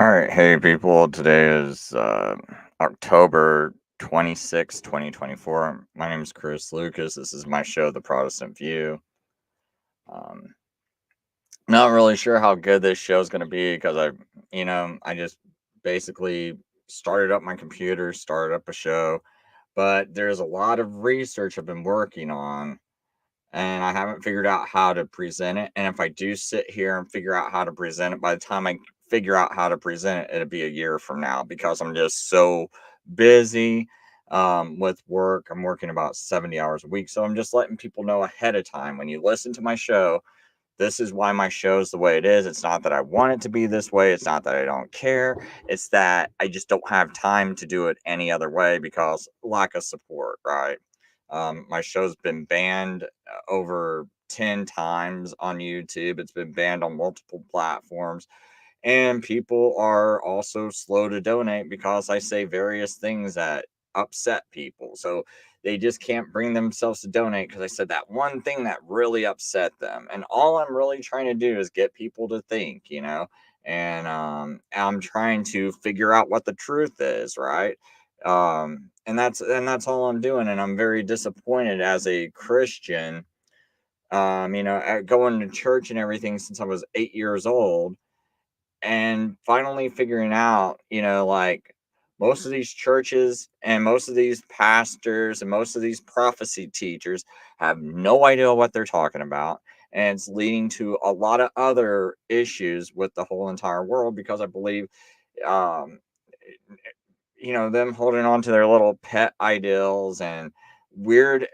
All right, hey people. Today is October 26, 2024. My name is Chris Lucas. This is my show, The Protestant View. Um, Not really sure how good this show is going to be because I just basically started up my computer, started up a show, but there's a lot of research I've been working on, and I haven't figured out how to present it. And if I do sit here and figure out how to present it, by the time I figure out how to present it, it'll be a year from now because I'm just so busy with work. I'm working about 70 hours a week. So I'm just letting people know ahead of time when you listen to my show, this is why my show is the way it is. It's not that I want it to be this way. It's not that I don't care. It's that I just don't have time to do it any other way because lack of support, right? My show's been banned over 10 times on YouTube. It's been banned on multiple platforms. And people are also slow to donate because I say various things that upset people. So they just can't bring themselves to donate because I said that one thing that really upset them. And all I'm really trying to do is get people to think. And I'm trying to figure out what the truth is, right? And that's all I'm doing. And I'm very disappointed as a Christian, at going to church and everything since I was 8 years old and finally figuring out, like most of these churches and most of these pastors and most of these prophecy teachers have no idea what they're talking about. And it's leading to a lot of other issues with the whole entire world because I believe, um, them holding on to their little pet ideals and weird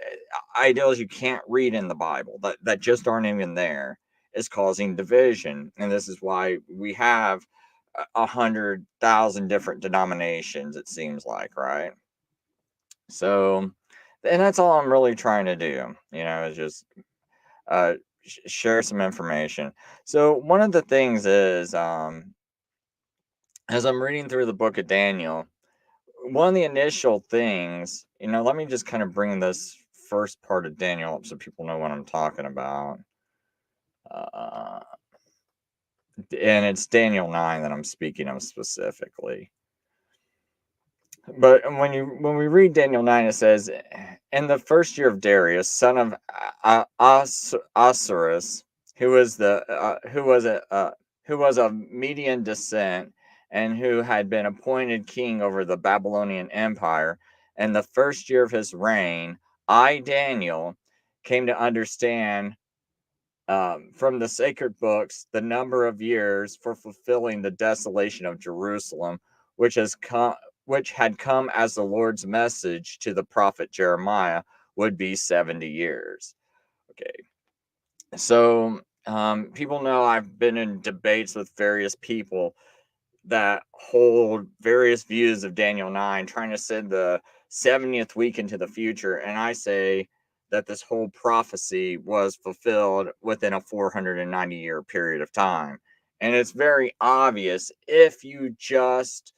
ideals you can't read in the Bible that just aren't even there is causing division. And this is why we have 100,000 different denominations, it seems like, right? So, and that's all I'm really trying to do, is just share some information. So, one of the things is, as I'm reading through the book of Daniel, one of the initial things, let me just kind of bring this first part of Daniel up so people know what I'm talking about. Uh, and it's Daniel 9 that I'm speaking of specifically. But when we read Daniel 9, it says, in the first year of Darius, son of Osiris, who was of Median descent, and who had been appointed king over the Babylonian Empire, and the first year of his reign, I Daniel came to understand from the sacred books the number of years for fulfilling the desolation of Jerusalem, which has come, which had come as the Lord's message to the prophet Jeremiah, would be 70 years. Okay, so people know I've been in debates with various people that hold various views of Daniel 9, trying to send the 70th week into the future. And I say that this whole prophecy was fulfilled within a 490-year period of time. And it's very obvious if you just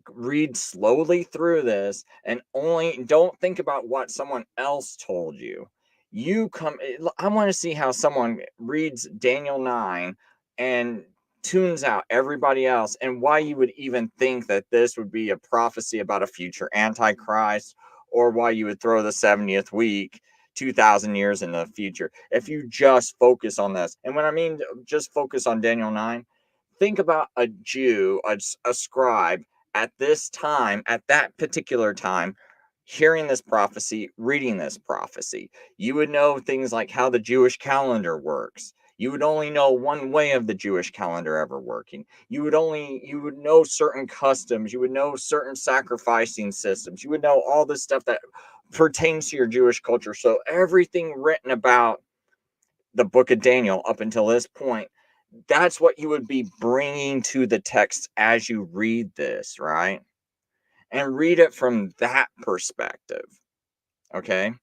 read slowly through this and only don't think about what someone else told you. I want to see how someone reads Daniel 9 and tunes out everybody else, and why you would even think that this would be a prophecy about a future antichrist, or why you would throw the 70th week 2,000 years in the future if you just focus on this. And when I mean just focus on Daniel 9, think about a Jew, a scribe at this time, at that particular time, hearing this prophecy, reading this prophecy. You would know things like how the Jewish calendar works. You would only know one way of the Jewish calendar ever working. You would know certain customs. You would know certain sacrificing systems. You would know all this stuff that pertains to your Jewish culture. So everything written about the book of Daniel up until this point, that's what you would be bringing to the text as you read this, right? And read it from that perspective. Okay.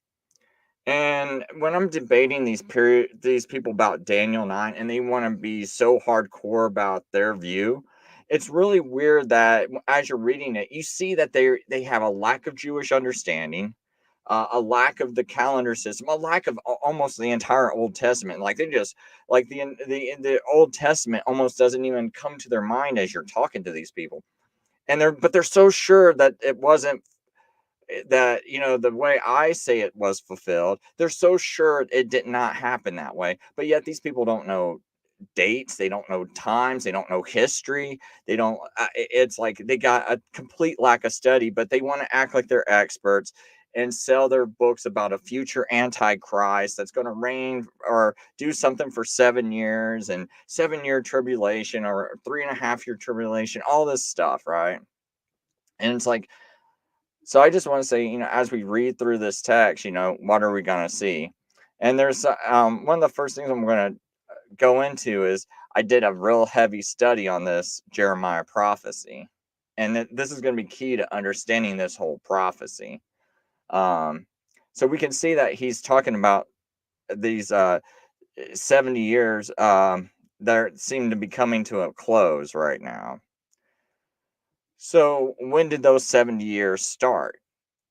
And when I'm debating these people about Daniel 9 and they want to be so hardcore about their view, it's really weird that as you're reading it, you see that they have a lack of Jewish understanding. a lack of the calendar system, a lack of almost the entire Old Testament. Like they just like the Old Testament almost doesn't even come to their mind as you're talking to these people, and they're so sure that it wasn't, that the way I say it was fulfilled. They're so sure it did not happen that way, but yet these people don't know dates, they don't know times, they don't know history, they don't it's like they got a complete lack of study, but they want to act like they're experts and sell their books about a future antichrist that's going to reign or do something for 7 years, and 7 year tribulation or 3.5 year tribulation, all this stuff, right? And it's like, so I just want to say, as we read through this text, what are we going to see? And there's one of the first things I'm going to go into is I did a real heavy study on this Jeremiah prophecy. And this is going to be key to understanding this whole prophecy. So we can see that he's talking about these 70 years that seem to be coming to a close right now. So when did those 70 years start?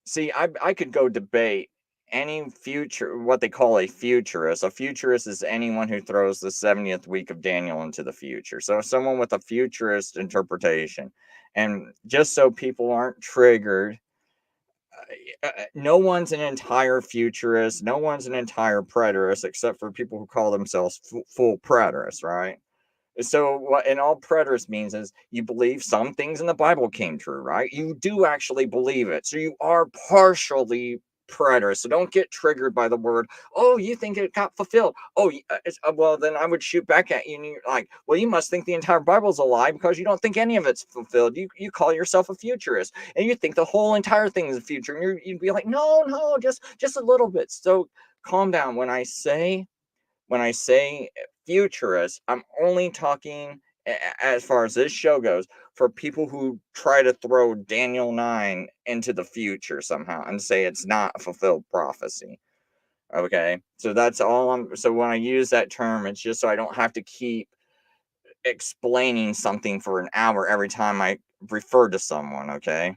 See, I could go debate any future, what they call a futurist. A futurist is anyone who throws the 70th week of Daniel into the future. So someone with a futurist interpretation. And just so people aren't triggered, no one's an entire futurist. No one's an entire preterist, except for people who call themselves full preterists, right? So what an all preterist means is you believe some things in the Bible came true, right? You do actually believe it. So you are partially preterist. So don't get triggered by the word, oh, you think it got fulfilled. Oh, well, then I would shoot back at you and you're like, well, you must think the entire Bible's a lie because you don't think any of it's fulfilled. You call yourself a futurist and you think the whole entire thing is the future. And you'd be like, no, just a little bit. So calm down. When I say futurist, I'm only talking, as far as this show goes, for people who try to throw Daniel 9 into the future somehow and say it's not a fulfilled prophecy. Okay. So that's all so when I use that term, it's just so I don't have to keep explaining something for an hour every time I refer to someone. Okay.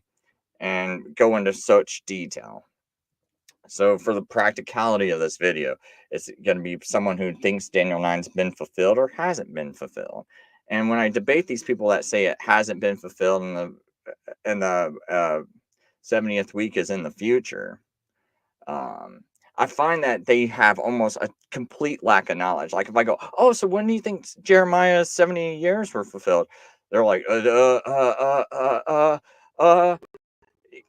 And go into such detail. So for the practicality of this video, it's going to be someone who thinks Daniel 9's been fulfilled or hasn't been fulfilled. And when I debate these people that say it hasn't been fulfilled and the 70th week is in the future, I find that they have almost a complete lack of knowledge. Like if I go, oh, so when do you think Jeremiah's 70 years were fulfilled? They're like,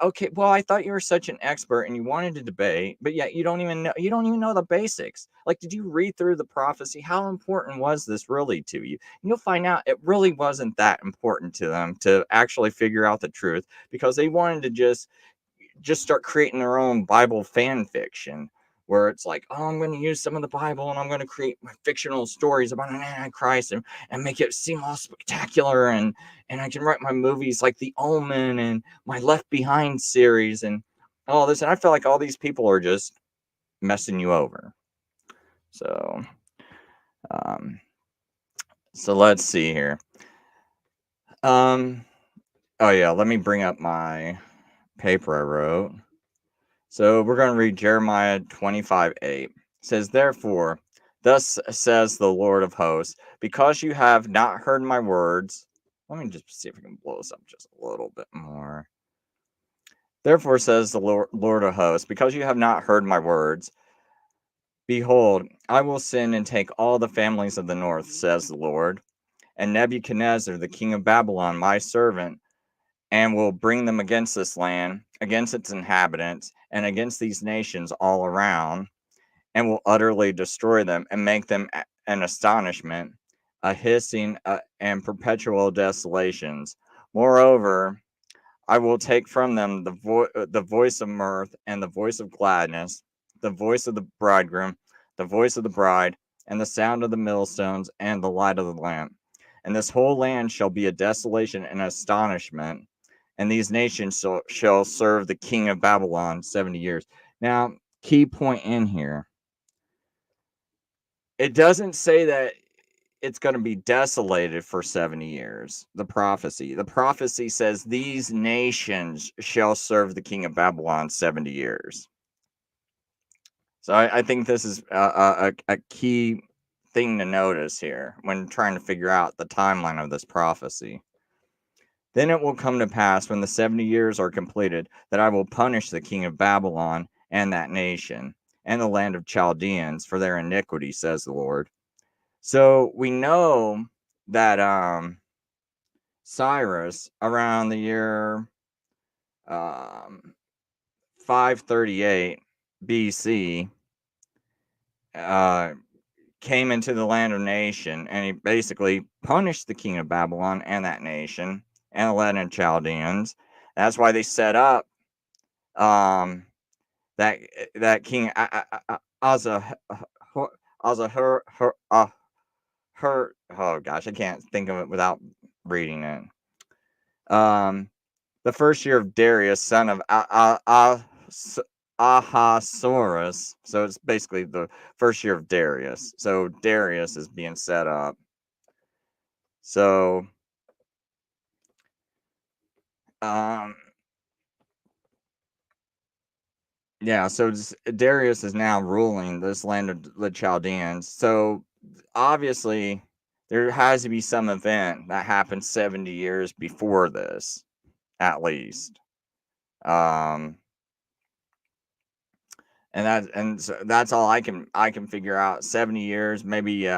okay, well, I thought you were such an expert and you wanted to debate, but yet you don't even know the basics. Like, did you read through the prophecy? How important was this really to you? And you'll find out it really wasn't that important to them to actually figure out the truth, because they wanted to just start creating their own Bible fan fiction, where it's like, oh, I'm going to use some of the Bible and I'm going to create my fictional stories about an antichrist and make it seem all spectacular, and I can write my movies like The Omen and my Left Behind series and all this. And I feel like all these people are just messing you over. So so let's see here. Oh yeah, let me bring up my paper I wrote. So we're going to read Jeremiah 25:8. It says, therefore, thus says the Lord of hosts, because you have not heard my words. Let me just see if I can blow this up just a little bit more. Therefore, says the Lord of hosts, because you have not heard my words, behold, I will send and take all the families of the north, says the Lord, and Nebuchadnezzar, the king of Babylon, my servant, and will bring them against this land, against its inhabitants, and against these nations all around, and will utterly destroy them and make them an astonishment, a hissing, and perpetual desolations. Moreover, I will take from them the voice of mirth and the voice of gladness, the voice of the bridegroom, the voice of the bride, and the sound of the millstones and the light of the lamp. And this whole land shall be a desolation and astonishment, and these nations shall serve the king of Babylon 70 years. Now, key point in here, it doesn't say that it's going to be desolated for 70 years. The prophecy says these nations shall serve the king of Babylon 70 years. So I think this is a key thing to notice here when trying to figure out the timeline of this prophecy. Then it will come to pass when the 70 years are completed that I will punish the king of Babylon and that nation and the land of Chaldeans for their iniquity, says the Lord. So we know that Cyrus, around the year 538 BC, came into the land of nation, and he basically punished the king of Babylon and that nation and the land of Chaldeans. That's why they set up that that king her. Oh gosh, I can't think of it without reading it. The first year of Darius, son of Ahasuerus. So it's basically the first year of Darius. So Darius is being set up. So, yeah, so Darius is now ruling this land of the Chaldeans. So obviously, there has to be some event that happened 70 years before this, at least. And so that's all I can figure out. 70 years, maybe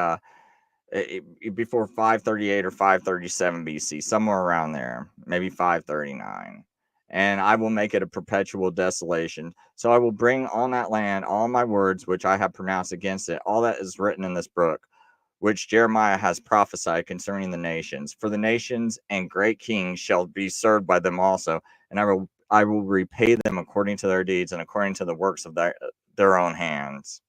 before 538 or 537 BC, somewhere around there, maybe 539. And I will make it a perpetual desolation. So I will bring on that land all my words which I have pronounced against it, all that is written in this book, which Jeremiah has prophesied concerning the nations. For the nations and great kings shall be served by them also, and I will repay them according to their deeds and according to the works of their own hands.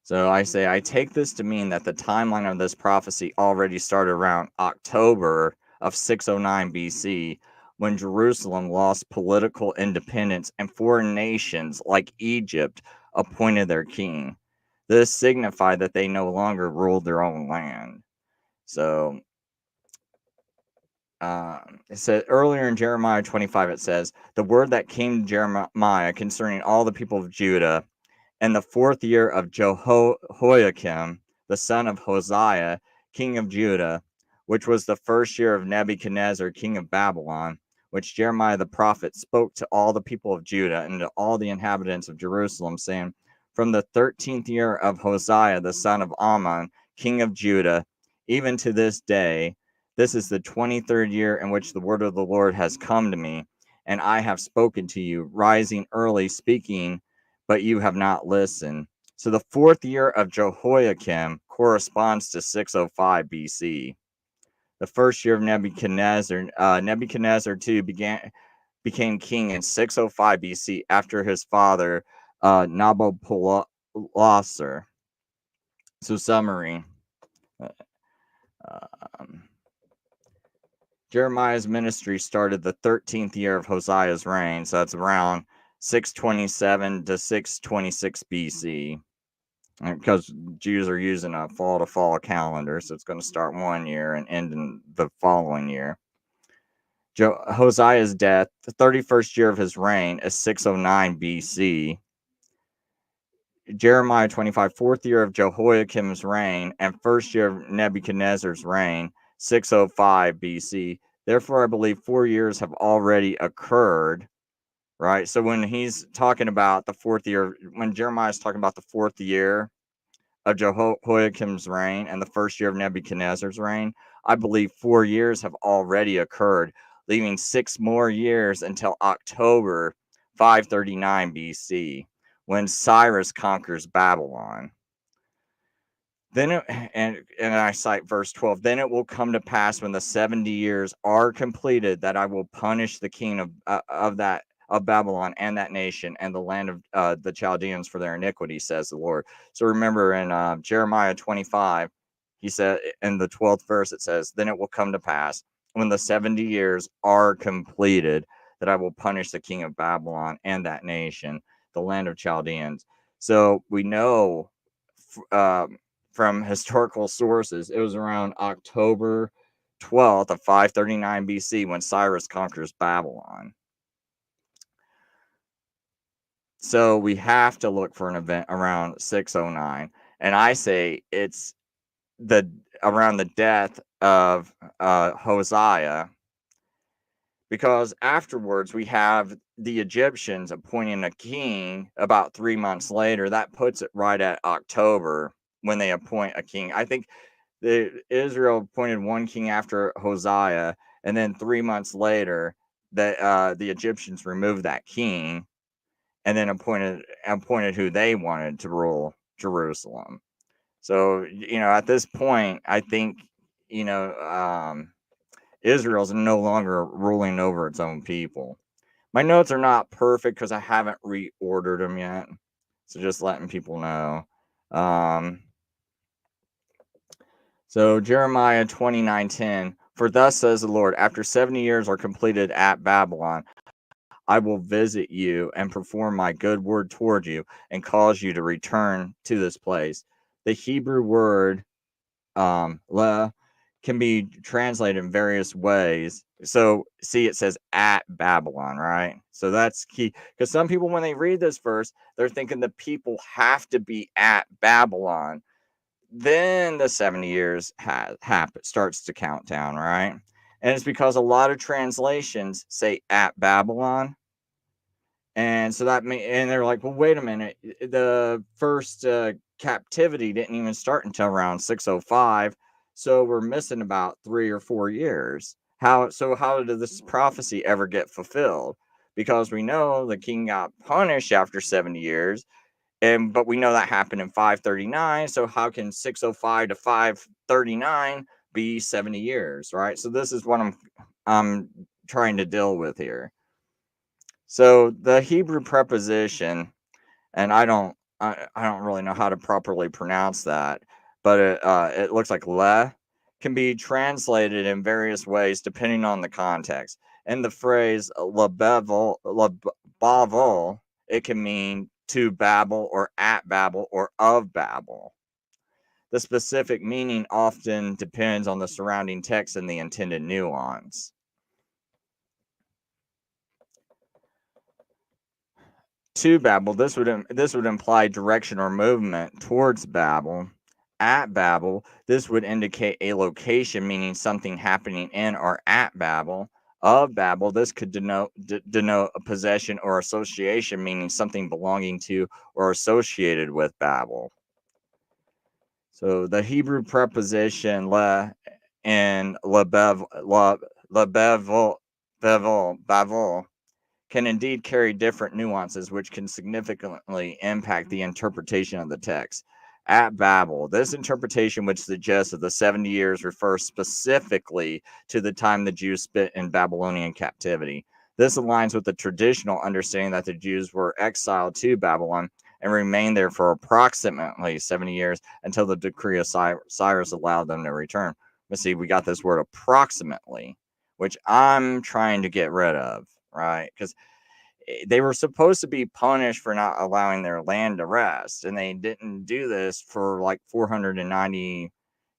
So I say, I take this to mean that the timeline of this prophecy already started around October of 609 BC, when Jerusalem lost political independence and foreign nations like Egypt appointed their king. This signified that they no longer ruled their own land. So it said earlier in Jeremiah 25, it says, the word that came to Jeremiah concerning all the people of Judah in the 4th year of Jehoiakim, the son of Hosea, king of Judah, which was the 1st year of Nebuchadnezzar, king of Babylon, which Jeremiah the prophet spoke to all the people of Judah and to all the inhabitants of Jerusalem, saying, from the 13th year of Hosea, the son of Ammon, king of Judah, even to this day, this is the 23rd year in which the word of the Lord has come to me, and I have spoken to you, rising early, speaking, but you have not listened. So the 4th year of Jehoiakim corresponds to 605 BC. The 1st year of Nebuchadnezzar, Nebuchadnezzar too became king in 605 BC after his father Nabopolassar. So summary. Jeremiah's ministry started the 13th year of Hosea's reign, so that's around 627 to 626 BC. Because Jews are using a fall to fall calendar, so it's going to start one year and end in the following year. Hosea's death, the 31st year of his reign, is 609 BC. Jeremiah 25, 4th year of Jehoiakim's reign, and 1st year of Nebuchadnezzar's reign, 605 BC. Therefore, I believe 4 years have already occurred, right? So when he's talking about the 4th year, when Jeremiah's talking about the 4th year of Jehoiakim's reign and the 1st year of Nebuchadnezzar's reign, I believe 4 years have already occurred, leaving 6 more years until October 539 BC, when Cyrus conquers Babylon. Then and I cite verse 12. Then it will come to pass when the 70 years are completed that I will punish the king of Babylon and that nation and the land of the Chaldeans for their iniquity, says the Lord. So remember in Jeremiah 25, he said in the 12th verse, it says, then it will come to pass when the 70 years are completed that I will punish the king of Babylon and that nation, the land of Chaldeans. So we know from historical sources, it was around October 12th of 539 BC when Cyrus conquers Babylon. So we have to look for an event around 609. And I say it's the around the death of Hosea, because afterwards we have the Egyptians appointing a king about 3 months later. That puts it right at October when they appoint a king. I think Israel appointed one king after Hosea, and then 3 months later, the Egyptians removed that king and then appointed who they wanted to rule Jerusalem. So at this point, I think you know Israel's no longer ruling over its own people. My notes are not perfect because I haven't reordered them yet, so just letting people know. So Jeremiah 29:10, for thus says the Lord, after 70 years are completed at Babylon, I will visit you and perform my good word toward you and cause you to return to this place. The Hebrew word la can be translated in various ways. So see, it says at Babylon, right? So that's key, because some people, when they read this verse, they're thinking the people have to be at Babylon. Then the 70 years starts to count down, right? And it's because a lot of translations say at Babylon. And so and they're like, well, wait a minute. The first captivity didn't even start until around 605. So we're missing about 3 or 4 years. How did this prophecy ever get fulfilled? Because we know the king got punished after 70 years, but we know that happened in 539. So how can 605 to 539 be 70 years, right? So this is what I'm trying to deal with here. So the Hebrew preposition, and I don't really know how to properly pronounce that, but it looks like le, can be translated in various ways depending on the context. In the phrase lebavel, it can mean to Babel or at Babel or of Babel. The specific meaning often depends on the surrounding text and the intended nuance. To Babel, this would imply direction or movement towards Babel. At Babel, this would indicate a location, meaning something happening in or at Babel. Of Babel, this could denote a possession or association, meaning something belonging to or associated with Babel. So the Hebrew preposition le and bavel can indeed carry different nuances, which can significantly impact the interpretation of the text. At Babel, this interpretation would suggest that the 70 years refers specifically to the time the Jews spent in Babylonian captivity. This aligns with the traditional understanding that the Jews were exiled to Babylon and remained there for approximately 70 years until the decree of Cyrus allowed them to return. Let's see, we got this word approximately, which I'm trying to get rid of, right? Because they were supposed to be punished for not allowing their land to rest, and they didn't do this for like 490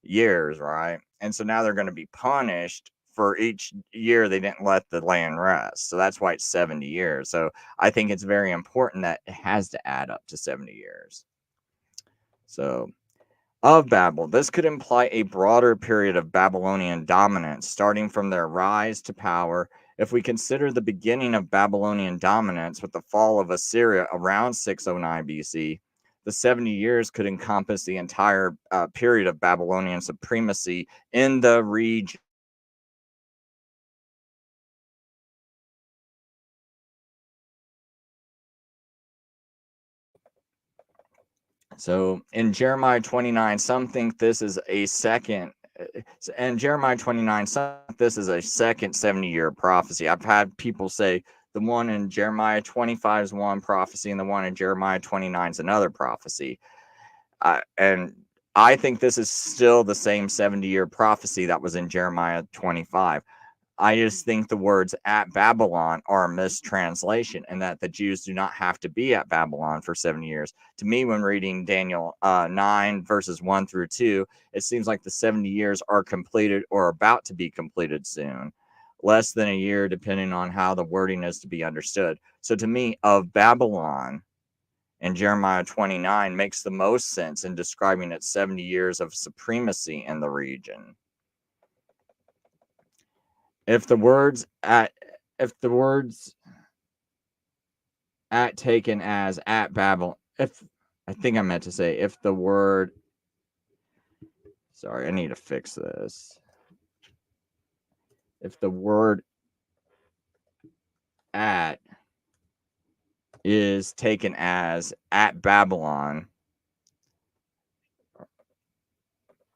years, right? And so now they're going to be punished for each year they didn't let the land rest. So that's why it's 70 years. So I think it's very important that it has to add up to 70 years. So of Babel, this could imply a broader period of Babylonian dominance, starting from their rise to power. If we consider the beginning of Babylonian dominance with the fall of Assyria around 609 BC, the 70 years could encompass the entire period of Babylonian supremacy in the region. So in Jeremiah 29, some think this is a second. And Jeremiah 29, some think this is a second 70-year prophecy. I've had people say the one in Jeremiah 25 is one prophecy, and the one in Jeremiah 29 is another prophecy. And I think this is still the same 70-year prophecy that was in Jeremiah 25. I just think the words at Babylon are a mistranslation, and that the Jews do not have to be at Babylon for 70 years. To me, when reading Daniel 9, verses 1 through 2, it seems like the 70 years are completed or about to be completed soon. Less than a year, depending on how the wording is to be understood. So to me, of Babylon and Jeremiah 29 makes the most sense in describing its 70 years of supremacy in the region. If the words at taken as at Babel, if the word, sorry, I need to fix this. If the word at is taken as at Babylon,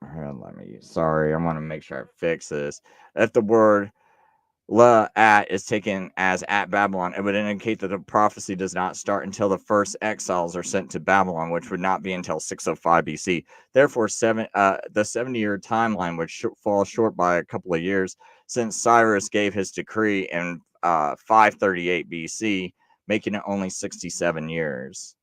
I want to make sure I fix this. If the word La at is taken as at Babylon, it would indicate that the prophecy does not start until the first exiles are sent to Babylon, which would not be until 605 BC. Therefore, the 70-year timeline would fall short by a couple of years, since Cyrus gave his decree in 538 BC, making it only 67 years.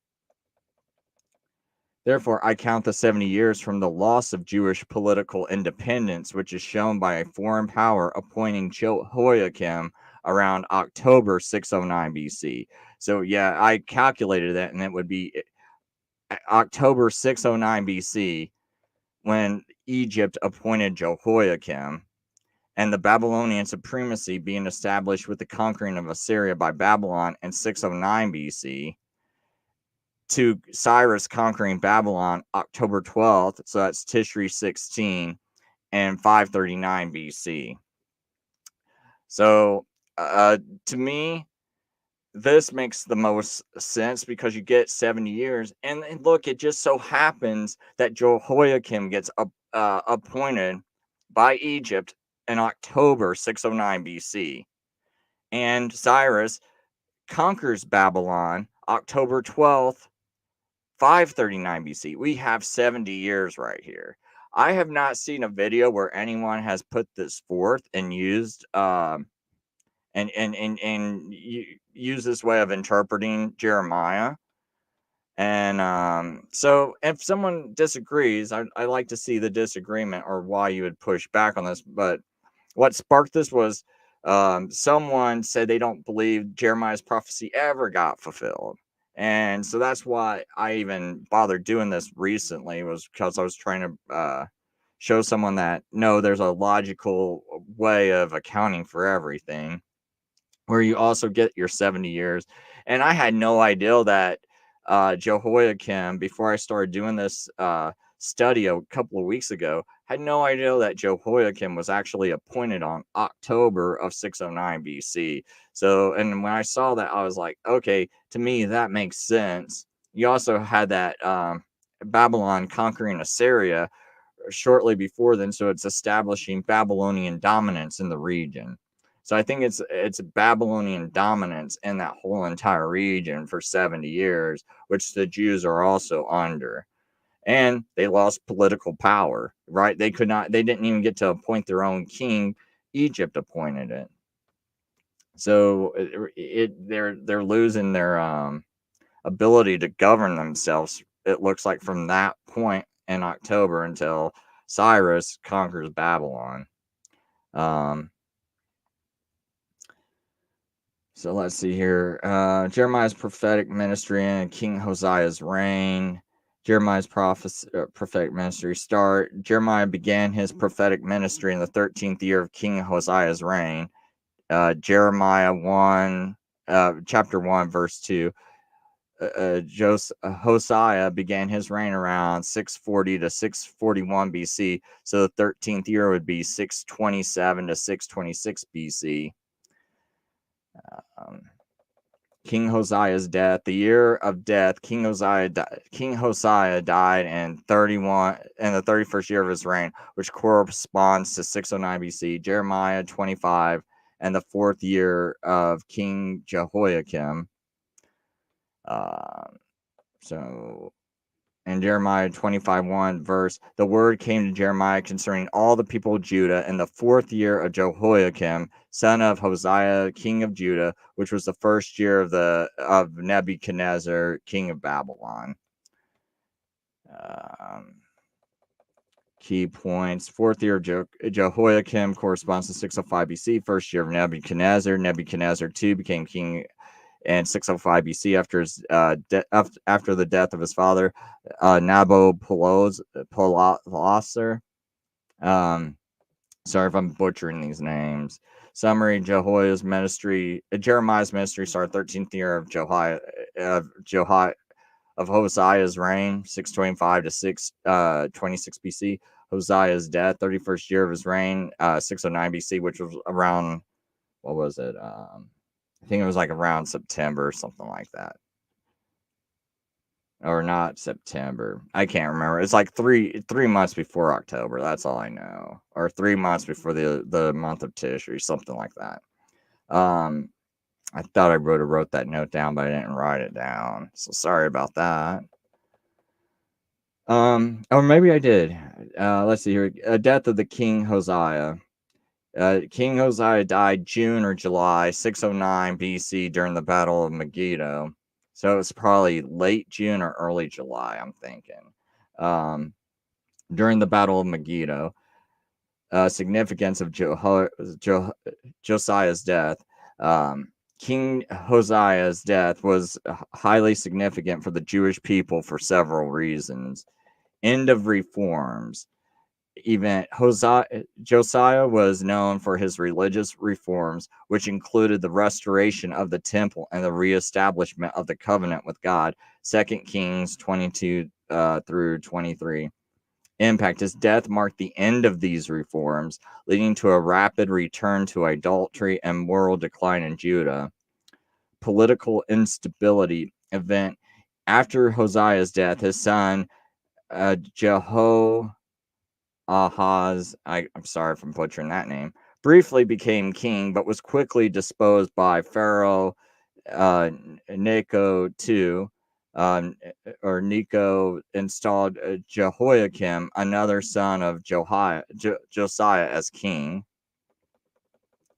Therefore, I count the 70 years from the loss of Jewish political independence, which is shown by a foreign power appointing Jehoiakim around October 609 BC. So, yeah, I calculated that, and it would be October 609 BC when Egypt appointed Jehoiakim, and the Babylonian supremacy being established with the conquering of Assyria by Babylon in 609 BC. To Cyrus conquering Babylon October 12th, so that's Tishri 16, and 539 BC. So, to me, this makes the most sense because you get 70 years. And look, it just so happens that Jehoiakim gets appointed by Egypt in October 609 BC. And Cyrus conquers Babylon October 12th, 539 BC. We have 70 years right here. I have not seen a video where anyone has put this forth and used use this way of interpreting Jeremiah. And so if someone disagrees, I like to see the disagreement or why you would push back on this. But what sparked this was someone said they don't believe Jeremiah's prophecy ever got fulfilled. And so that's why I even bothered doing this recently, was because I was trying to show someone that, no, there's a logical way of accounting for everything, where you also get your 70 years. And I had no idea that Jehoiakim, before I started doing this study a couple of weeks ago, had no idea that Jehoiakim was actually appointed on October of 609 BC. So, and when I saw that, I was like, okay, to me, that makes sense. You also had that Babylon conquering Assyria shortly before then, so it's establishing Babylonian dominance in the region. So I think it's Babylonian dominance in that whole entire region for 70 years, which the Jews are also under. And they lost political power, right? They didn't even get to appoint their own king. Egypt appointed it. So they're losing their ability to govern themselves, it looks like, from that point in October until Cyrus conquers Babylon. So let's see here. Jeremiah's prophetic ministry and King Hoseiah's reign. Jeremiah's prophetic ministry start. Jeremiah began his prophetic ministry in the 13th year of King Hoseiah's reign. Jeremiah 1, chapter 1, verse 2. Hosea began his reign around 640 to 641 BC. So the 13th year would be 627 to 626 BC. King Hoseiah's death. The year of death, King Hoseiah died in the 31st year of his reign, which corresponds to 609 BC. Jeremiah 25, and the 4th year of King Jehoiakim. So in Jeremiah 25:1 verse, the word came to Jeremiah concerning all the people of Judah in the 4th year of Jehoiakim, son of Hosea, king of Judah, which was the 1st year of Nebuchadnezzar, king of Babylon. Key points: 4th year of Jehoiakim corresponds to 605 BC, 1st year of Nebuchadnezzar. Nebuchadnezzar II became king in 605 BC after his after the death of his father, Nabopolassar. Sorry if I'm butchering these names. Summary: Jeremiah's ministry started 13th year of of Hosea's reign, 625 to 626 BC. Hosea's death, 31st year of his reign, 609 BC, which was around, what was it? I think it was like around September, something like that. Or not September. I can't remember. It's like three months before October. That's all I know. Or 3 months before the month of Tishri, something like that. I thought I wrote that note down, but I didn't write it down. So sorry about that. Or maybe I did. Let's see here. Death of the King Hosea. King Hosea died June or July 609 BC during the Battle of Megiddo. So it's probably late June or early July, I'm thinking. During the Battle of Megiddo, significance of Josiah's death. King Hosea's death was highly significant for the Jewish people for several reasons. End of reforms. Josiah was known for his religious reforms, which included the restoration of the temple and the reestablishment of the covenant with God. 2 Kings 22 through 23. Impact: his death marked the end of these reforms, leading to a rapid return to idolatry and moral decline in Judah. Political instability event: after Hosea's death, his son Jehoahaz, I'm sorry if I'm butchering that name, briefly became king, but was quickly disposed by Pharaoh Necho II. Necho installed Jehoiakim, another son of Josiah, as king.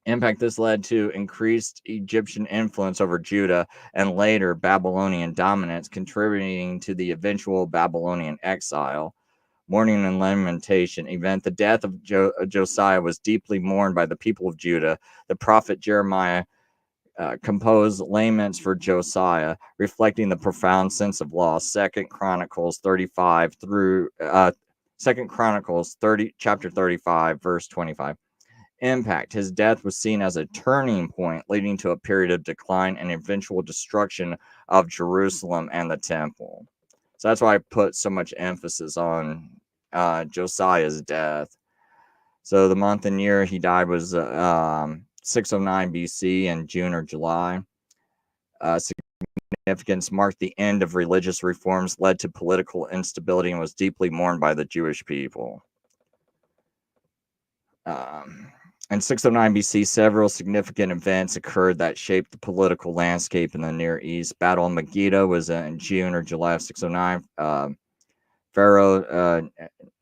Impact: this led to increased Egyptian influence over Judah and later Babylonian dominance, contributing to the eventual Babylonian exile. Mourning and lamentation event: the death of Josiah was deeply mourned by the people of Judah. The prophet Jeremiah composed laments for Josiah, reflecting the profound sense of loss. Second Chronicles 35 through Second Chronicles 30, chapter 35, verse 25. Impact: his death was seen as a turning point, leading to a period of decline and eventual destruction of Jerusalem and the temple. So that's why I put so much emphasis on Josiah's death. So the month and year he died was 609 BC in June or July. Significance: marked the end of religious reforms, led to political instability, and was deeply mourned by the Jewish people. In 609 BC, several significant events occurred that shaped the political landscape in the Near East. Battle of Megiddo was in June or July of 609. Pharaoh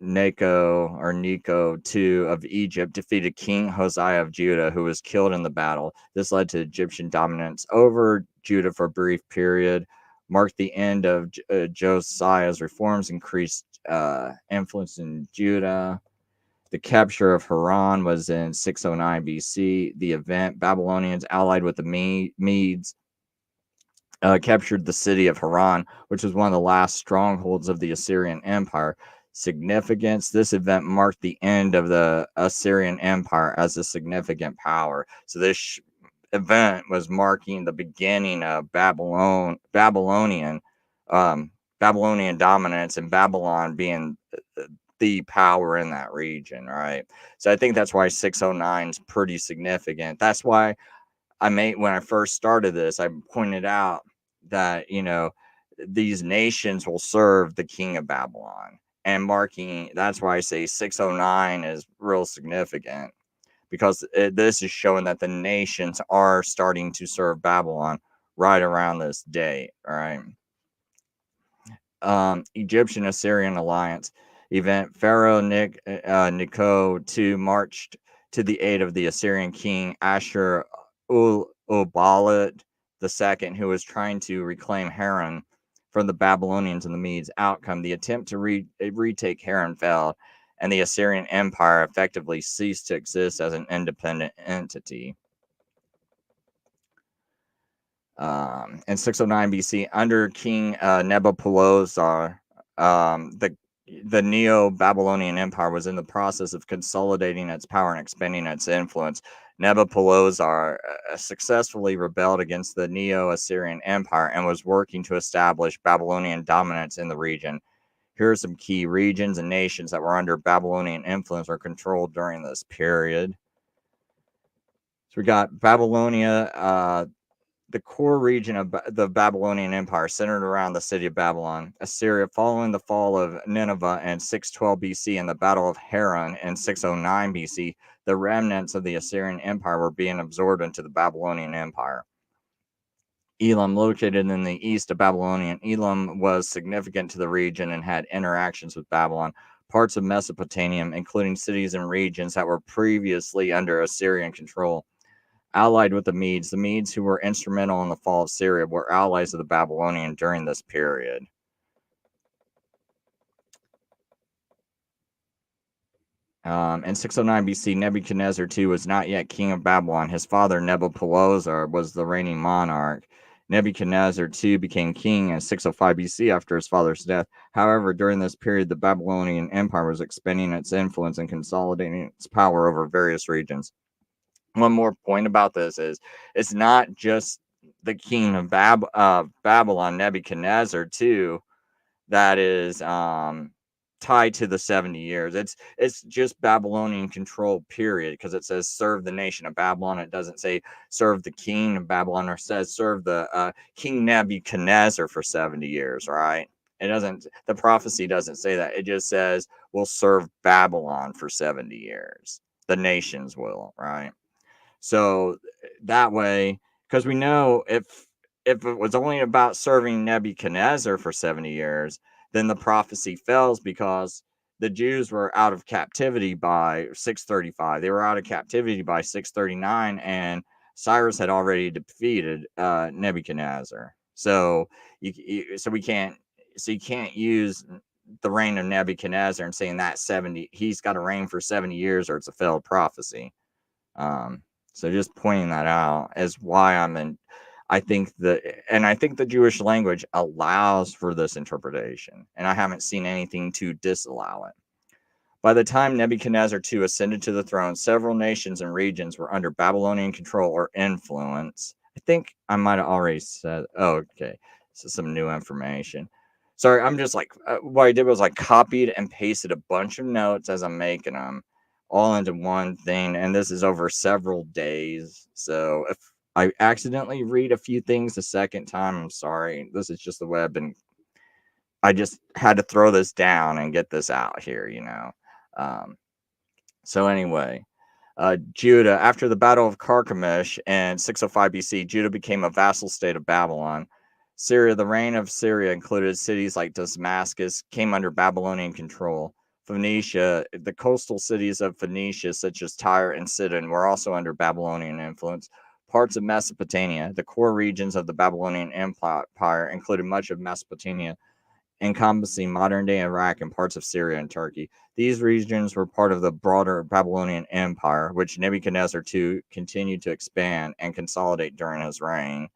Necho II of Egypt defeated King Hosea of Judah, who was killed in the battle. This led to Egyptian dominance over Judah for a brief period, marked the end of Josiah's reforms, increased influence in Judah. The capture of Haran was in 609 BC. The event: Babylonians allied with the Medes captured the city of Haran, which was one of the last strongholds of the Assyrian Empire. Significance: this event marked the end of the Assyrian Empire as a significant power. So this event was marking the beginning of Babylonian dominance, and Babylon being the power in that region, right? So I think that's why 609 is pretty significant. That's why when I first started this, I pointed out that, these nations will serve the king of Babylon, and that's why I say 609 is real significant, because this is showing that the nations are starting to serve Babylon right around this date, all right? Egyptian Assyrian alliance event: Pharaoh Necho II marched to the aid of the Assyrian king Ashur-uballit II, who was trying to reclaim Haran from the Babylonians and the Medes. Outcome: the attempt to retake Haran failed, and the Assyrian Empire effectively ceased to exist as an independent entity. In 609 BC, under King Nebuchadnezzar, the Neo-Babylonian Empire was in the process of consolidating its power and expanding its influence. Nebuchadnezzar successfully rebelled against the Neo-Assyrian Empire and was working to establish Babylonian dominance in the region. Here are some key regions and nations that were under Babylonian influence or control during this period. So we got Babylonia, the core region of the Babylonian Empire centered around the city of Babylon. Assyria, following the fall of Nineveh in 612 BC and the Battle of Haran in 609 BC, the remnants of the Assyrian Empire were being absorbed into the Babylonian Empire. Elam, located in the east of Babylonian, Elam was significant to the region and had interactions with Babylon. Parts of Mesopotamia, including cities and regions that were previously under Assyrian control, allied with the Medes who were instrumental in the fall of Syria, were allies of the Babylonian during this period. In 609 BC, Nebuchadnezzar II was not yet king of Babylon. His father, Nebuchadnezzar, was the reigning monarch. Nebuchadnezzar II became king in 605 BC after his father's death. However, during this period, the Babylonian Empire was expanding its influence and consolidating its power over various regions. One more point about this is it's not just the king of Babylon, Nebuchadnezzar, too, that is tied to the 70 years. It's just Babylonian control, period, because it says serve the nation of Babylon. It doesn't say serve the king of Babylon, or says serve the King Nebuchadnezzar for 70 years, right? It doesn't, the prophecy doesn't say that. It just says we'll serve Babylon for 70 years. The nations will, right? So that way, because we know if it was only about serving Nebuchadnezzar for 70 years, then the prophecy fails because the Jews were out of captivity by 635. They were out of captivity by 639, and Cyrus had already defeated Nebuchadnezzar. So you can't use the reign of Nebuchadnezzar and saying that 70 he's got to reign for 70 years or it's a failed prophecy. So just pointing that out is why I think the Jewish language allows for this interpretation, and I haven't seen anything to disallow it. By the time Nebuchadnezzar II ascended to the throne, several nations and regions were under Babylonian control or influence. I think I might have already said, oh, okay, this is some new information. Sorry, I'm just like, what I did was I copied and pasted a bunch of notes as I'm making them all into one thing, and this is over several days. So if I accidentally read a few things the second time, I'm sorry. This is just the way I just had to throw this down and get this out here, So anyway, Judah, after the Battle of Carchemish in 605 BC, Judah became a vassal state of Babylon. Syria, the reign of Syria included cities like Damascus, came under Babylonian control. Phoenicia, the coastal cities of Phoenicia, such as Tyre and Sidon, were also under Babylonian influence. Parts of Mesopotamia, the core regions of the Babylonian Empire, included much of Mesopotamia, encompassing modern-day Iraq and parts of Syria and Turkey. These regions were part of the broader Babylonian Empire, which Nebuchadnezzar II continued to expand and consolidate during his reign.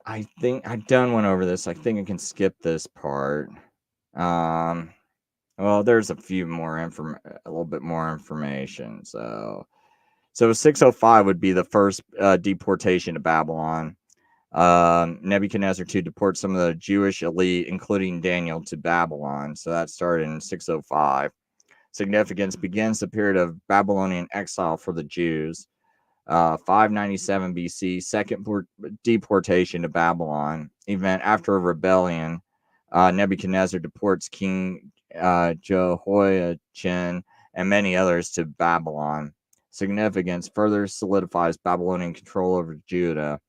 I think I've done one over this. I think I can skip this part. Well, there's a little bit more information. So 605 would be the first deportation to Babylon. Nebuchadnezzar II deports some of the Jewish elite, including Daniel, to Babylon. So that started in 605. Significance begins the period of Babylonian exile for the Jews. 597 BC, second deportation to Babylon. Event after a rebellion, Nebuchadnezzar deports King Jehoiachin and many others to Babylon. Significance further solidifies Babylonian control over Judah.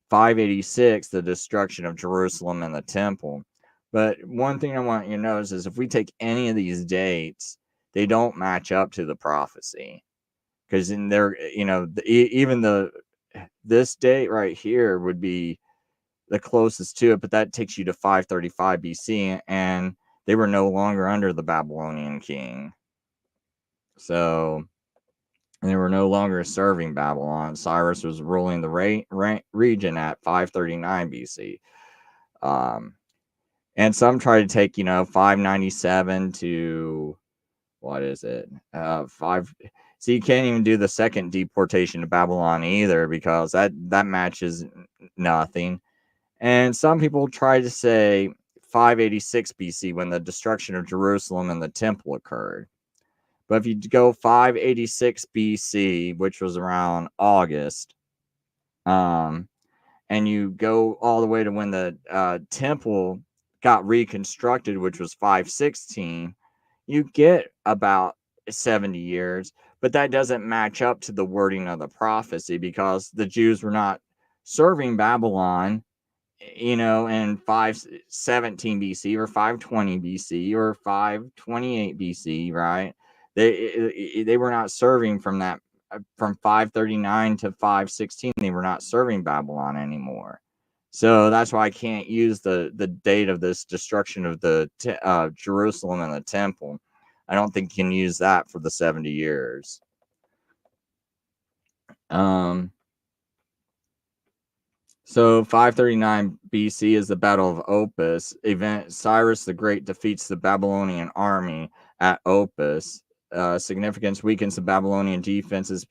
586, the destruction of Jerusalem and the temple. But one thing I want you to notice is if we take any of these dates, they don't match up to the prophecy. Because in there, this date right here would be the closest to it, but that takes you to 535 BC, and they were no longer under the Babylonian king. So and they were no longer serving Babylon. Cyrus was ruling the region at 539 BC. And some try to take, 597 to, what is it? 5. So you can't even do the second deportation to Babylon either, because that matches nothing. And some people try to say 586 BC, when the destruction of Jerusalem and the temple occurred. But if you go 586 BC, which was around August, and you go all the way to when the temple got reconstructed, which was 516, you get about 70 years. But that doesn't match up to the wording of the prophecy, because the Jews were not serving Babylon, in 517 BC or 520 BC or 528 BC, right? They were not serving from 539 to 516. They were not serving Babylon anymore. So that's why I can't use the date of this destruction of the Jerusalem and the temple. I don't think you can use that for the 70 years. So 539 BC is the Battle of Opus event. Cyrus the Great defeats the Babylonian army at Opus. Significance: weakens the Babylonian defenses,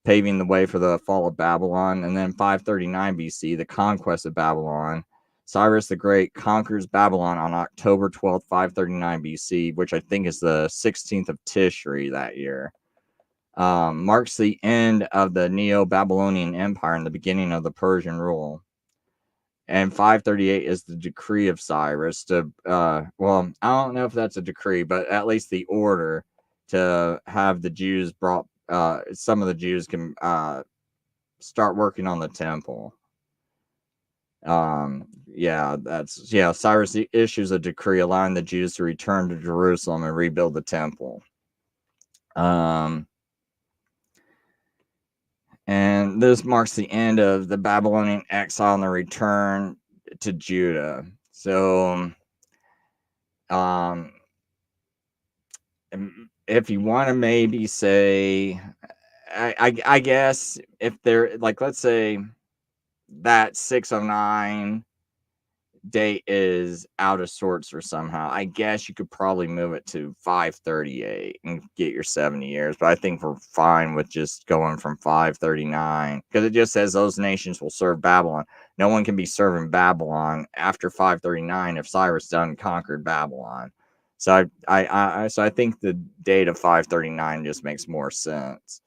paving the way for the fall of Babylon. And then 539 BC, the conquest of Babylon. Cyrus the Great conquers Babylon on October 12th, 539 BC, which I think is the 16th of Tishri that year. Marks the end of the Neo-Babylonian Empire and the beginning of the Persian rule. And 538 is the decree of Cyrus to, well, I don't know if that's a decree, but at least the order to have the Jews brought, some of the Jews can start working on the temple. Cyrus issues a decree allowing the Jews to return to Jerusalem and rebuild the temple. And this marks the end of the Babylonian exile and the return to Judah. So, if you want to maybe say, I guess if they're like, let's say that 609 date is out of sorts or somehow, I guess you could probably move it to 538 and get your 70 years. But I think we're fine with just going from 539, because it just says those nations will serve Babylon. No one can be serving Babylon after 539 if Cyrus done conquered Babylon. So I think the date of 539 just makes more sense.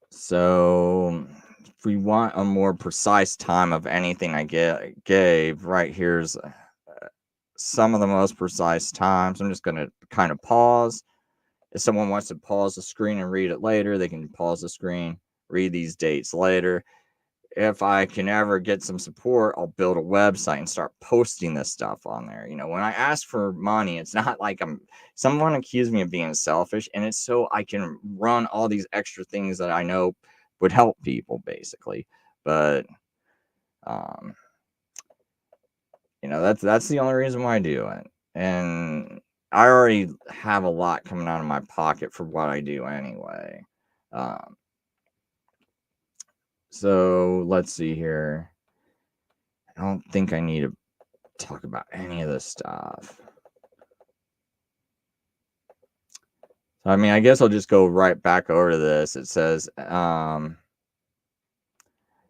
So if we want a more precise time of anything I gave, right here's some of the most precise times. I'm just going to kind of pause. If someone wants to pause the screen and read it later, they can pause the screen, read these dates later. If I can ever get some support, I'll build a website and start posting this stuff on there. When I ask for money, it's not like someone accused me of being selfish, and it's so I can run all these extra things that I know would help people, basically. But that's the only reason why I do it. And I already have a lot coming out of my pocket for what I do anyway. So let's see here. I don't think I need to talk about any of this stuff. So, I guess I'll just go right back over to this. It says,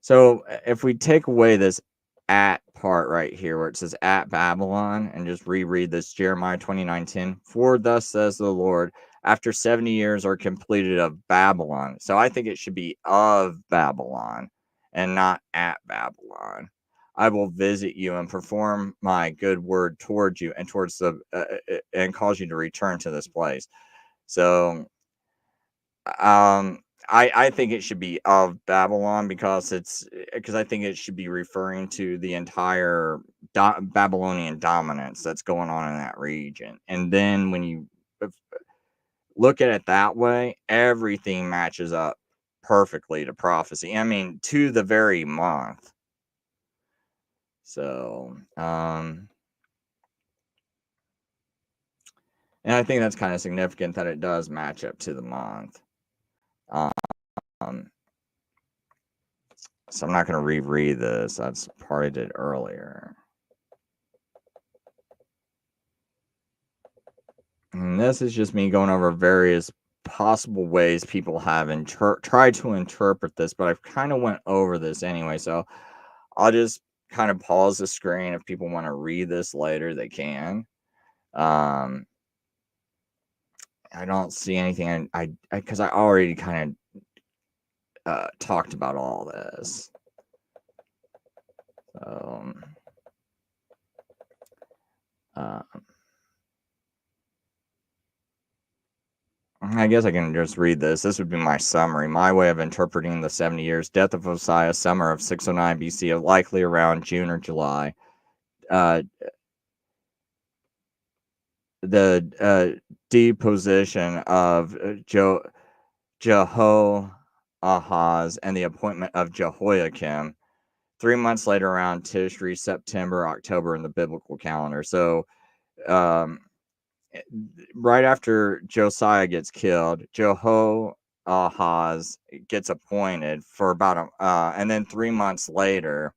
so if we take away this at part right here where it says at Babylon and just reread this Jeremiah 29:10, for thus says the Lord, after 70 years are completed of Babylon. So I think it should be of Babylon and not at Babylon. I will visit you and perform my good word towards you and towards and cause you to return to this place. So, I think it should be of Babylon, because I think it should be referring to the entire Babylonian dominance that's going on in that region. And then when you look at it that way, everything matches up perfectly to prophecy. To the very month. So, And I think that's kind of significant that it does match up to the month. Um, so I'm not going to reread this. That's part I did earlier. And this is just me going over various possible ways people have tried to interpret this, but I've kind of went over this anyway. So I'll just kind of pause the screen. If people want to read this later, they can. I don't see anything. Because I already kind of talked about all this. I guess I can just read this. This would be my summary. My way of interpreting the 70 years. Death of Osiah, summer of 609 BC, likely around June or July. The deposition of Jehoahaz and the appointment of Jehoiakim 3 months later around Tishri, September, October in the biblical calendar. So right after Josiah gets killed, Jehoahaz gets appointed for about and then 3 months later,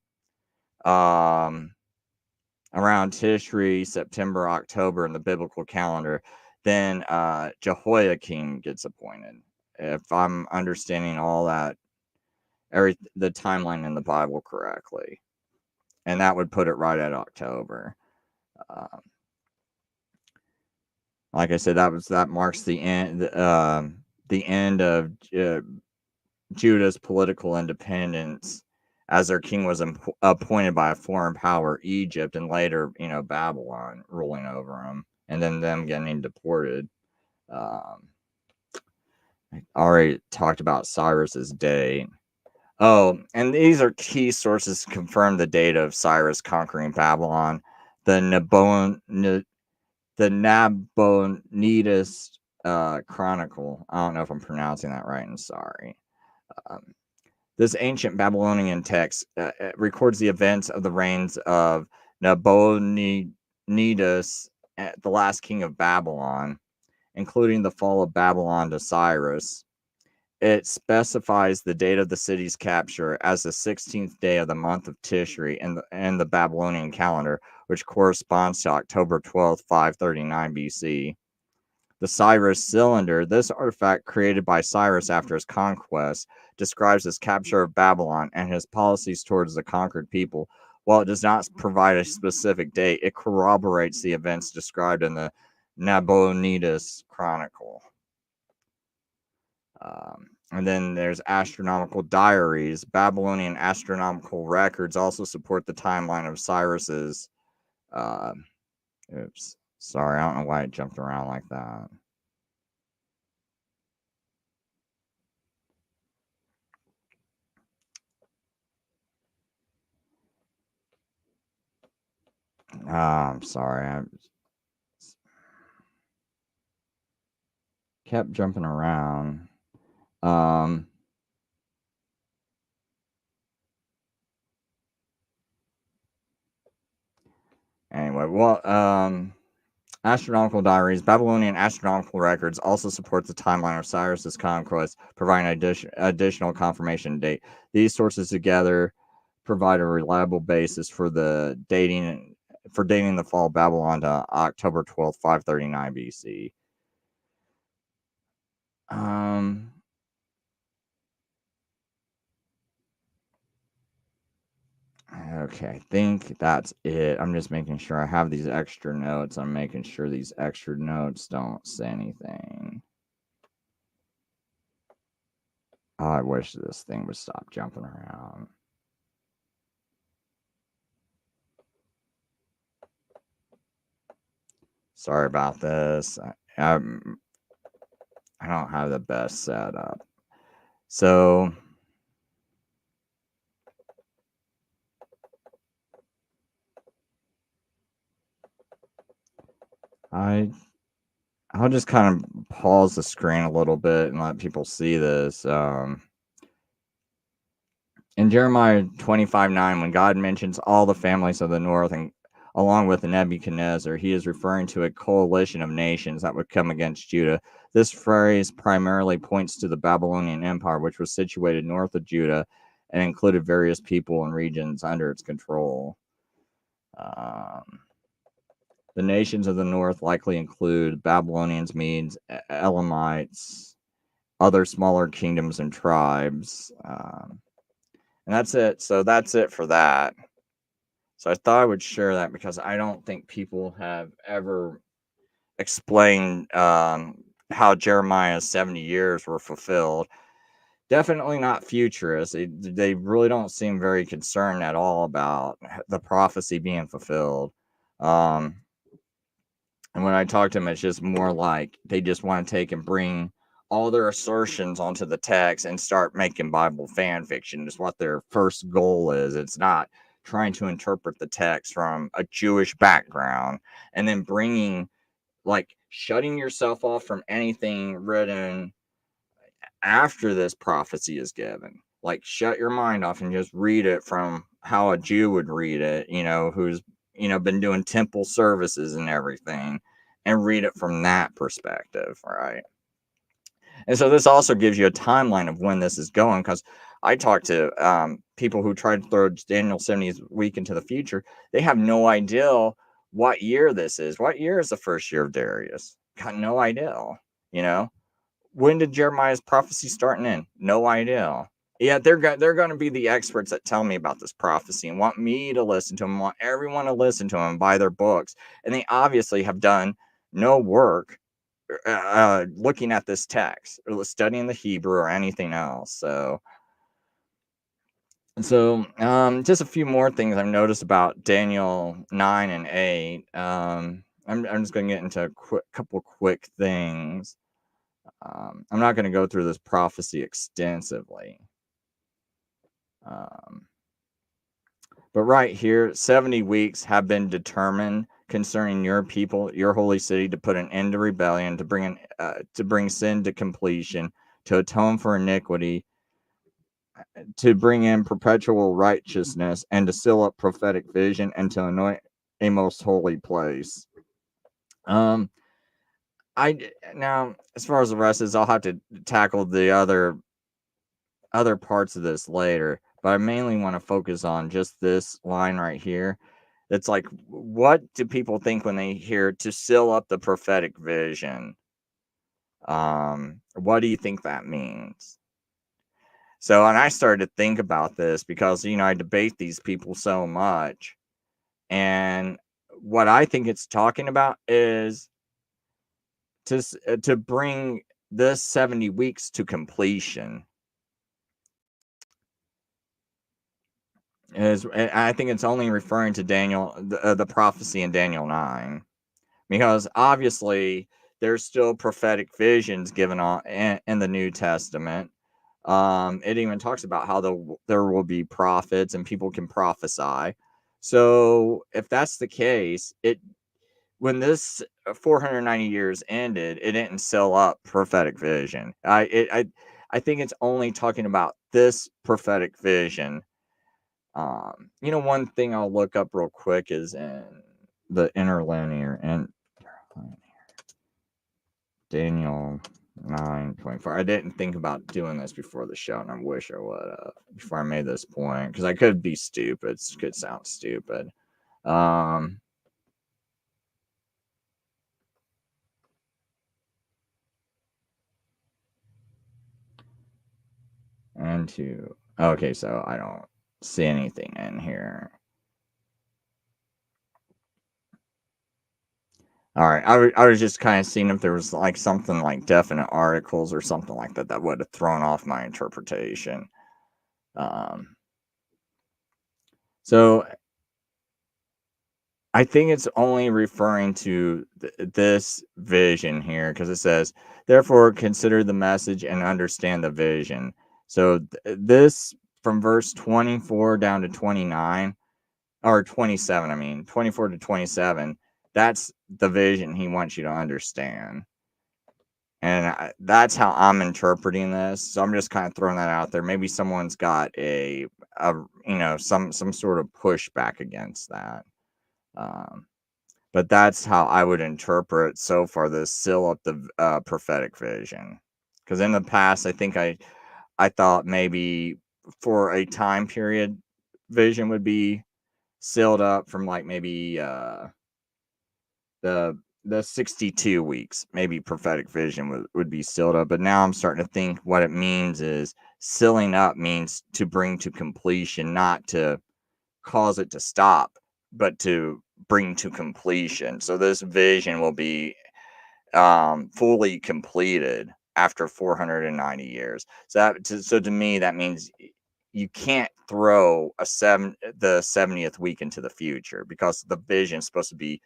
around Tishri, September, October in the biblical calendar, then Jehoiakim gets appointed. If I'm understanding all that, the timeline in the Bible correctly, and that would put it right at October. Like I said, that marks the end of Judah's political independence, as their king was appointed by a foreign power, Egypt, and later, Babylon ruling over them, and then them getting deported. I already talked about Cyrus's date. Oh, and these are key sources to confirm the date of Cyrus conquering Babylon. The Nabonidus Chronicle. I don't know if I'm pronouncing that right, and sorry. This ancient Babylonian text records the events of the reigns of Nabonidus, the last king of Babylon, including the fall of Babylon to Cyrus. It specifies the date of the city's capture as the 16th day of the month of Tishri in the Babylonian calendar, which corresponds to October 12th, 539 BC. The Cyrus cylinder, this artifact created by Cyrus after his conquest, describes his capture of Babylon and his policies towards the conquered people. While it does not provide a specific date, it corroborates the events described in the Nabonidus Chronicle. And then there's astronomical diaries. Babylonian astronomical records also support the timeline of Cyrus's. Oops. Sorry, I don't know why it jumped around like that. I'm sorry. I kept jumping around. Anyway, well, astronomical diaries. Babylonian astronomical records also support the timeline of Cyrus's conquest, providing additional confirmation date. These sources together provide a reliable basis for dating the fall of Babylon to October 12th, 539 BC. Okay, I think that's it. I'm just making sure I have these extra notes. I'm making sure these extra notes don't say anything. Oh, I wish this thing would stop jumping around. Sorry about this. I don't have the best setup. So I'll just kind of pause the screen a little bit and let people see this. In Jeremiah 25:9, when God mentions all the families of the north and along with Nebuchadnezzar. He is referring to a coalition of nations that would come against Judah. This phrase primarily points to the Babylonian Empire, which was situated north of Judah and included various people and regions under its control. The nations of the north likely include Babylonians, Medes, Elamites, other smaller kingdoms and tribes. And that's it. So that's it for that. So I thought I would share that because I don't think people have ever explained how Jeremiah's 70 years were fulfilled. Definitely not futurists. They really don't seem very concerned at all about the prophecy being fulfilled. And when I talk to them, it's just more like they just want to take and bring all their assertions onto the text and start making Bible fan fiction is what their first goal is. It's not trying to interpret the text from a Jewish background and then bringing, like, shutting yourself off from anything written after this prophecy is given. Like, shut your mind off and just read it from how a Jew would read it, who's, been doing temple services and everything, and read it from that perspective, right? And so this also gives you a timeline of when this is going, because I talked to people who tried to throw Daniel 70th week into the future. They have no idea what year this is. What year is the first year of Darius? Got no idea, When did Jeremiah's prophecy start and end? No idea. Yeah, they're going to be the experts that tell me about this prophecy and want me to listen to them, want everyone to listen to them, buy their books. And they obviously have done no work looking at this text or studying the Hebrew or anything else. So just a few more things I've noticed about Daniel 9 and 8. I'm just going to get into a couple quick things. I'm not going to go through this prophecy extensively. But right here, 70 weeks have been determined concerning your people, your holy city, to put an end to rebellion, to bring sin to completion, to atone for iniquity, to bring in perpetual righteousness, and to seal up prophetic vision, and to anoint a most holy place. Now, as far as the rest is, I'll have to tackle the other parts of this later, but I mainly want to focus on just this line right here. It's like, what do people think when they hear to seal up the prophetic vision? What do you think that means? So, and I started to think about this because, I debate these people so much. And what I think it's talking about is to bring this 70 weeks to completion. I think it's only referring to Daniel, the prophecy in Daniel 9, because obviously there's still prophetic visions given on in the New Testament. It even talks about how there will be prophets and people can prophesy. So if that's the case, when this 490 years ended, it didn't seal up prophetic vision. I think it's only talking about this prophetic vision. One thing I'll look up real quick is in the interlinear and Daniel 9:24. I didn't think about doing this before the show, and I wish I would have before I made this point, because I could be stupid. It could sound stupid. Okay, so I don't see anything in here. All right, I was just kind of seeing if there was like something like definite articles or something like that that would have thrown off my interpretation. So I think it's only referring to this vision here, because it says, therefore consider the message and understand the vision. So this, from verse 24 down to 29, or 27, 24 to 27, that's the vision he wants you to understand. And that's how I'm interpreting this. So I'm just kind of throwing that out there. Maybe someone's got some sort of pushback against that. But that's how I would interpret so far this seal up the prophetic vision. Because in the past, I think I thought maybe for a time period, vision would be sealed up from like maybe the 62 weeks, maybe prophetic vision would be sealed up. But now I'm starting to think what it means is sealing up means to bring to completion, not to cause it to stop, but to bring to completion. So this vision will be fully completed after 490 years. So to me, that means you can't throw the 70th week into the future, because the vision is supposed to be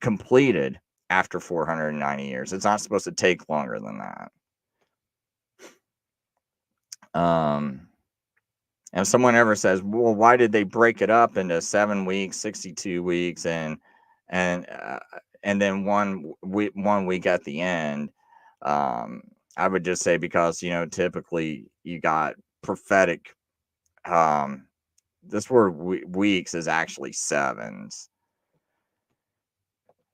completed after 490 years. It's not supposed to take longer than that. And if someone ever says, "Well, why did they break it up into 7 weeks, 62 weeks, and uh, and then 1 week at the end?" I would just say, because typically you got prophetic. This word weeks is actually sevens,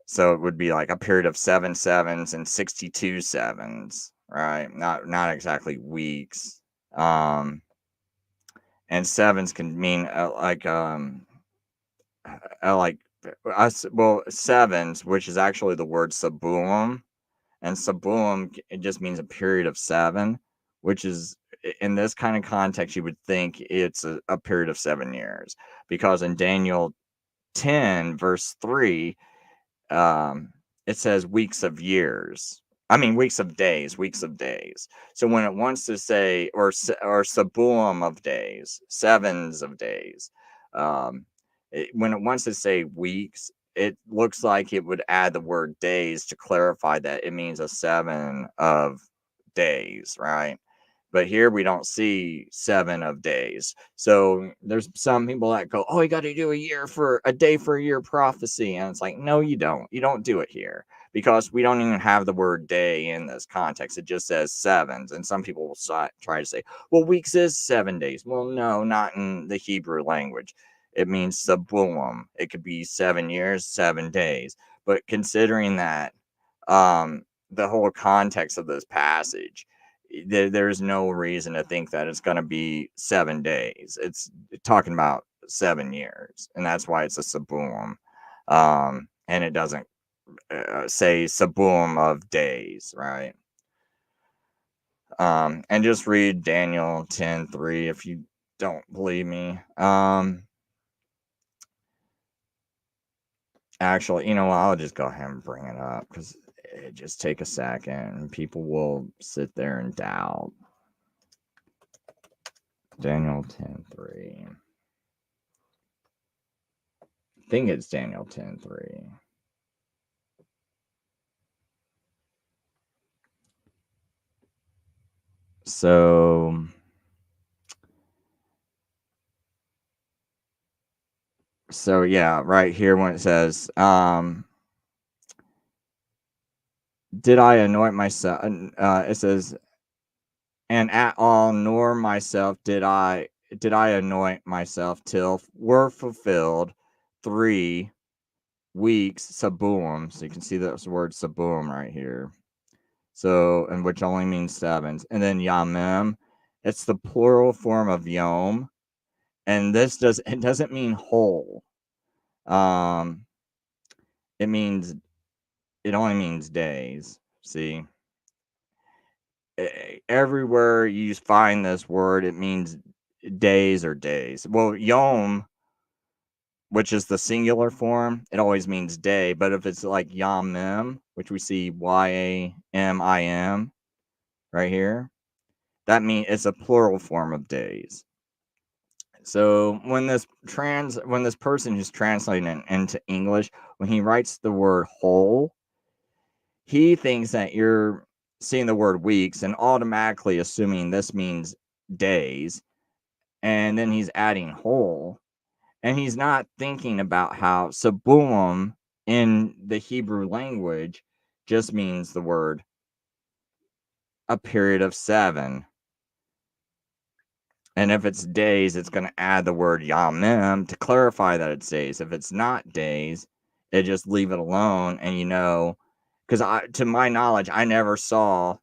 so it would be like a period of 7 sevens and 62 sevens, right? Not exactly weeks. And sevens can mean like us. Well, sevens, which is actually the word sabuum, and sabuum, it just means a period of 7, which is, in this kind of context, you would think it's a period of 7 years, because in Daniel 10 verse 3, um, it says weeks of years. I mean, weeks of days. So when it wants to say, or sabuum of days, sevens of days, when it wants to say weeks, it looks like it would add the word days to clarify that it means a 7 of days, right? But here we don't see 7 of days. So there's some people that go, "Oh, you got to do a day for a year prophecy." And it's like, no, you don't. You don't do it here, because we don't even have the word day in this context. It just says sevens. And some people will try to say, "Well, weeks is 7 days." Well, no, not in the Hebrew language. It means sabuum. It could be 7 years, 7 days. But considering that, the whole context of this passage, there's no reason to think that it's going to be 7 days. It's talking about 7 years, and that's why it's a sabuum. And it doesn't say sabuum of days, right? And just read Daniel 10:3 if you don't believe me. Actually, you know what? I'll just go ahead and bring it up, because it just take a second and people will sit there and doubt. Daniel 10:3. I think it's Daniel 10:3. So yeah, right here when it says, did I anoint myself? It says, and at all nor myself did I anoint myself till were fulfilled 3 weeks sabuum. So you can see this word sabuum right here. So, and which only means sevens. And then yamim, it's the plural form of yom, and it doesn't mean whole. It only means days. See, everywhere you find this word, it means days or days. Well, yom, which is the singular form, it always means day. But if it's like yamim, which we see yamim right here, that means it's a plural form of days. So when this person who's translating it into English, when he writes the word whole, he thinks that you're seeing the word weeks and automatically assuming this means days, and then he's adding whole, and he's not thinking about how sabuum in the Hebrew language just means the word a period of 7. And if it's days, it's going to add the word yamim to clarify that it's days. If it's not days, it just leave it alone. And because to my knowledge, I never saw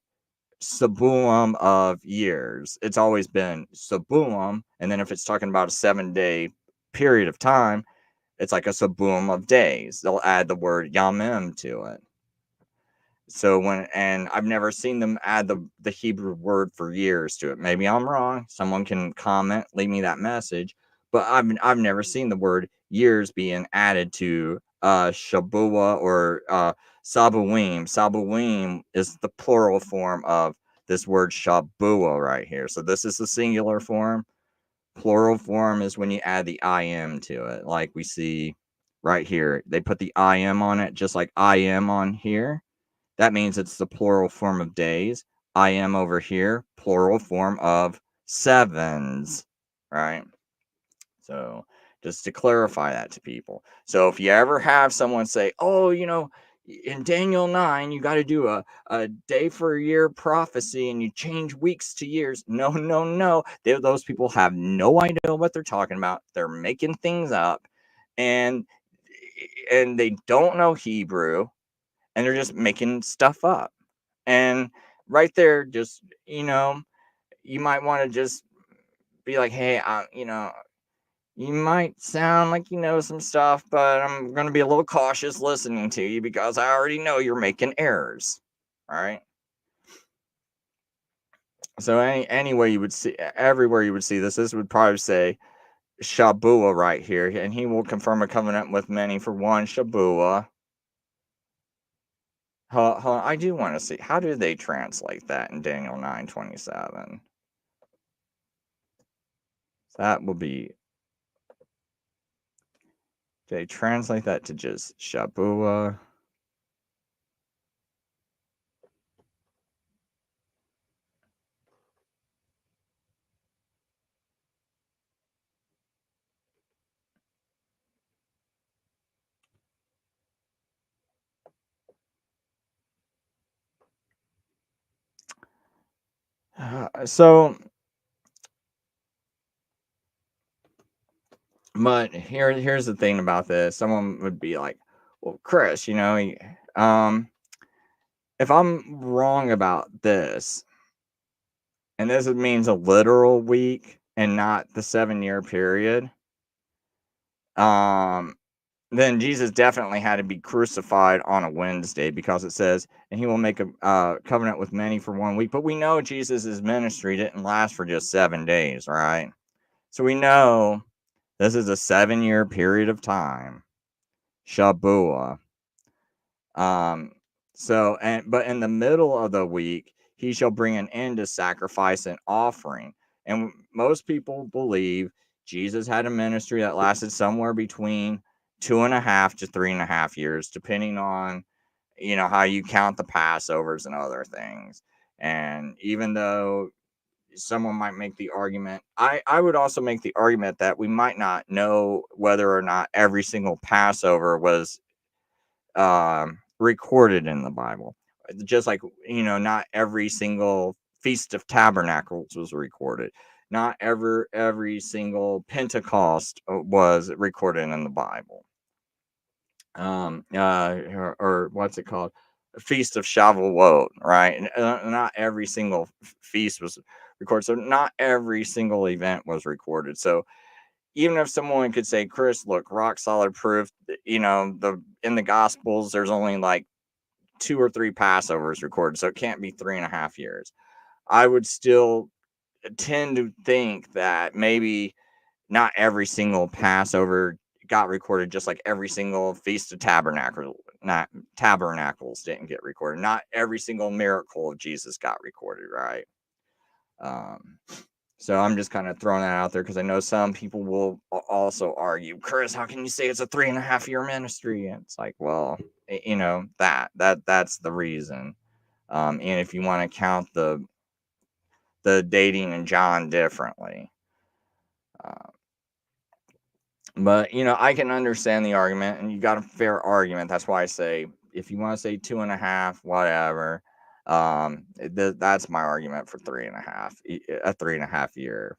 Sabuam of years. It's always been Sabuam. And then if it's talking about a 7-day period of time, it's like a Sabuam of days. They'll add the word yamim to it. So and I've never seen them add the Hebrew word for years to it. Maybe I'm wrong. Someone can comment, leave me that message. But I've never seen the word years being added to Shabua or Sabuim. Sabuim is the plural form of this word Shabua right here. So this is the singular form. Plural form is when you add the im to it, like we see right here. They put the im on it, just like I am on here. That means it's the plural form of days. I am over here, plural form of sevens, right? So just to clarify that to people. So if you ever have someone say, oh, in Daniel 9, you got to do a day for a year prophecy and you change weeks to years. No, no, no. Those people have no idea what they're talking about. They're making things up and they don't know Hebrew. And they're just making stuff up. And right there, just, you might want to just be like, hey, you might sound like you know some stuff, but I'm going to be a little cautious listening to you because I already know you're making errors. All right. So anywhere you would see this would probably say Shabua right here. And he will confirm a covenant with many for one Shabua. I do want to see, how do they translate that in Daniel 9:27? That will be, they translate that to just Shabua. But here's the thing about this. Someone would be like, well, Chris, if I'm wrong about this, and this means a literal week and not the 7-year period, then Jesus definitely had to be crucified on a Wednesday, because it says, and he will make a covenant with many for 1 week. But we know Jesus's ministry didn't last for just 7 days, right? So we know this is a 7-year period of time. Shabua. But in the middle of the week, he shall bring an end to sacrifice and offering. And most people believe Jesus had a ministry that lasted somewhere between 2.5 to 3.5 years, depending on, how you count the Passovers and other things. And even though someone might make the argument, I would also make the argument that we might not know whether or not every single Passover was recorded in the Bible. Just like, not every single Feast of Tabernacles was recorded. Not every single Pentecost was recorded in the Bible. Or what's it called? Feast of Shavuot, right? And not every single feast was recorded. So not every single event was recorded. So even if someone could say, Chris, look, rock solid proof, in the Gospels, there's only like 2 or 3 Passovers recorded, so it can't be 3.5 years. I would still tend to think that maybe not every single Passover got recorded, just like every single Feast of Tabernacles didn't get recorded. Not every single miracle of Jesus got recorded, right? So I'm just kind of throwing that out there because I know some people will also argue, Chris, how can you say it's a 3.5-year ministry? And it's like, well, that's the reason. And if you want to count the dating in John differently. But, I can understand the argument, and you got a fair argument. That's why I say, if you want to say 2.5, whatever, that's my argument for 3.5, a 3.5 year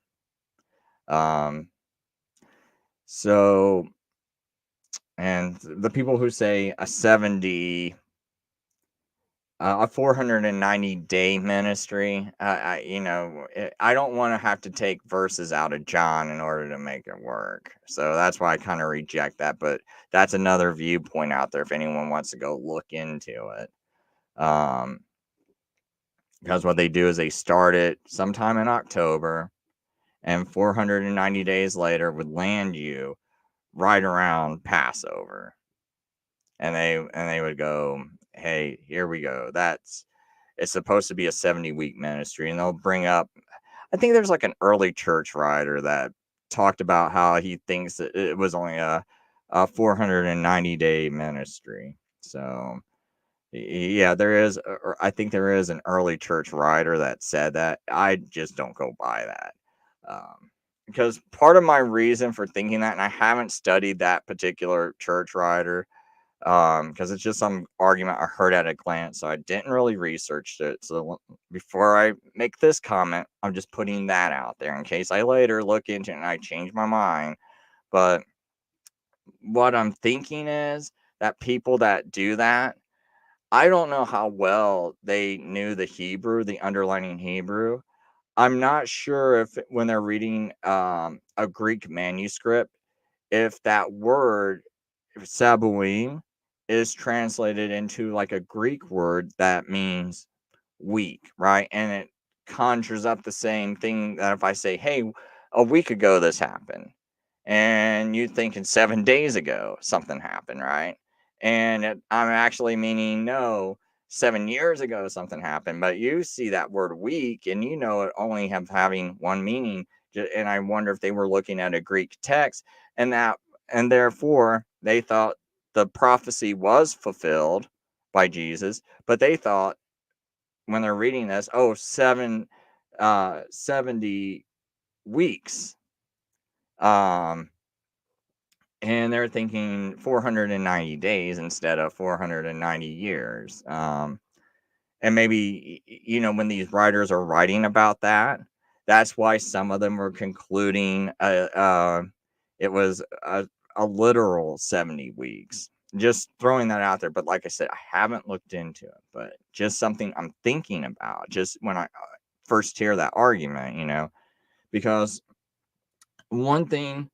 So, and the people who say a 490-day ministry, I don't want to have to take verses out of John in order to make it work. So that's why I kind of reject that. But that's another viewpoint out there if anyone wants to go look into it. Because what they do is they start it sometime in October, and 490 days later would land you right around Passover. And they would go, hey, here we go. It's supposed to be a 70-week ministry. And they'll bring up, I think there's like an early church writer that talked about how he thinks that it was only a 490-day ministry. So yeah, I think there is an early church writer that said that. I just don't go by that. Because part of my reason for thinking that, and I haven't studied that particular church writer, because it's just some argument I heard at a glance, so I didn't really research it. So before I make this comment, I'm just putting that out there in case I later look into it and I change my mind. But what I'm thinking is that people that do that, I don't know how well they knew the Hebrew, the underlining Hebrew. I'm not sure if when they're reading a Greek manuscript, if that word Sabuim is translated into like a Greek word that means week, right? And it conjures up the same thing that if I say, hey, a week ago this happened, and you thinking 7 days ago something happened, right? And I'm actually meaning no, 7 years ago something happened, but you see that word week and you know it only having one meaning. And I wonder if they were looking at a Greek text and therefore they thought the prophecy was fulfilled by Jesus, but they thought when they're reading this, 70 weeks. And they're thinking 490 days instead of 490 years. And maybe, when these writers are writing about that, that's why some of them were concluding it was a literal 70 weeks. Just throwing that out there. But like I said, I haven't looked into it, but just something I'm thinking about just when I first hear that argument, because one thing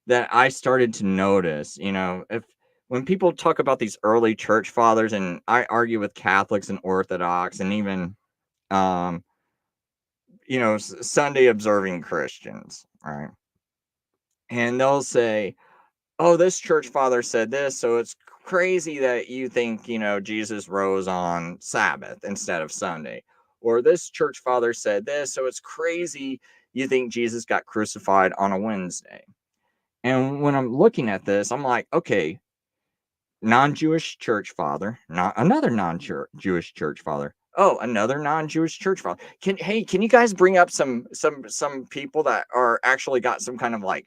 that I started to notice, if when people talk about these early church fathers, and I argue with Catholics and Orthodox and even um, Sunday observing Christians, right? And they'll say, "Oh, this church father said this, so it's crazy that you think, Jesus rose on Sabbath instead of Sunday." Or this church father said this, so it's crazy you think Jesus got crucified on a Wednesday. And when I'm looking at this, I'm like, okay, non-Jewish church father, not another non-Jewish church father. Oh, another non-Jewish church father. Can you guys bring up some people that are actually got some kind of like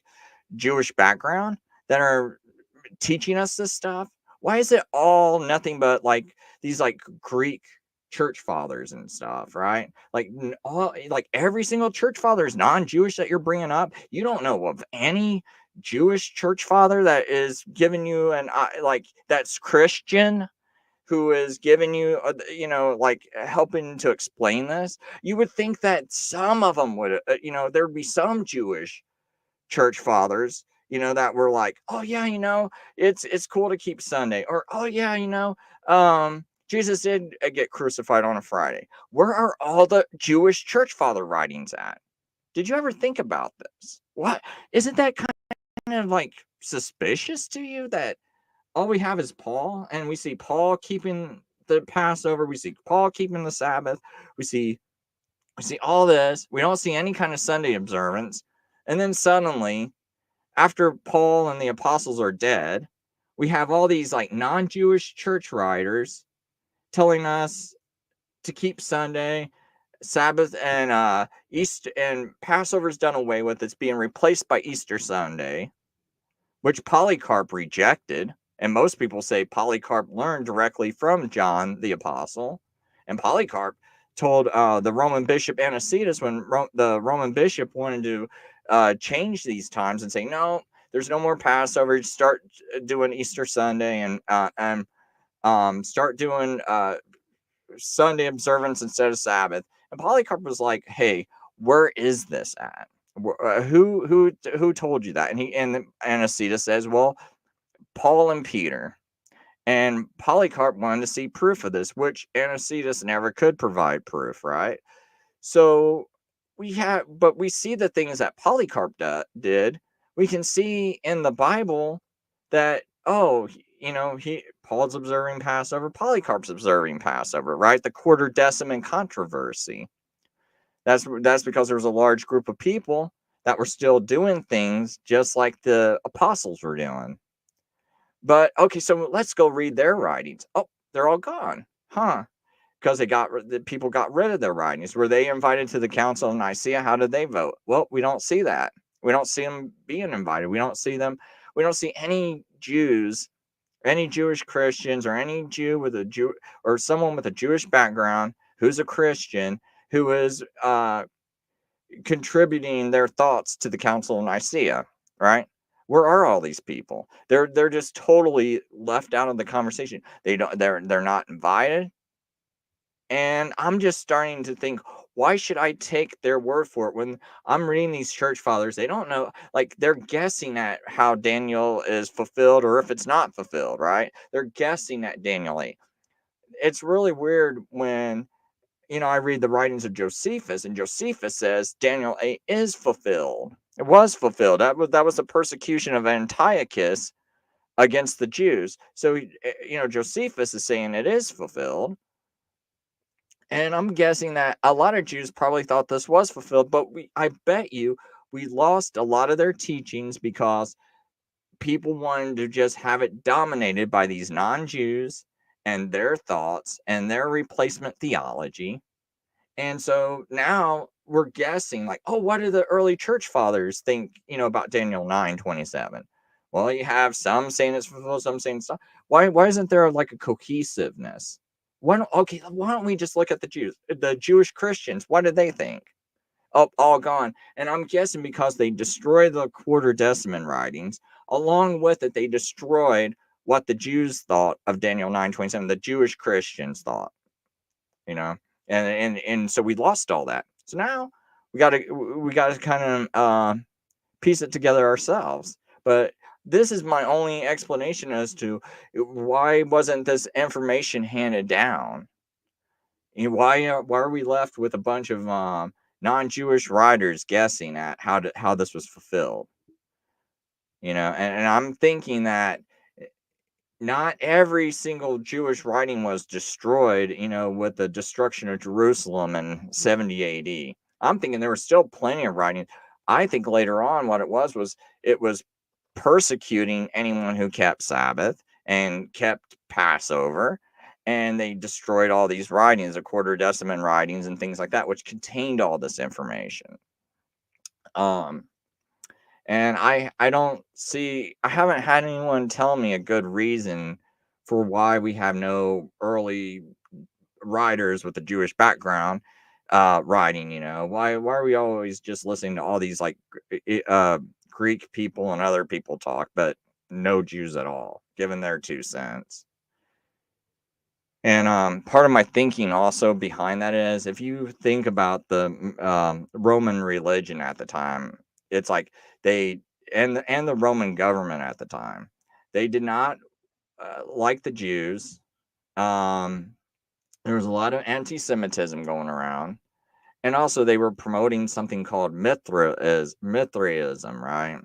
Jewish background that are teaching us this stuff? Why is it all nothing but like these like Greek church fathers and stuff, right? Like every single church father is non-Jewish that you're bringing up. You don't know of any Jewish church father that is giving you like that's Christian who is giving you like helping to explain this. You would think that some of them would there would be some Jewish church fathers that were like, oh yeah, it's cool to keep Sunday, or oh yeah, Jesus did get crucified on a Friday. Where are all the Jewish church father writings at? Did you ever think about this? What isn't that kind of like suspicious to you that all we have is Paul, and we see Paul keeping the Passover, we see Paul keeping the Sabbath, we see all this, we don't see any kind of Sunday observance, and then suddenly after Paul and the apostles are dead, we have all these like non-Jewish church writers telling us to keep Sunday, Sabbath, and Easter, and Passover's done away with. It's being replaced by Easter Sunday, which Polycarp rejected. And most people say Polycarp learned directly from John the Apostle. And Polycarp told the Roman bishop Anicetus, when the Roman bishop wanted to change these times and say, no, there's no more Passover. Start doing Easter Sunday and start doing Sunday observance instead of Sabbath. And Polycarp was like, hey, where is this at? Who told you that? And Anicetus says, well, Paul and Peter. And Polycarp wanted to see proof of this, which Anicetus never could provide proof, right? So but we see the things that Polycarp did. We can see in the Bible that, Paul's observing Passover, Polycarp's observing Passover, right? The quarter deciman controversy. That's because there was a large group of people that were still doing things just like the apostles were doing. But okay, so let's go read their writings. Oh, they're all gone, huh? Because the people got rid of their writings. Were they invited to the Council of Nicaea? How did they vote? Well, we don't see that. We don't see them being invited. We don't see any Jews, any Jewish Christians, or any Jew with a Jew or someone with a Jewish background who's a Christian who is contributing their thoughts to the Council of Nicaea, right? Where are all these people? They're just totally left out of the conversation. They're not invited. And I'm just starting to think, why should I take their word for it when I'm reading these church fathers? They don't know, like they're guessing at how Daniel is fulfilled or if it's not fulfilled, right? They're guessing at Daniel 8. It's really weird when, I read the writings of Josephus, and Josephus says Daniel 8 is fulfilled. It was fulfilled. That was the persecution of Antiochus against the Jews. So, Josephus is saying it is fulfilled. And I'm guessing that a lot of Jews probably thought this was fulfilled, but I bet you we lost a lot of their teachings because people wanted to just have it dominated by these non-Jews and their thoughts and their replacement theology. And so now we're guessing like, oh, what do the early church fathers think, about Daniel 9:27? Well, you have some saying it's fulfilled, some saying it's not. Why isn't there like a cohesiveness? Why don't we just look at the Jews, the Jewish Christians? What did they think? Oh, all gone. And I'm guessing because they destroyed the quarter deciman writings, along with it, they destroyed what the Jews thought of Daniel 9:27, the Jewish Christians thought, and so we lost all that. So now we gotta kind of piece it together ourselves. But this is my only explanation as to why wasn't this information handed down. Why are we left with a bunch of non-Jewish writers guessing at how this was fulfilled? And I'm thinking that not every single Jewish writing was destroyed, with the destruction of Jerusalem in 70 AD. I'm thinking there was still plenty of writing. I think later on what it was persecuting anyone who kept Sabbath and kept Passover, and they destroyed all these writings, the quarter deciman writings and things like that, which contained all this information. And I haven't had anyone tell me a good reason for why we have no early writers with a Jewish background writing. Why are we always just listening to all these like Greek people and other people talk, but no Jews at all, given their 2 cents? And part of my thinking also behind that is, if you think about the Roman religion at the time, it's like and the Roman government at the time, they did not like the Jews. There was a lot of anti-Semitism going around, and also they were promoting something called Mithraism, right?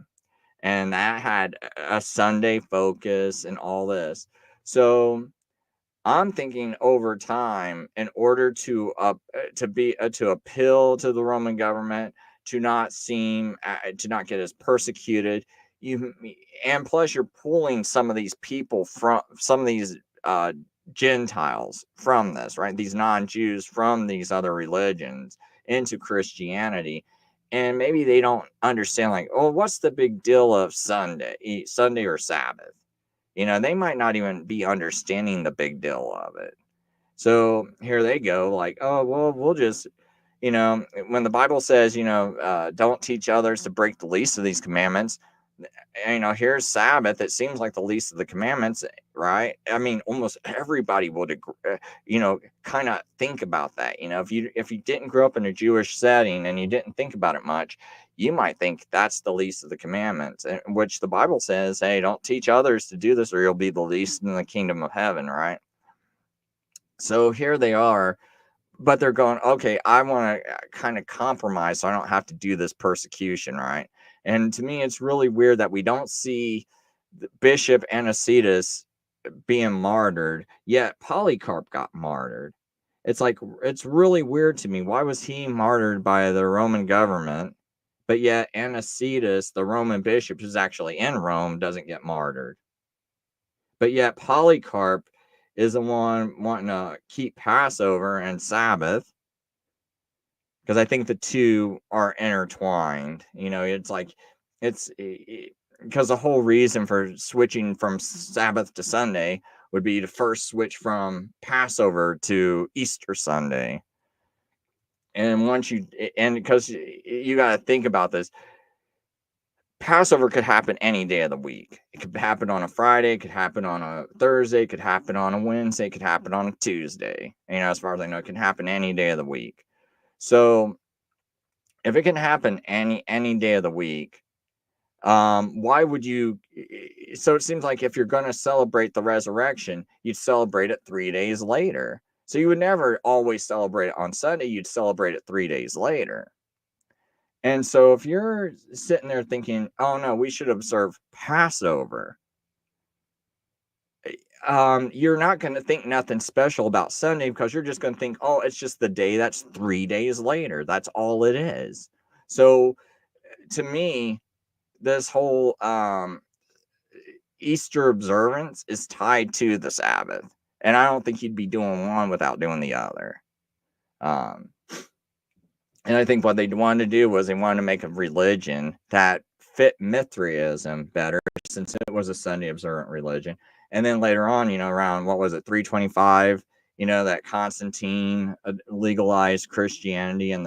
And that had a Sunday focus and all this. So I'm thinking over time, in order to appeal to the Roman government, to not get as persecuted, and plus you're pulling some of these people from some of these Gentiles from this, right? These non-Jews from these other religions into Christianity. And maybe they don't understand, like, oh, what's the big deal of Sunday or Sabbath? They might not even be understanding the big deal of it. So here they go, like, oh, well, we'll just, when the Bible says, don't teach others to break the least of these commandments, here's Sabbath. It seems like the least of the commandments, right? I mean, almost everybody would agree, kind of think about that. If you didn't grow up in a Jewish setting and you didn't think about it much, you might think that's the least of the commandments, which the Bible says, hey, don't teach others to do this or you'll be the least in the kingdom of heaven, right? So here they are, but they're going, okay, I want to kind of compromise so I don't have to do this persecution, right? And to me, it's really weird that we don't see Bishop Anicetus being martyred, yet Polycarp got martyred. It's really weird to me. Why was he martyred by the Roman government, but yet Anicetus, the Roman bishop who's actually in Rome, doesn't get martyred? But yet Polycarp is the one wanting to keep Passover and Sabbath, because I think the two are intertwined. It's because the whole reason for switching from Sabbath to Sunday would be to first switch from Passover to Easter Sunday. And because you got to think about this, Passover could happen any day of the week. It could happen on a Friday, it could happen on a Thursday, it could happen on a Wednesday, it could happen on a Tuesday. As far as I know, it can happen any day of the week. So if it can happen any day of the week, why would you? So it seems like if you're going to celebrate the resurrection, you'd celebrate it 3 days later. So you would never always celebrate it on Sunday. You'd celebrate it 3 days later. And so if you're sitting there thinking, oh no, we should observe Passover, you're not going to think nothing special about Sunday, because you're just going to think, oh, it's just the day that's 3 days later. That's all it is. So to me, this whole Easter observance is tied to the Sabbath, and I don't think you'd be doing one without doing the other. And I think what they wanted to do was they wanted to make a religion that fit Mithraism better, since it was a Sunday observant religion. And then later on, around, what was it, 325, that Constantine legalized Christianity in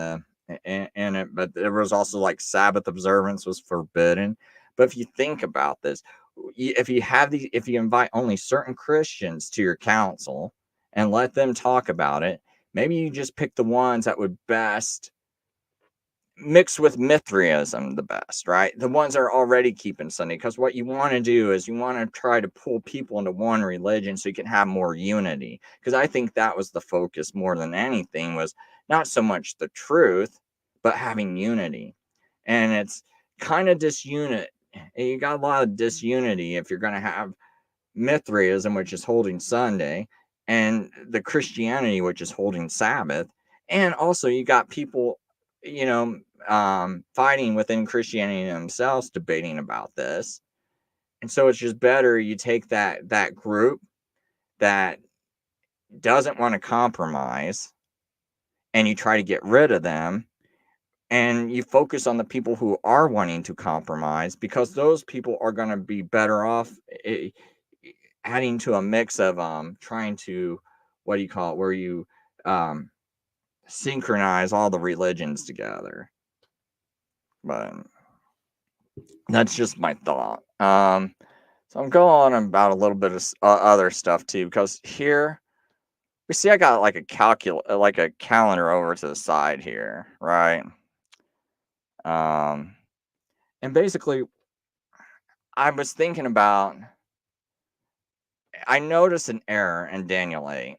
it, but there was also like Sabbath observance was forbidden. But if you think about this, if you invite only certain Christians to your council and let them talk about it, maybe you just pick the ones that would best mix with Mithraism the best, right? The ones that are already keeping Sunday. Because what you want to do is you want to try to pull people into one religion so you can have more unity. Because I think that was the focus more than anything, was not so much the truth, but having unity. And it's kind of disunity. You got a lot of disunity if you're going to have Mithraism, which is holding Sunday, and the Christianity, which is holding Sabbath. And also you got people, fighting within Christianity themselves, debating about this. And so it's just better you take that group that doesn't want to compromise, and you try to get rid of them, and you focus on the people who are wanting to compromise, because those people are going to be better off adding to a mix of trying to, what do you call it, where you synchronize all the religions together. But that's just my thought. So I'm going on about a little bit of other stuff too, because here we see I got like a calendar over to the side here, right? And basically, I was thinking about. I noticed an error in Daniel 8.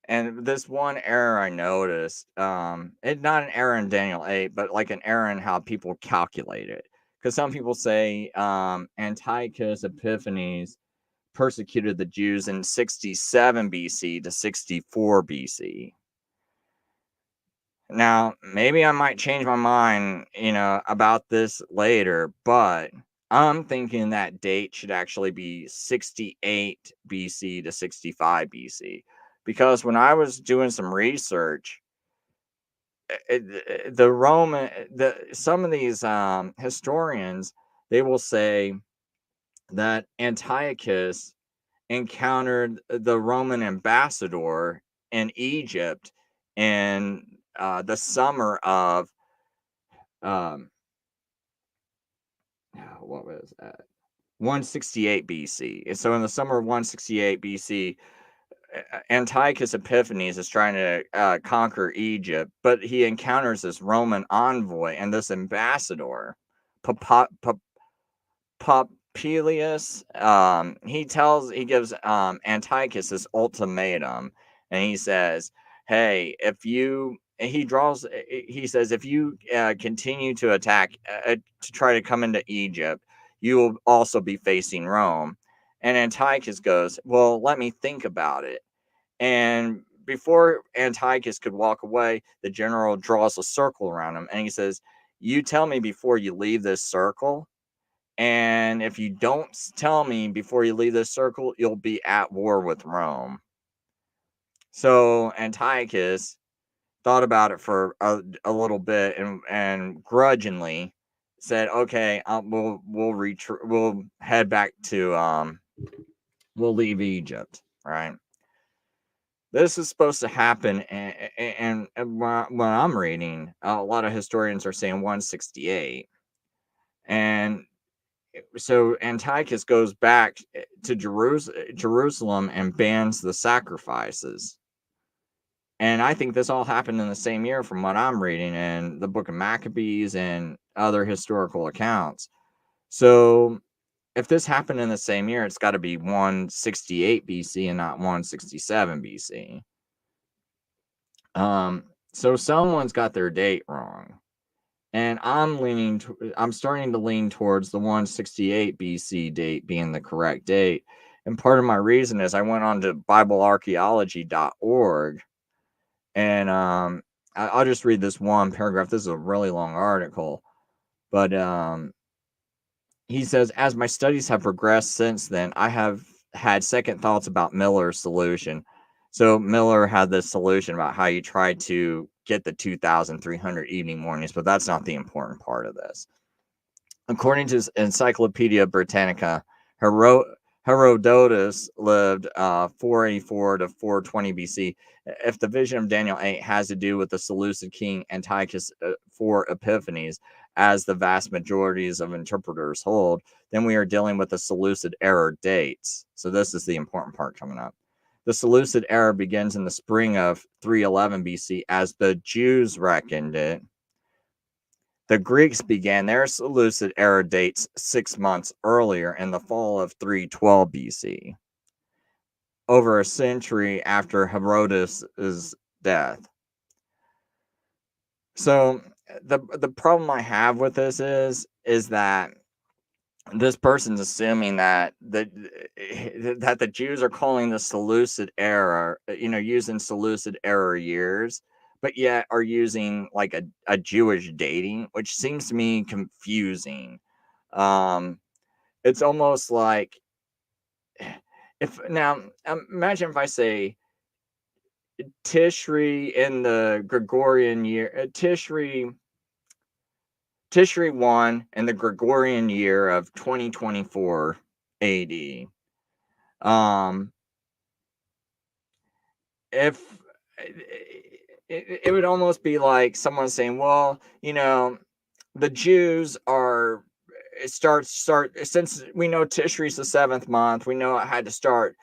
And this one error I noticed, it's not an error in Daniel 8, but like an error in how people calculate it. Because some people say Antiochus Epiphanes persecuted the Jews in 67 BC to 64 BC. Now, maybe I might change my mind, about this later, but I'm thinking that date should actually be 68 BC to 65 BC. Because when I was doing some research, some of these historians, they will say that Antiochus encountered the Roman ambassador in Egypt in the summer of um, what was that? 168 BC. And so in the summer of 168 BC, Antiochus Epiphanes is trying to conquer Egypt, but he encounters this Roman envoy and this ambassador, Popilius. He gives Antiochus this ultimatum, and he says, "Hey, if you," he says, "if you continue to attack, to try to come into Egypt, you will also be facing Rome." And Antiochus goes, "Well, let me think about it." And before Antiochus could walk away, the general draws a circle around him, and he says, "You tell me before you leave this circle. And if you don't tell me before you leave this circle, you'll be at war with Rome." So Antiochus thought about it for a little bit, and grudgingly said, "Okay, we'll head back to we'll leave Egypt." Right. This is supposed to happen, and when I'm reading, a lot of historians are saying 168, and so Antiochus goes back to Jerusalem and bans the sacrifices. And I think this all happened in the same year from what I'm reading in the book of Maccabees and other historical accounts. So if this happened in the same year, it's got to be 168 BC and not 167 BC. So someone's got their date wrong. And I'm starting to lean towards the 168 BC date being the correct date. And part of my reason is I went on to BibleArchaeology.org, and I'll just read this one paragraph. This is a really long article, but he says, "As my studies have progressed since then, I have had second thoughts about Miller's solution." So Miller had this solution about how you try to get the 2,300 evening mornings, but that's not the important part of this. According to Encyclopedia Britannica, Herodotus lived 484 to 420 BC. If the vision of Daniel 8 has to do with the Seleucid king Antiochus IV Epiphanes, as the vast majorities of interpreters hold, then we are dealing with the Seleucid era dates. So this is the important part coming up. The Seleucid era begins in the spring of 311 BC as the Jews reckoned it. The Greeks began their Seleucid era dates 6 months earlier in the fall of 312 BC, over a century after Herodotus' death. So the problem I have with this is that this person's assuming that the Jews are calling the Seleucid era, using Seleucid era years, but yet are using like a Jewish dating, which seems to me confusing. It's almost like, imagine if I say Tishri in the Gregorian year, Tishri 1 in the Gregorian year of 2024 AD. If it would almost be like someone saying, well, the Jews are start since we know Tishri's the 7th month, we know it had to start,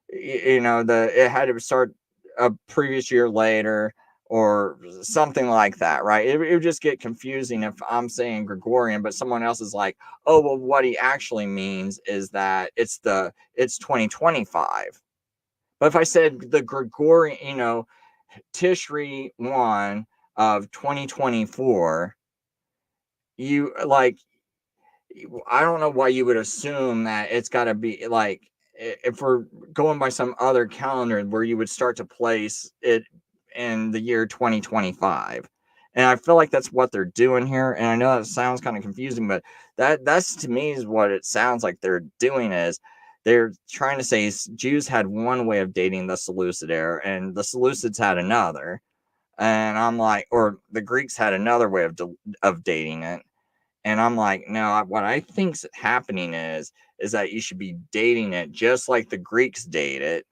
it had to start a previous year later or something like that, right? It would just get confusing if I'm saying Gregorian, but someone else is like, oh, well, what he actually means is that it's 2025. But if I said the Gregorian, Tishri 1 of 2024, you like, I don't know why you would assume that it's got to be like, if we're going by some other calendar where you would start to place it in the year 2025. And I feel like that's what they're doing here. And I know that sounds kind of confusing, but that's to me is what it sounds like they're doing is they're trying to say Jews had one way of dating the Seleucid era and the Seleucids had another. And I'm like, or the Greeks had another way of dating it. And I'm like, no, what I think's happening is that you should be dating it just like the Greeks date it.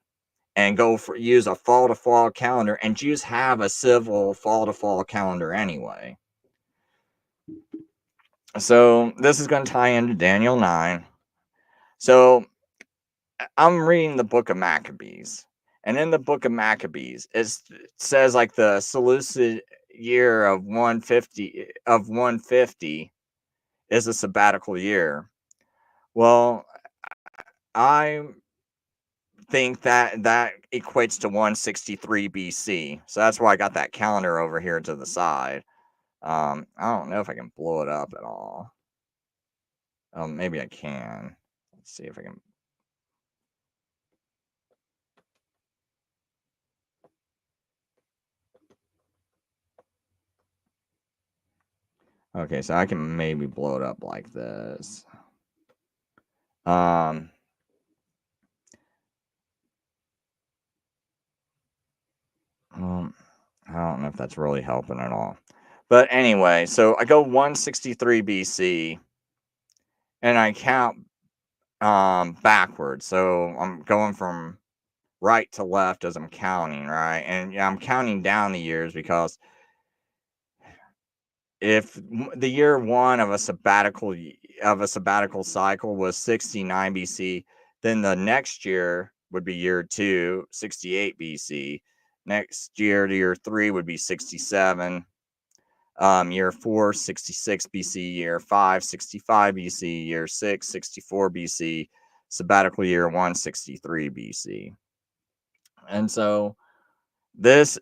and use a fall to fall calendar, and Jews have a civil fall to fall calendar anyway. So this is going to tie into Daniel 9. So I'm reading the book of Maccabees, and in the book of Maccabees, it says like the Seleucid year of 150 is a sabbatical year. Well, I think that equates to 163 BC. So that's why I got that calendar over here to the side. I don't know if I can blow it up at all. Maybe I can. Let's see if I can. Okay, so I can maybe blow it up like this. I don't know if that's really helping at all. But anyway, so I go 163 BC and I count backwards. So I'm going from right to left as I'm counting, right? And yeah, I'm counting down the years because if the year one of a sabbatical cycle was 69 BC, then the next year would be year 2, 68 BC. Next year to year 3 would be 67. Year 4, 66 BC. Year 5, 65 BC. Year 6, 64 BC. Sabbatical year 163 BC. And so this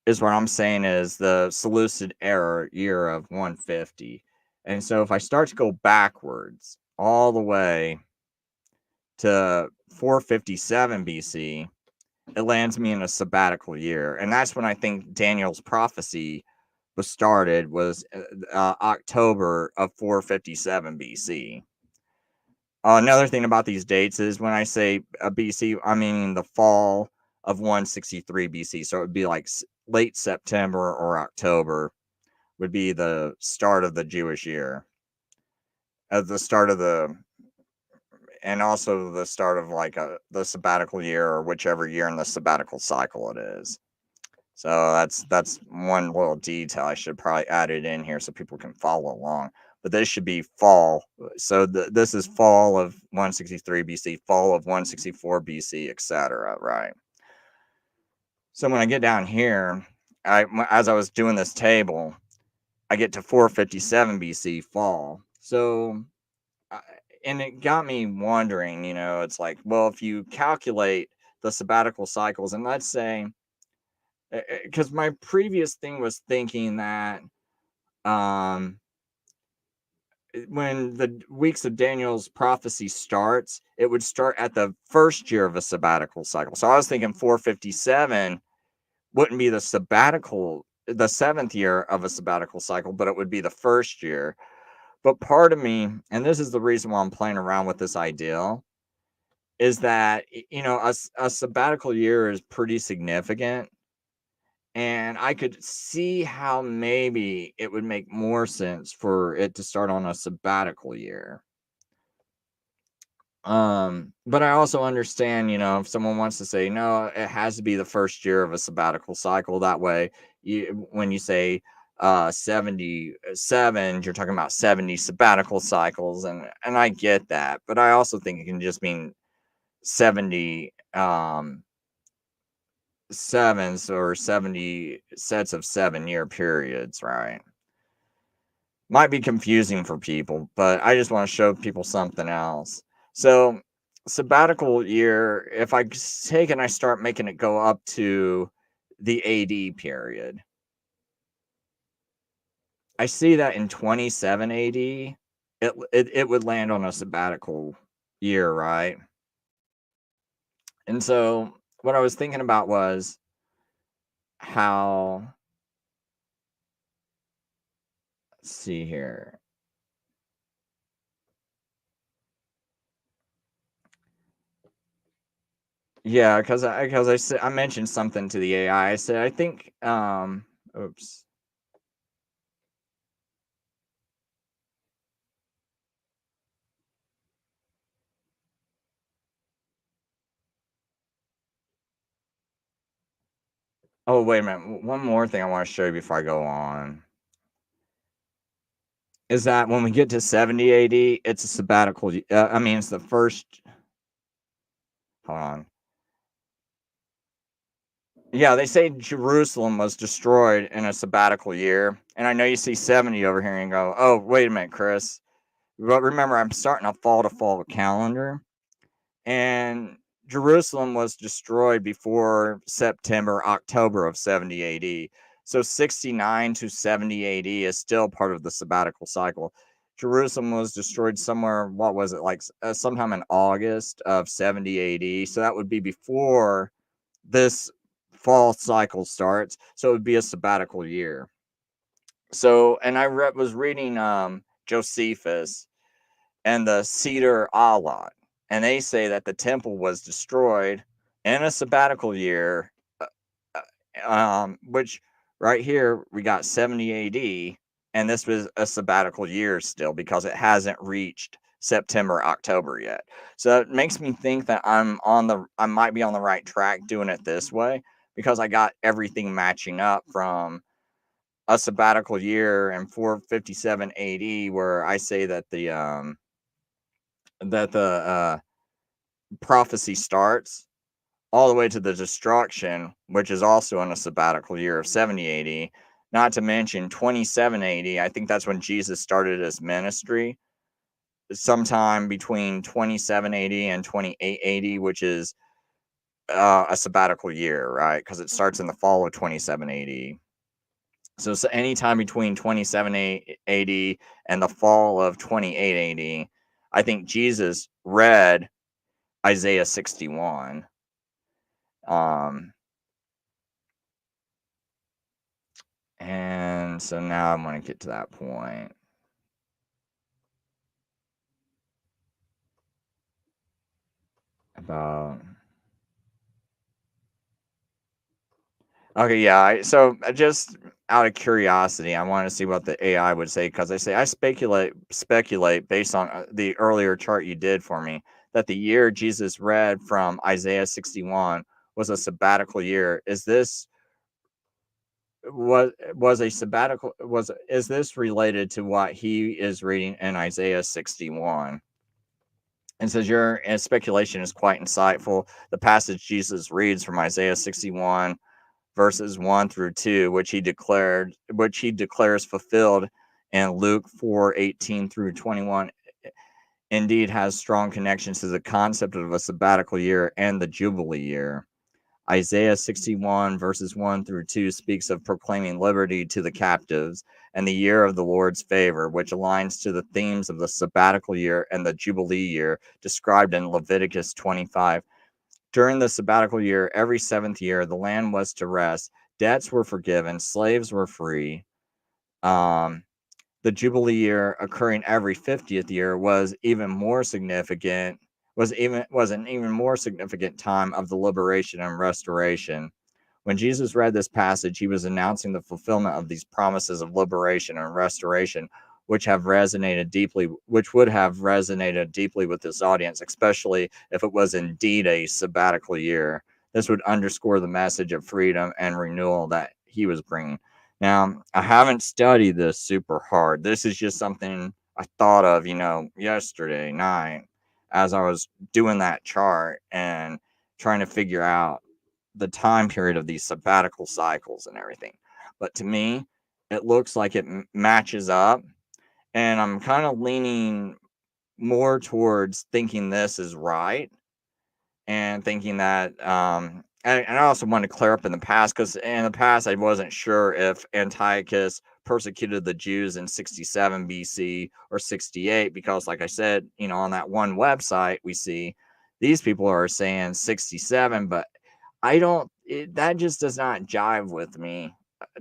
is what I'm saying is the Seleucid era year of 150. And so if I start to go backwards all the way to 457 BC, it lands me in a sabbatical year. And that's when I think Daniel's prophecy was October of 457 BC. Another thing about these dates is when I say BC, I mean the fall of 163 BC. So it would be like late September or October would be the start of the Jewish year. At the start of and also the start of like the sabbatical year or whichever year in the sabbatical cycle it is. So that's one little detail I should probably add it in here so people can follow along. But this should be fall. So this is fall of 163 BC, fall of 164 BC, etc. Right. So when I get down here, as I was doing this table, I get to 457 BC fall. So, and it got me wondering, it's like, well, if you calculate the sabbatical cycles, and let's say, because my previous thing was thinking that when the weeks of Daniel's prophecy starts, it would start at the first year of a sabbatical cycle. So I was thinking 457 wouldn't be the 7th year of a sabbatical cycle, but it would be the first year. But part of me, and this is the reason why I'm playing around with this idea, is that, a sabbatical year is pretty significant. And I could see how maybe it would make more sense for it to start on a sabbatical year. But I also understand, if someone wants to say, no, it has to be the first year of a sabbatical cycle. That way, when you say 77, you're talking about 70 sabbatical cycles. And I get that. But I also think it can just mean 70 sevens or 70 sets of 7-year periods, right? Might be confusing for people, but I just want to show people something else. So, sabbatical year, if I take and I start making it go up to the AD period, I see that in 27 AD, it would land on a sabbatical year, right? And so, what I was thinking about was how, let's see here. Yeah, because I said I mentioned something to the AI. I said I think oops. Oh, wait a minute. One more thing I want to show you before I go on is that when we get to 70 AD, it's a sabbatical. I mean, it's the first. Hold on. Yeah, they say Jerusalem was destroyed in a sabbatical year. And I know you see 70 over here and go, oh, wait a minute, Chris. But remember, I'm starting a fall to fall calendar. And Jerusalem was destroyed before September, October of 70 AD. So 69 to 70 AD is still part of the sabbatical cycle. Jerusalem was destroyed somewhere, what was it, like sometime in August of 70 AD. So that would be before this fall cycle starts. So it would be a sabbatical year. So, and was reading Josephus and the Cedar Alat, and they say that the temple was destroyed in a sabbatical year, which right here we got 70 AD, and this was a sabbatical year still because it hasn't reached September, October yet. So it makes me think that I might be on the right track doing it this way because I got everything matching up from a sabbatical year in 457 AD, where I say that the prophecy starts all the way to the destruction, which is also in a sabbatical year of 70 AD. Not to mention 27 AD. I think that's when Jesus started his ministry, sometime between 27 AD and 28 AD, which is a sabbatical year, right? Because it starts in the fall of 27 AD. So anytime between 27 AD and the fall of 28 AD, I think Jesus read Isaiah 61. And so now I'm going to get to that point about. Okay, yeah. So just out of curiosity, I want to see what the AI would say because they say I speculate based on the earlier chart you did for me that the year Jesus read from Isaiah 61 was a sabbatical year. Is this was a sabbatical was is this related to what he is reading in Isaiah 61? And says your speculation is quite insightful. The passage Jesus reads from Isaiah 61 verses 1 through 2, which he declares fulfilled in Luke 4:18 through 21, indeed has strong connections to the concept of a sabbatical year and the Jubilee year. Isaiah 61 verses 1 through 2 speaks of proclaiming liberty to the captives and the year of the Lord's favor, which aligns to the themes of the sabbatical year and the Jubilee year described in Leviticus 25. During the sabbatical year, every seventh year, the land was to rest, debts were forgiven, slaves were free. The Jubilee year, occurring every 50th year, was even more significant. Was an even more significant time of the liberation and restoration. When Jesus read this passage, he was announcing the fulfillment of these promises of liberation and restoration, which would have resonated deeply with this audience, especially if it was indeed a sabbatical year. This would underscore the message of freedom and renewal that he was bringing. Now, I haven't studied this super hard. This is just something I thought of, yesterday night as I was doing that chart and trying to figure out the time period of these sabbatical cycles and everything. But to me, it looks like it matches up. And I'm kind of leaning more towards thinking this is right and thinking that and I also want to clear up in the past because in the past I wasn't sure if Antiochus persecuted the Jews in 67 BC or 68 because like I said, on that one website we see these people are saying 67, but that just does not jive with me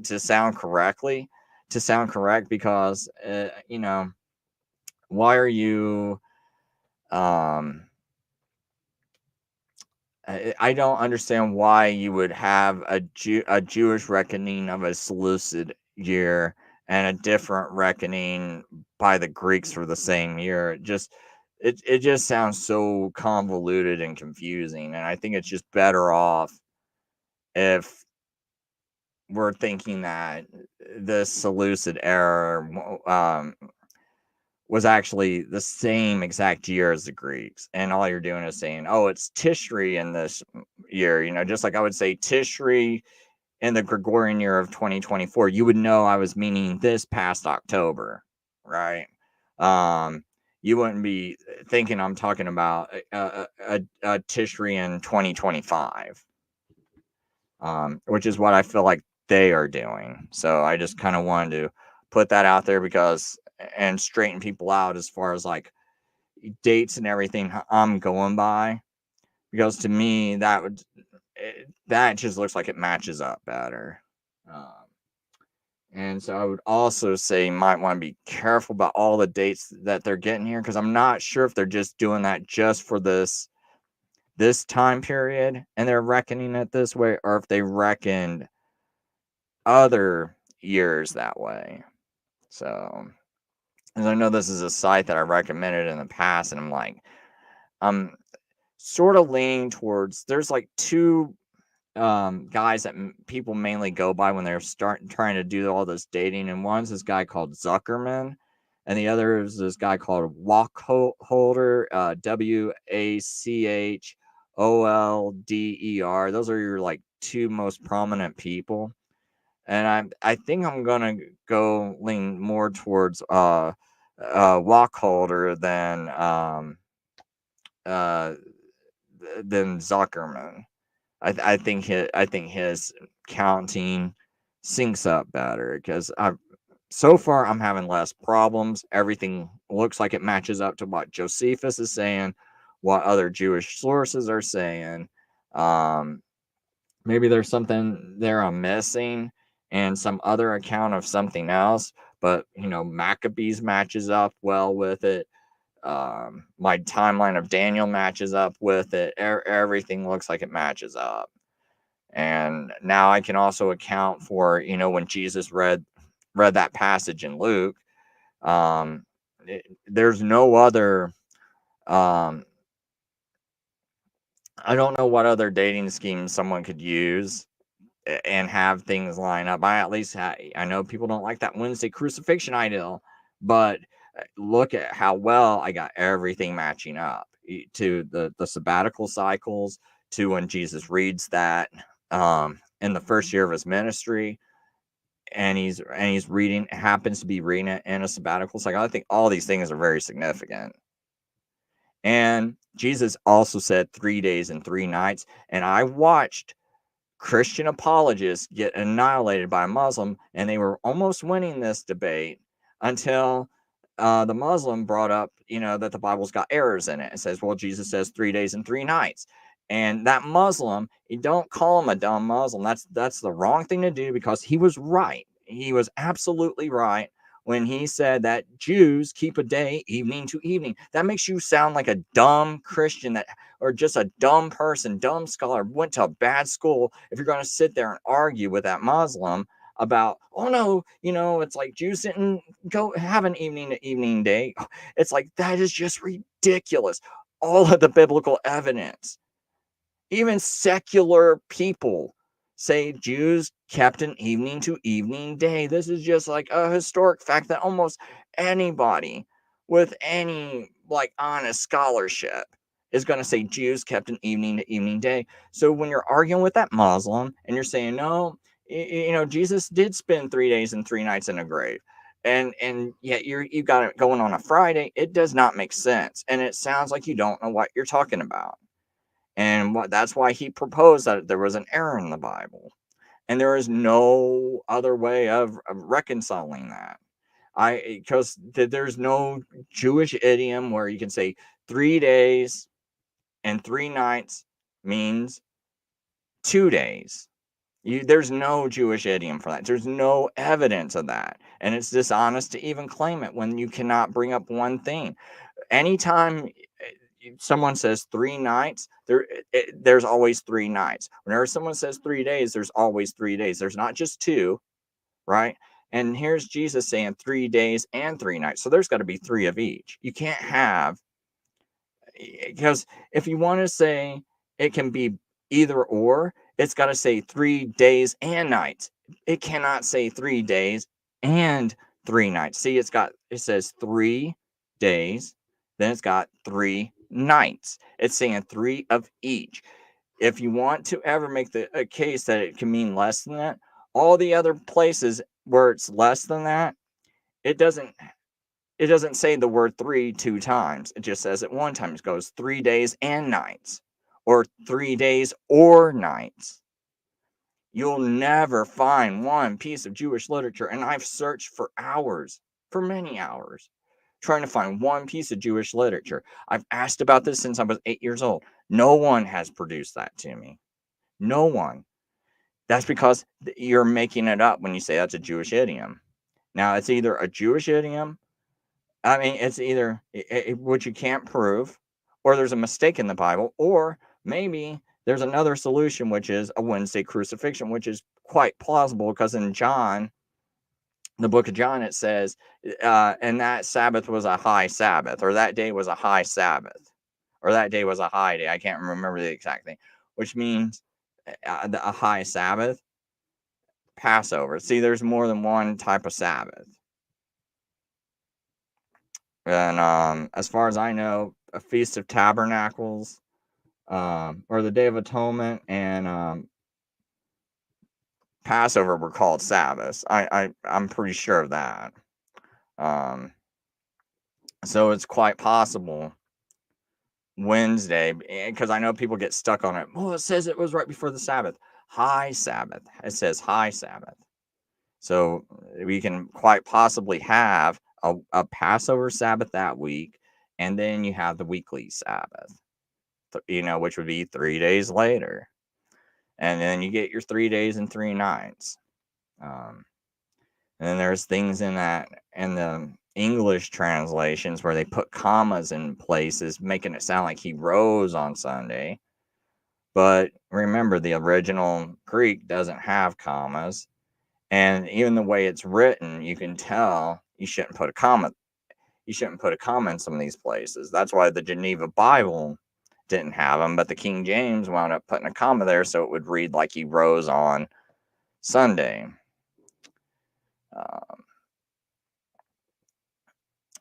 to sound correct because why are you um I don't understand why you would have a Jewish reckoning of a Seleucid year and a different reckoning by the Greeks for the same year. It just sounds so convoluted and confusing, and I think it's just better off if were thinking that this Seleucid era was actually the same exact year as the Greeks. And all you're doing is saying, oh, it's Tishri in this year. Just like I would say Tishri in the Gregorian year of 2024, you would know I was meaning this past October, right? You wouldn't be thinking I'm talking about a Tishri in 2025, which is what I feel like they are doing. So I just kind of wanted to put that out there and straighten people out as far as like dates and everything I'm going by, because to me that just looks like it matches up better. And so I would also say you might want to be careful about all the dates that they're getting here, because I'm not sure if they're just doing that just for this time period and they're reckoning it this way, or if they reckoned other years that way. So, as I know this is a site that I recommended in the past, and I'm sort of leaning towards, there's like two guys that people mainly go by when they're trying to do all this dating, and one's this guy called Zuckerman, and the other is this guy called Wacholder, Wacholder. Those are your like two most prominent people, and I think I'm gonna go lean more towards Wacholder uh than Zuckerman. I think his counting syncs up better, because so far I'm having less problems. Everything looks like it matches up to what Josephus is saying, what other Jewish sources are saying. Maybe there's something there I'm missing, and some other account of something else. But Maccabees matches up well with it. My timeline of Daniel matches up with it. Everything looks like it matches up. And now I can also account for, when Jesus read that passage in Luke. There's no other, I don't know what other dating scheme someone could use and have things line up. I know people don't like that Wednesday crucifixion ideal, but look at how well I got everything matching up to the sabbatical cycles, to when Jesus reads that in the first year of his ministry, and he's happens to be reading it in a sabbatical cycle. I think all these things are very significant. And Jesus also said 3 days and 3 nights, and I watched Christian apologists get annihilated by a Muslim, and they were almost winning this debate until the Muslim brought up, that the Bible's got errors in it. It says, well, Jesus says 3 days and 3 nights. And that Muslim, you don't call him a dumb Muslim. That's the wrong thing to do, because he was right. He was absolutely right when he said that Jews keep a day evening to evening. That makes you sound like a dumb Christian, or just a dumb person, dumb scholar, went to a bad school, if you're going to sit there and argue with that Muslim about, oh no, it's like Jews didn't go have an evening to evening day. It's like, that is just ridiculous. All of the biblical evidence, even secular people, say Jews kept an evening to evening day. This is just like a historic fact that almost anybody with any like honest scholarship is going to say Jews kept an evening to evening day. So when you're arguing with that Muslim and you're saying, no, Jesus did spend 3 days and 3 nights in a grave, and yet you got it going on a Friday, it does not make sense, and it sounds like you don't know what you're talking about. And that's why he proposed that there was an error in the Bible. And there is no other way of reconciling that. Because there's no Jewish idiom where you can say 3 days and 3 nights means 2 days. There's no Jewish idiom for that. There's no evidence of that. And it's dishonest to even claim it when you cannot bring up one thing. Anytime someone says 3 nights, there's always 3 nights. Whenever someone says 3 days, there's always 3 days. There's not just 2, right? And here's Jesus saying 3 days and 3 nights. So there's got to be 3 of each. You can't have, because if you want to say it can be either or, it's got to say 3 days and nights. it cannot say 3 days and 3 nights. See, it says 3 days, then it's got 3 nights. It's saying 3 of each. If you want to ever make a case that it can mean less than that, all the other places where it's less than that, it doesn't say the word 3 2 times. It just says it one time. It goes 3 days and nights, or 3 days or nights. You'll never find one piece of Jewish literature, and I've searched for hours, for many hours, trying to find one piece of Jewish literature. I've asked about this since I was 8 years old. No one has produced that to me. No one. That's because you're making it up when you say that's a Jewish idiom. Now, it's either a Jewish idiom, I mean, it's either which you can't prove, or there's a mistake in the Bible, or maybe there's another solution, which is a Wednesday crucifixion, which is quite plausible because in John, the book of John, it says, and that Sabbath was a high Sabbath, or that day was a high Sabbath, or that day was a high day. I can't remember the exact thing, which means a high Sabbath, Passover. See, there's more than one type of Sabbath. And as far as I know, a Feast of Tabernacles, or the Day of Atonement, and Passover were called Sabbaths. I'm pretty sure of that. So it's quite possible Wednesday, because I know people get stuck on it. Well, it says it was right before the Sabbath. High Sabbath. It says high Sabbath. So we can quite possibly have a Passover Sabbath that week, and then you have the weekly Sabbath, which would be 3 days later. And then you get your 3 days and 3 nights. And then there's things in the English translations where they put commas in places, making it sound like he rose on Sunday. But remember, the original Greek doesn't have commas. And even the way it's written, you can tell you shouldn't put a comma. You shouldn't put a comma in some of these places. That's why the Geneva Bible didn't have them, but the King James wound up putting a comma there so it would read like he rose on Sunday.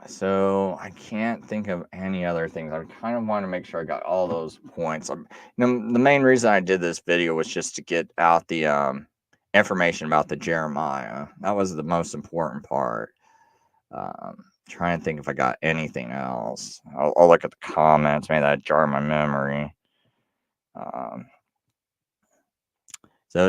So I can't think of any other things. I kind of want to make sure I got all those points. The main reason I did this video was just to get out the information about the Jeremiah. That was the most important part. Trying to think if I got anything else. I'll look at the comments. Maybe that jar my memory. So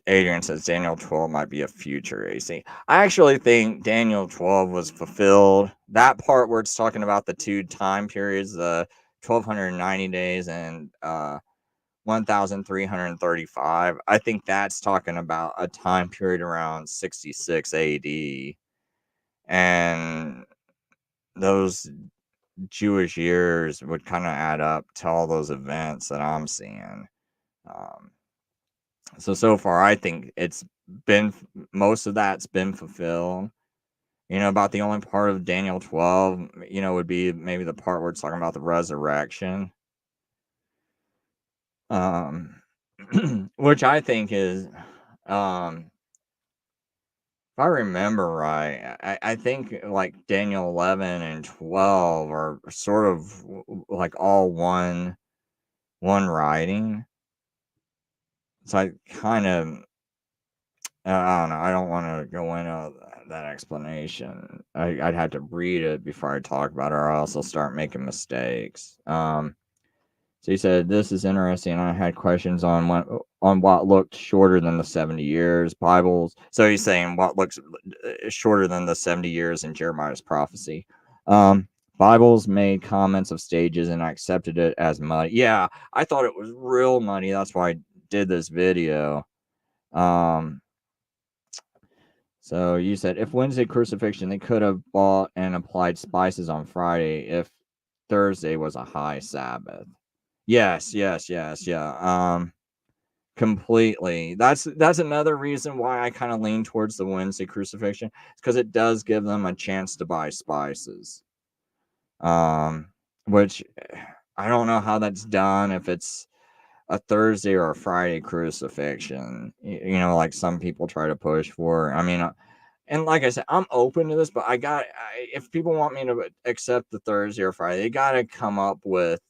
Adrian says Daniel 12 might be a future AC. I actually think Daniel 12 was fulfilled. That part where it's talking about the 2 time periods, the 1290 days and 1335. I think that's talking about a time period around 66 AD. And those Jewish years would kind of add up to all those events that I'm seeing. So far, I think most of that's been fulfilled. About the only part of Daniel 12, would be maybe the part where it's talking about the resurrection. Which I think is, if I remember right, I think like Daniel 11 and 12 are sort of like all one writing. So I kind of, I don't know. I don't want to go into that explanation. I'd have to read it before I talk about it, or else I'll start making mistakes. So he said, "This is interesting. I had questions on what looked shorter than the 70 years Bibles." So he's saying what looks shorter than the 70 years in Jeremiah's prophecy. Bibles made comments of stages, and I accepted it as muddy. Yeah, I thought it was real muddy. That's why I did this video. So you said if Wednesday crucifixion, they could have bought and applied spices on Friday if Thursday was a high Sabbath. Yes, yeah. Completely. That's another reason why I kind of lean towards the Wednesday crucifixion. It's because it does give them a chance to buy spices. Which I don't know how that's done. If it's a Thursday or a Friday crucifixion, like some people try to push for. I mean, and like I said, I'm open to this, but if people want me to accept the Thursday or Friday, they got to come up with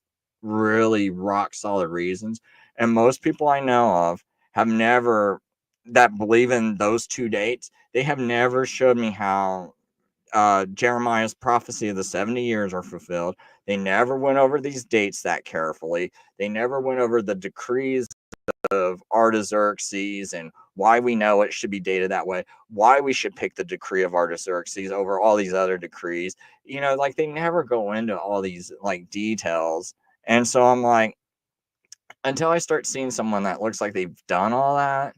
really rock solid reasons. And most people I know of have never, that believe in those two dates, they have never showed me how Jeremiah's prophecy of the 70 years are fulfilled. They never went over these dates that carefully. They never went over the decrees of Artaxerxes and why we know it should be dated that way, why we should pick the decree of Artaxerxes over all these other decrees. Like they never go into all these like details. And so I'm like, until I start seeing someone that looks like they've done all that,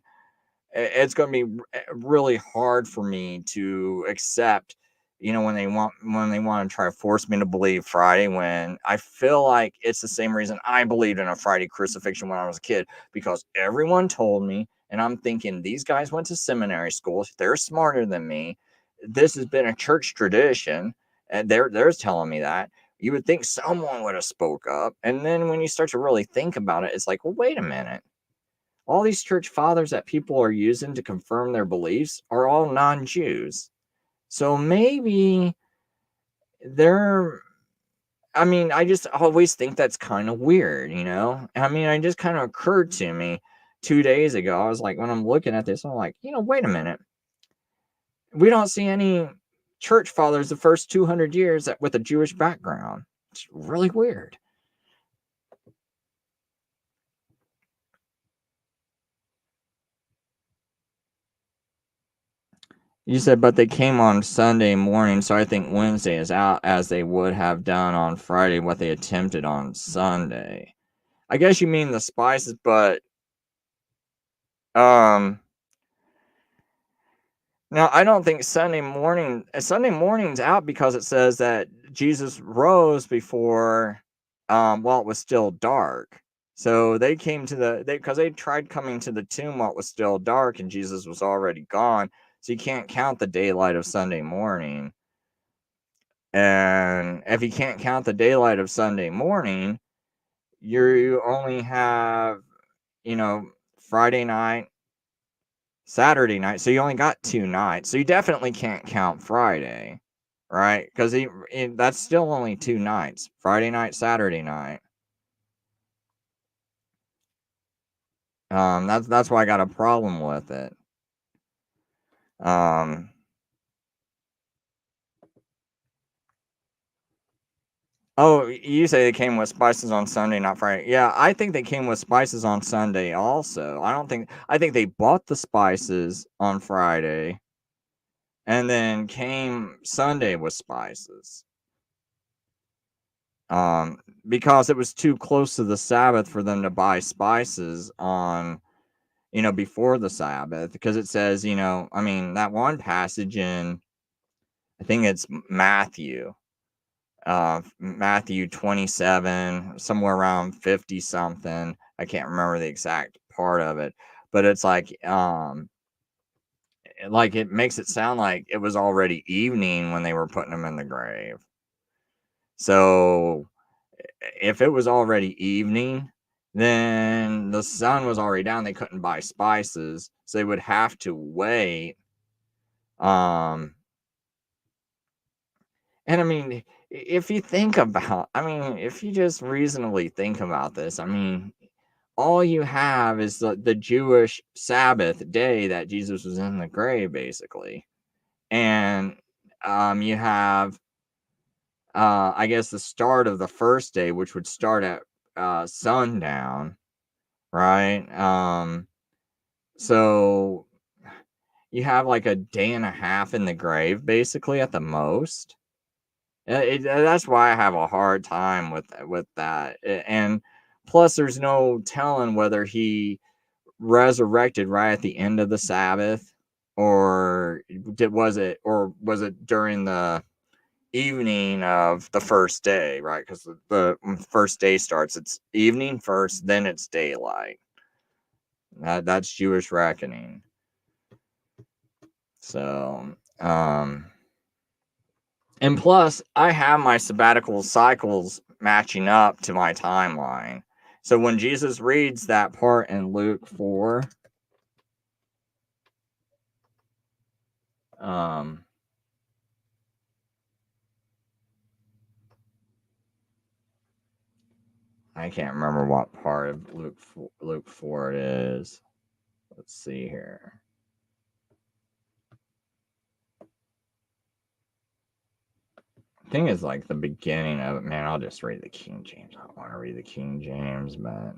it's going to be really hard for me to accept, when they want to try to force me to believe Friday, when I feel like it's the same reason I believed in a Friday crucifixion when I was a kid, because everyone told me, and I'm thinking these guys went to seminary school, they're smarter than me, this has been a church tradition, and they're telling me that. You would think someone would have spoke up. And then when you start to really think about it, it's like, well, wait a minute. All these church fathers that people are using to confirm their beliefs are all non-Jews. So maybe they're, I mean, I just always think that's kind of weird, I mean, it just kind of occurred to me 2 days ago. I was like, when I'm looking at this, I'm like, wait a minute. We don't see any church fathers the first 200 years with a Jewish background. It's really weird. You said, but they came on Sunday morning, so I think Wednesday is out, as they would have done on Friday what they attempted on Sunday. I guess you mean the spices, but now I don't think Sunday morning's out, because it says that Jesus rose before while it was still dark. So they came because they tried coming to the tomb while it was still dark and Jesus was already gone. So you can't count the daylight of Sunday morning. And if you can't count the daylight of Sunday morning, you only have, Friday night, Saturday night. So you only got 2 nights. So you definitely can't count Friday, right? Because that's still only 2 nights. Friday night, Saturday night. That's why I got a problem with it. Oh, you say they came with spices on Sunday, not Friday. Yeah, I think they came with spices on Sunday also. I think they bought the spices on Friday and then came Sunday with spices. Because it was too close to the Sabbath for them to buy spices on, before the Sabbath, because it says, I mean, that one passage in, I think it's Matthew 27, somewhere around 50 something. I can't remember the exact part of it, but it's like it makes it sound like it was already evening when they were putting them in the grave. So if it was already evening, then the sun was already down. They couldn't buy spices, so they would have to wait. And I mean, if you just reasonably think about this, I mean, all you have is the Jewish Sabbath day that Jesus was in the grave, basically. And you have, I guess, the start of the first day, which would start at sundown, right? So you have like a day and a half in the grave, basically, at the most. That's why I have a hard time with that. And plus, there's no telling whether he resurrected right at the end of the Sabbath, or was it during the evening of the first day, right? Because the first day starts, it's evening first, then it's daylight. That's Jewish reckoning. So, and plus, I have my sabbatical cycles matching up to my timeline. So when Jesus reads that part in Luke 4, um, I can't remember what part of Luke 4 it is. Let's see here. I think it's like the beginning of it. Man, I'll just read the King James. I don't want to read the King James, but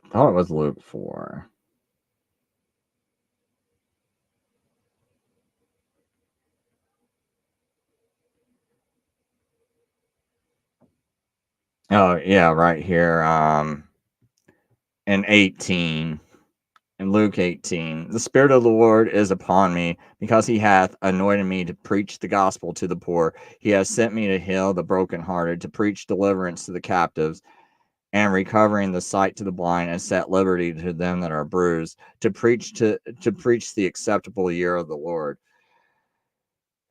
I thought it was Luke 4. Oh, yeah, right here. In 18. In Luke 18, the Spirit of the Lord is upon me, because he hath anointed me to preach the gospel to the poor. He has sent me to heal the brokenhearted, to preach deliverance to the captives, and recovering the sight to the blind, and set liberty to them that are bruised, to preach the acceptable year of the Lord.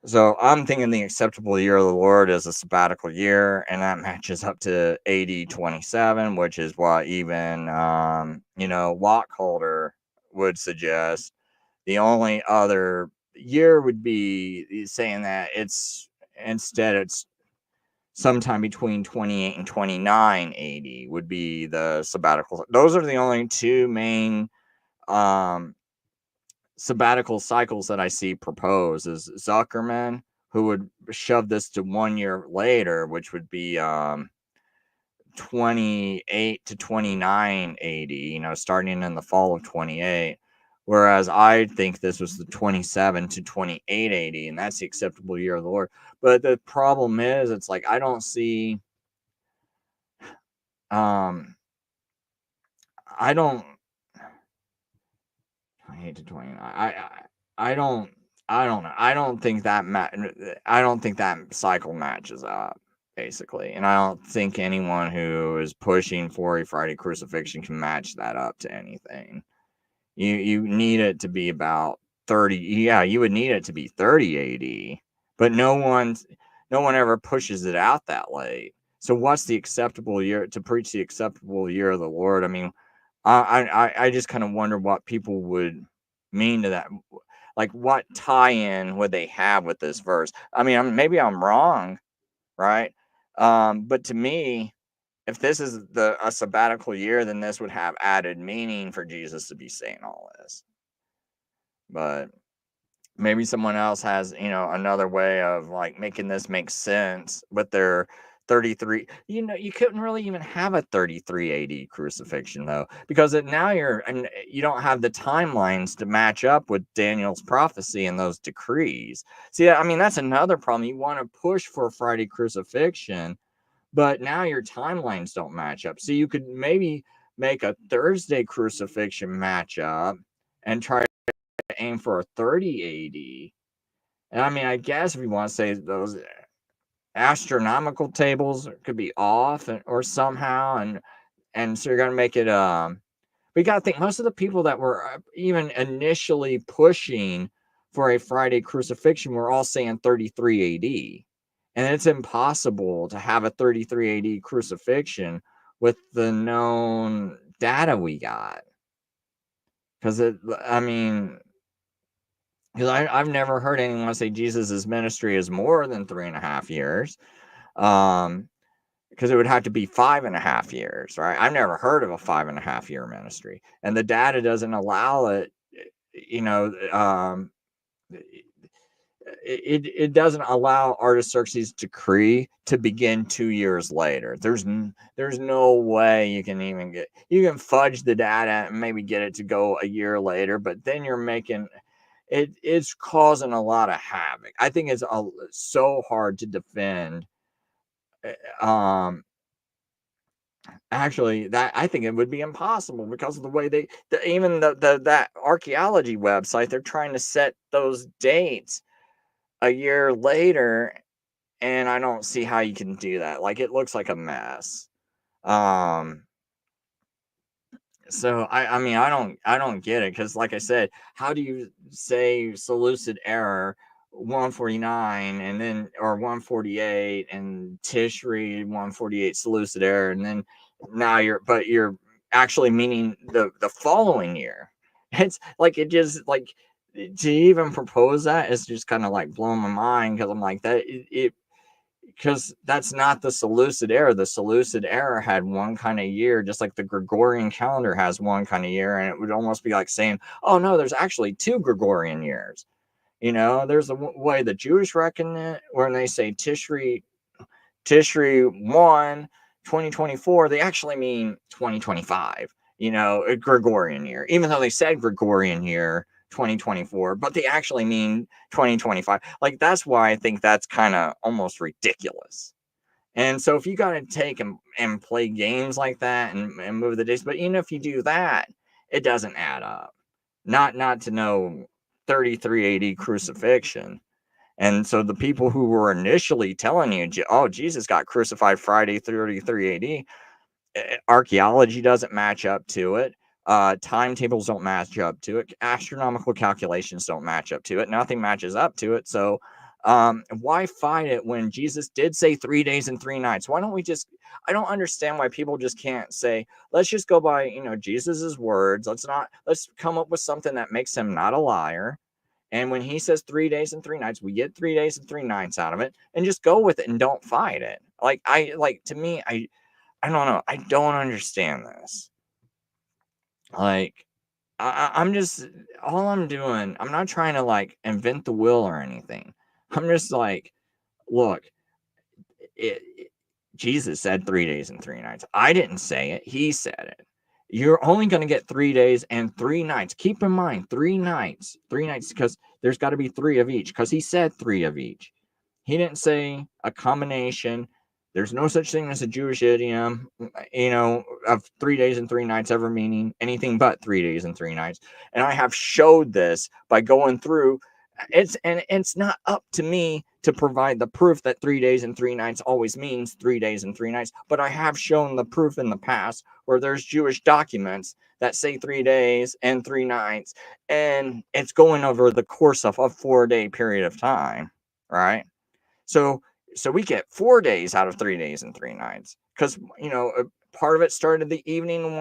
So I'm thinking the acceptable year of the Lord is a sabbatical year, and that matches up to AD 27, which is what even Lockholder would suggest. The only other year would be saying that it's sometime between 28 and 29 AD would be the sabbatical. Those are the only two main um, sabbatical cycles that I see proposed. Is Zuckerman, who would shove this to 1 year later, which would be 28 to 29 AD, starting in the fall of 28. Whereas I think this was the 27 to 28 AD, and that's the acceptable year of the Lord. But the problem is, it's like I don't see, I don't, 28 to 29. I don't, I don't know. I don't think that cycle matches up, basically, and I don't think anyone who is pushing for a Friday crucifixion can match that up to anything. You need it to be about 30. Yeah, you would need it to be 30 AD, but no one ever pushes it out that late. So what's the acceptable year to preach the acceptable year of the Lord? I mean, I just kind of wonder what people would mean to that. Like, what tie-in would they have with this verse? I mean, maybe I'm wrong, right? But to me, if this is a sabbatical year, then this would have added meaning for Jesus to be saying all this. But maybe someone else has, another way of like making this make sense with their 33. You couldn't really even have a 33 AD crucifixion though, because now you don't have the timelines to match up with Daniel's prophecy and those decrees. See, I mean, that's another problem. You want to push for a Friday crucifixion, but now your timelines don't match up. So you could maybe make a Thursday crucifixion match up and try to aim for a 30 AD. And I mean, I guess if you want to say those astronomical tables could be off or somehow, and so you're gonna make it. We got to think most of the people that were even initially pushing for a Friday crucifixion were all saying 33 AD. And it's impossible to have a 33 AD crucifixion with the known data we got. Because I mean, because I've never heard anyone say Jesus's ministry is more than 3.5 years. Because it would have to be 5.5 years, right? I've never heard of a 5.5 year ministry, and the data doesn't allow it. You know, it doesn't allow Artaxerxes' decree to begin 2 years later. There's no way you can fudge the data and maybe get it to go a year later, but then you're making it's causing a lot of havoc. I think it's so hard to defend. Um, Actually, that I think it would be impossible because of the way even that archaeology website, they're trying to set those dates a year later, and I don't see how you can do that. Like, it looks like a mess. Um, So I mean I don't get it, because like I said, how do you say Seleucid error 149 and then or 148 and Tishri 148 Seleucid error, and then now you're actually meaning the following year. It's like, it just like, to even propose that is just kind of like blowing my mind, because I'm like, that it because that's not the Seleucid era. The Seleucid era had one kind of year, just like the Gregorian calendar has one kind of year, and it would almost be like saying, "Oh no, there's actually two Gregorian years." There's the way the Jewish reckon it, when they say Tishri 1, 2024, they actually mean 2025, a Gregorian year, even though they said Gregorian year 2024, but they actually mean 2025. Like, that's why I think that's kind of almost ridiculous. And so if you got to take and play games like that and move the dates, but even if you do that, it doesn't add up. Not to know 33 AD crucifixion. And so the people who were initially telling you, oh, Jesus got crucified Friday 33 AD, archaeology doesn't match up to it. Timetables don't match up to it. Astronomical calculations don't match up to it. Nothing matches up to it. So why fight it when Jesus did say 3 days and 3 nights? Why don't we just, I don't understand why people just can't say, let's just go by, Jesus's words. Let's come up with something that makes him not a liar. And when he says 3 days and 3 nights, we get 3 days and 3 nights out of it, and just go with it and don't fight it. To me, I don't know. I don't understand this. Like, I'm just, all I'm doing, I'm not trying to like invent the wheel or anything. I'm just like, look, Jesus said 3 days and 3 nights. I didn't say it. He said it. You're only going to get 3 days and 3 nights. Keep in mind, 3 nights, because there's got to be 3 of each, because he said 3 of each. He didn't say a combination. There's no such thing as a Jewish idiom, of 3 days and 3 nights ever meaning anything but 3 days and 3 nights. And I have showed this by going through. It's not up to me to provide the proof that 3 days and 3 nights always means 3 days and 3 nights, but I have shown the proof in the past where there's Jewish documents that say 3 days and 3 nights, and it's going over the course of a 4-day period of time, right? So we get 4 days out of 3 days and 3 nights, because part of it started the evening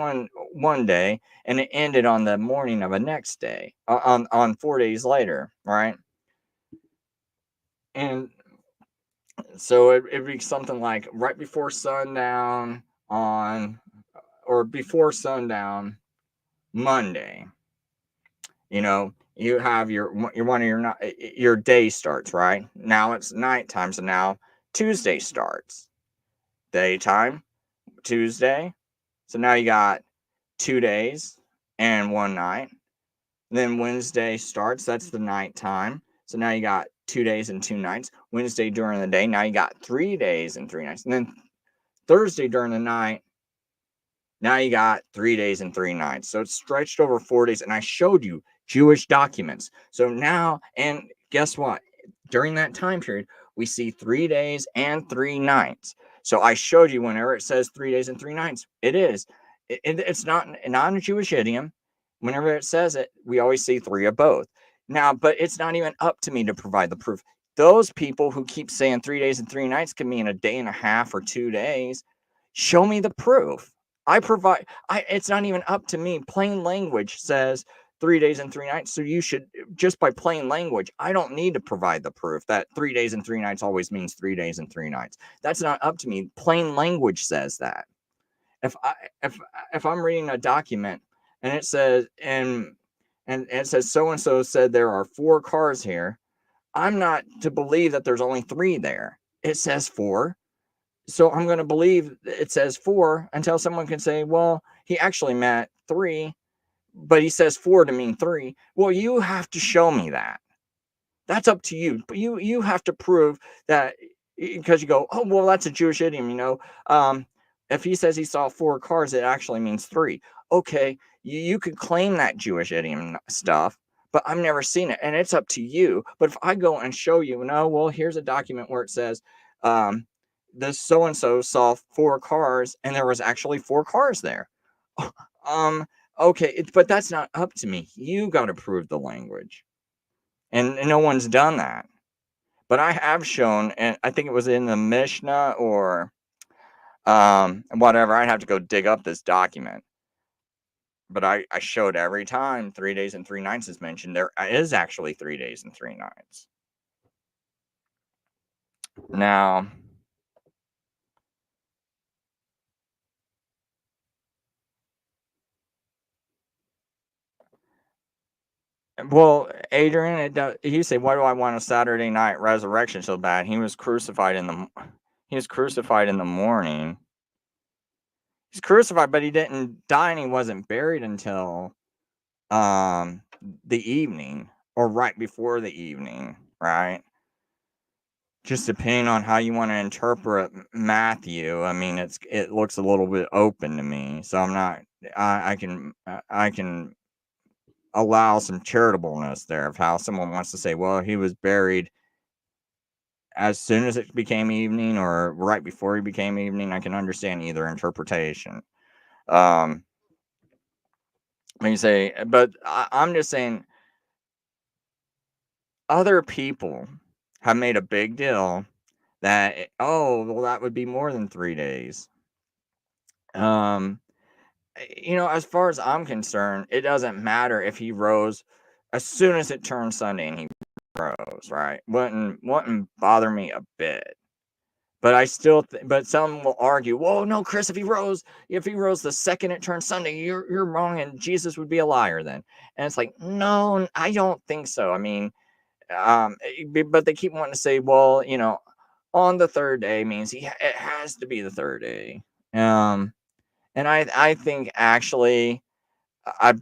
one day, and it ended on the morning of a next day, on 4 days later, right? And so it'd be something like right before sundown on, or before sundown Monday. You have your one of your day starts, right? Now it's nighttime, so now Tuesday starts. Daytime, Tuesday. So now you got 2 days and 1 night. Then Wednesday starts. That's the nighttime. So now you got 2 days and 2 nights. Wednesday during the day. Now you got 3 days and 3 nights. And then Thursday during the night. Now you got 3 days and 3 nights. So it's stretched over 4 days. And I showed you Jewish documents. So now, and guess what? During that time period, we see 3 days and 3 nights. So I showed you whenever it says 3 days and 3 nights, it is. It's not a Jewish idiom. Whenever it says it, we always see 3 of both. Now, but it's not even up to me to provide the proof. Those people who keep saying 3 days and 3 nights can mean a day and a half or 2 days. Show me the proof. It's not even up to me. Plain language says 3 days and 3 nights. So you should, just by plain language, I don't need to provide the proof that 3 days and 3 nights always means 3 days and 3 nights. That's not up to me. Plain language says that. If I'm reading a document and it says, and it says so and so said there are 4 cars here, I'm not to believe that there's only 3 there. It says 4. So I'm going to believe it says 4 until someone can say, well, he actually meant 3, but he says 4 to mean 3. Well, you have to show me that. That's up to you. But you have to prove that, because you go, oh, well, that's a Jewish idiom, if he says he saw 4 cars, it actually means 3. Okay, you could claim that Jewish idiom stuff, but I've never seen it, and it's up to you. But if I go and show you, no, well, here's a document where it says, this so and so saw 4 cars, and there was actually 4 cars there. Okay, but that's not up to me. You got to prove the language, and no one's done that. But I have shown, and I think it was in the Mishnah or whatever. I'd have to go dig up this document. But I showed every time 3 days and 3 nights is mentioned, there is actually 3 days and 3 nights. Now, well, Adrian, you say, why do I want a Saturday night resurrection so bad? He was crucified in the morning. He's crucified, but he didn't die, and he wasn't buried until the evening or right before the evening, right? Just depending on how you want to interpret Matthew. I mean, it looks a little bit open to me, so I'm not. I can allow some charitableness there of how someone wants to say, well, he was buried as soon as it became evening or right before he became evening. I can understand either interpretation. When you say, but I'm just saying, other people have made a big deal that, oh, well, that would be more than 3 days. As far as I'm concerned, it doesn't matter if he rose as soon as it turned Sunday and he rose, right? Wouldn't bother me a bit. But I still, but some will argue, "Whoa, no, Chris, if he rose the second it turned Sunday, you're wrong, and Jesus would be a liar then." And it's like, no, I don't think so. I mean, but they keep wanting to say, well, on the third day means it has to be the third day. And I think actually, I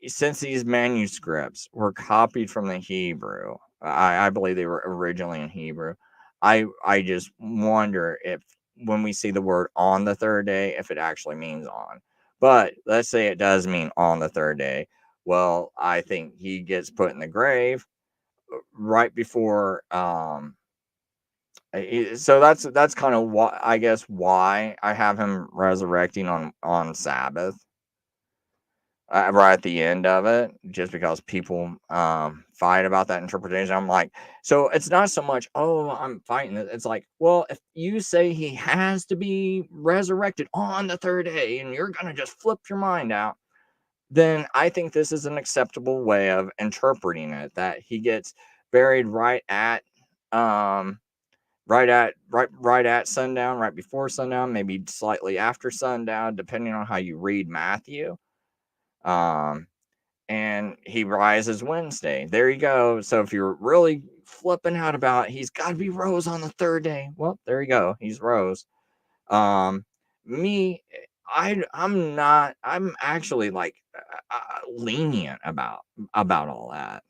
since these manuscripts were copied from the Hebrew, I believe they were originally in Hebrew. I just wonder if when we see the word on the third day, if it actually means on. But let's say it does mean on the third day. Well, I think he gets put in the grave right before. So that's kind of why, I guess, why I have him resurrecting on Sabbath. Right at the end of it, just because people fight about that interpretation. I'm like, so it's not so much, oh, I'm fighting it. It's like, well, if you say he has to be resurrected on the third day and you're going to just flip your mind out, then I think this is an acceptable way of interpreting it, that he gets buried um, right at sundown, right before sundown, maybe slightly after sundown, depending on how you read Matthew. Um, and he rises Wednesday. There you go. So if you're really flipping out about he's got to be rose on the third day, well, there you go. He's rose. Um, me, I'm not. I'm actually like lenient about all that.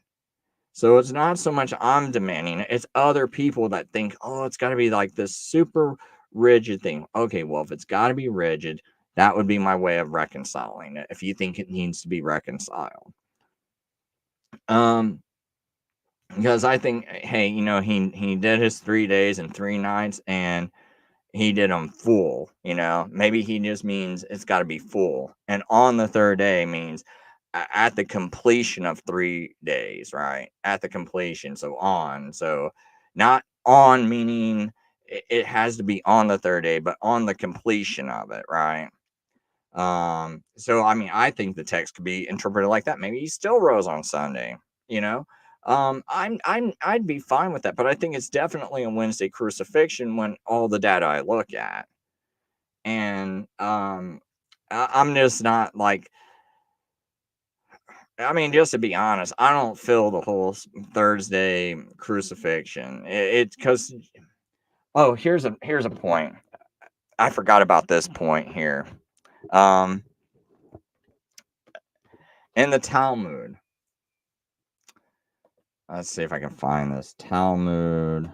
So it's not so much I'm demanding it; it's other people that think, oh, it's got to be like this super rigid thing. Okay, well, if it's got to be rigid, that would be my way of reconciling it. If you think it needs to be reconciled. Um, because I think, hey, he did his 3 days and 3 nights, and he did them full. Maybe he just means it's got to be full, and on the third day means at the completion of 3 days, right? At the completion, so not on meaning it has to be on the third day, but on the completion of it, right? So I mean, I think the text could be interpreted like that. Maybe he still rose on Sunday, you know. I'd be fine with that, but I think it's definitely a Wednesday crucifixion when all the data I look at, and I'm just not like. I mean, just to be honest, I don't feel the whole Thursday crucifixion. It's because here's a point. I forgot about this point here. Um, in the Talmud. Let's see if I can find this Talmud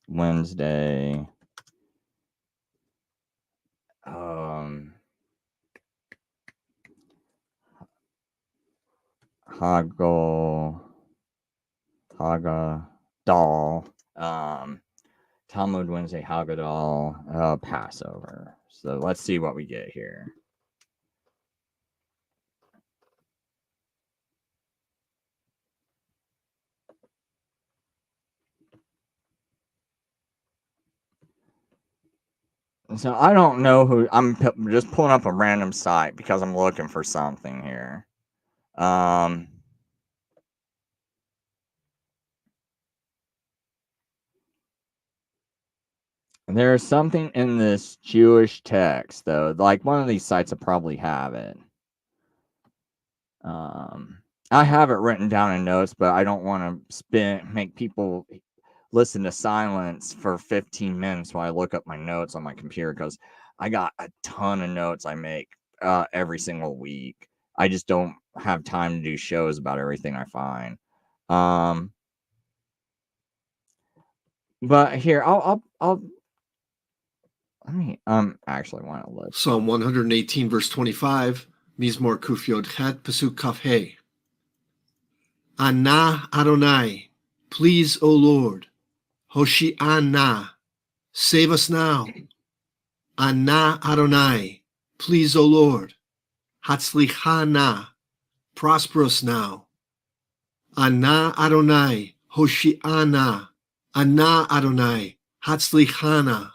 Wednesday. Haggadah. Talmud Wednesday Haggadah Passover. So let's see what we get here. So I don't know who. I'm just pulling up a random site because I'm looking for something here. There's something in this Jewish text, though. Like one of these sites will probably have it. I have it written down in notes, but I don't want to make people listen to silence for 15 minutes while I look up my notes on my computer, because I got a ton of notes I make every single week. I just don't have time to do shows about everything I find. But here, I'll let me actually want to look. Psalm 118, verse 25, Mizmor Kuf Yod Chet, Pasuk Kaf He. Ana Adonai, please, O Lord. Hoshi'ana, save us now. Ana Adonai, please, O Lord. Hatzlichana, prosper us now. Ana Adonai, Hoshi'ana. Ana Adonai, Hatzlichana.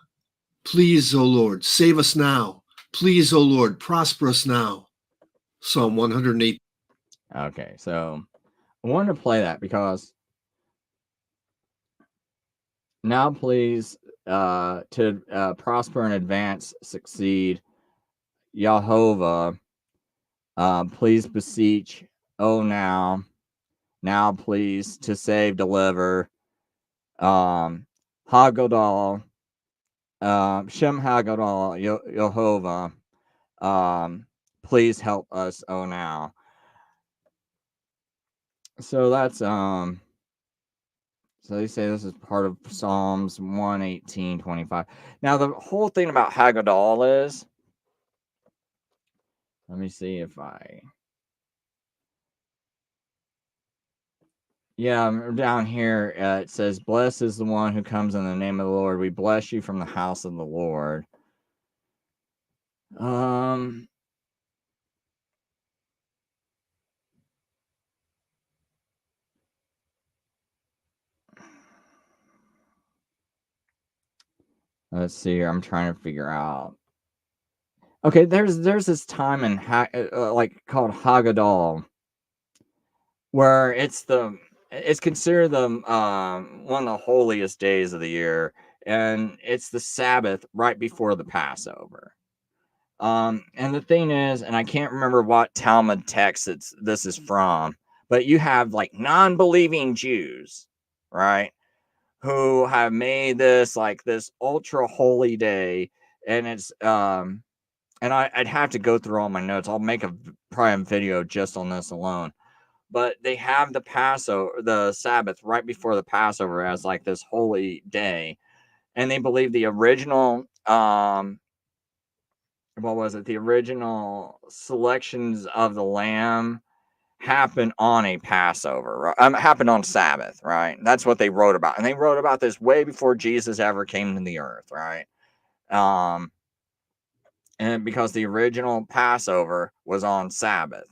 Please, O Lord, save us now. Please, O Lord, prosper us now. Psalm 108. Okay, so I wanted to play that because now please to prosper and advance, succeed, Yehovah, please beseech, oh now please to save, deliver, Hagodal, Shem Hagodal, Yehovah, please help us, oh now. So that's so they say this is part of Psalms 118:25. Now the whole thing about Hagodal is, let me see if down here it says, blessed is the one who comes in the name of the Lord. We bless you from the house of the Lord. Let's see here. I'm trying to figure out. Okay, there's this time in like called Haggadah, where it's considered the one of the holiest days of the year, and it's the Sabbath right before the Passover. And the thing is, and I can't remember what Talmud text this is from, but you have like non-believing Jews, right, who have made this like this ultra holy day, and it's and I'd have to go through all my notes. I'll make probably a video just on this alone. But they have the Passover, the Sabbath right before the Passover as like this holy day, and they believe the original what was it? The original selections of the lamb happened on a Passover, right? Happened on Sabbath, right? That's what they wrote about, and they wrote about this way before Jesus ever came to the earth, right? And because the original Passover was on Sabbath,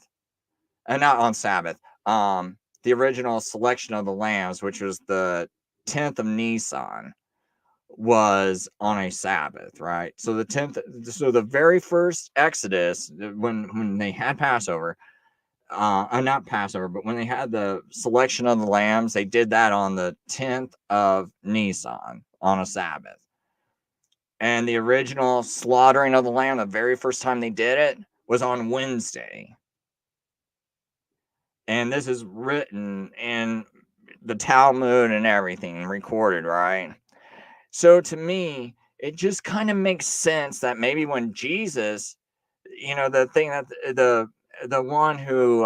and not on Sabbath, the original selection of the lambs, which was the 10th of Nisan, was on a Sabbath, right? So the very first Exodus, when they had Passover, not Passover, but when they had the selection of the lambs, they did that on the 10th of Nisan on a Sabbath. And the original slaughtering of the lamb, the very first time they did it, was on Wednesday. And this is written in the Talmud and everything, recorded, right? So to me, it just kind of makes sense that maybe when Jesus, the thing that the one who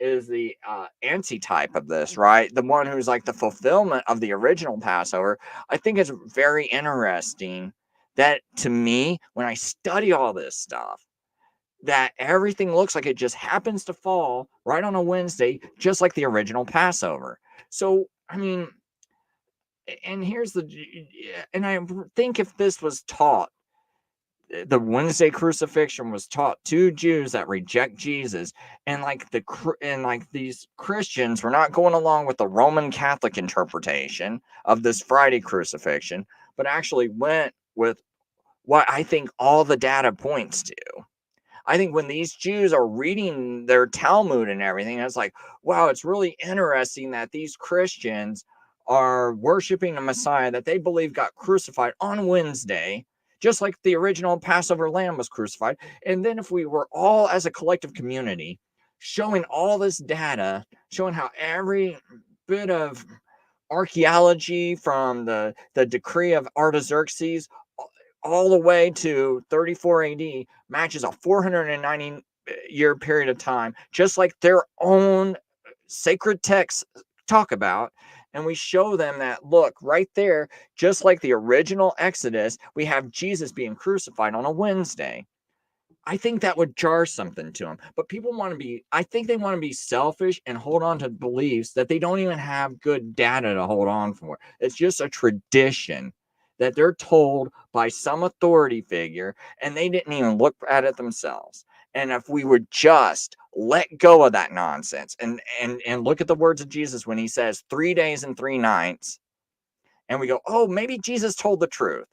is the antitype of this, right? The one who's like the fulfillment of the original Passover. I think it's very interesting that, to me, when I study all this stuff, that everything looks like it just happens to fall right on a Wednesday, just like the original Passover. So, I mean, and and I think if this was taught, the Wednesday crucifixion was taught to Jews that reject Jesus, and these Christians were not going along with the Roman Catholic interpretation of this Friday crucifixion, but actually went with what I think all the data points to. I think when these Jews are reading their Talmud and everything, it's like, wow, it's really interesting that these Christians are worshiping a Messiah that they believe got crucified on Wednesday, just like the original Passover lamb was crucified. And then if we were all as a collective community showing all this data, showing how every bit of archaeology from the decree of Artaxerxes all the way to 34 AD matches a 490 year period of time, just like their own sacred texts talk about. And we show them that, look, right there, just like the original Exodus, we have Jesus being crucified on a Wednesday. I think that would jar something to them. But people want to be, I think they want to be selfish and hold on to beliefs that they don't even have good data to hold on for. It's just a tradition that they're told by some authority figure, and they didn't even look at it themselves. And if we would just let go of that nonsense and look at the words of Jesus when he says 3 days and 3 nights, and we go, oh, maybe Jesus told the truth.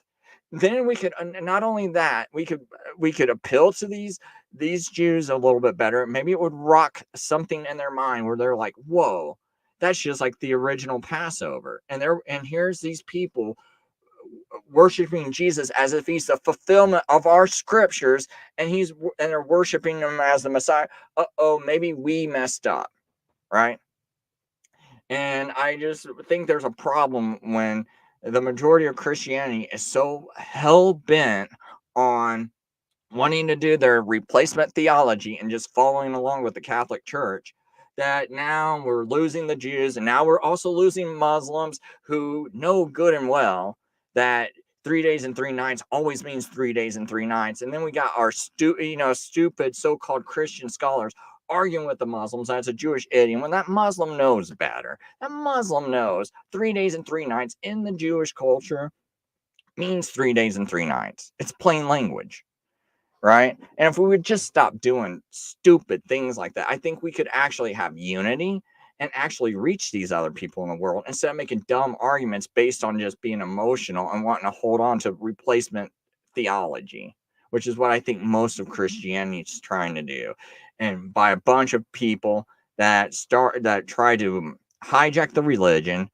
Then we could, not only that, we could appeal to these Jews a little bit better. Maybe it would rock something in their mind where they're like, whoa, that's just like the original Passover. And here's these people worshiping Jesus as if he's the fulfillment of our scriptures, and they're worshiping him as the Messiah. Uh-oh, maybe we messed up, right? And I just think there's a problem when the majority of Christianity is so hell bent on wanting to do their replacement theology and just following along with the Catholic Church, that now we're losing the Jews, and now we're also losing Muslims who know good and well that 3 days and 3 nights always means 3 days and 3 nights. And then we got our stupid so-called Christian scholars arguing with the Muslims that's a Jewish idiom when that Muslim knows better. That Muslim knows 3 days and 3 nights in the Jewish culture means 3 days and 3 nights. It's plain language, right? And if we would just stop doing stupid things like that, I think we could actually have unity and actually reach these other people in the world instead of making dumb arguments based on just being emotional and wanting to hold on to replacement theology, which is what I think most of Christianity is trying to do. And by a bunch of people that try to hijack the religion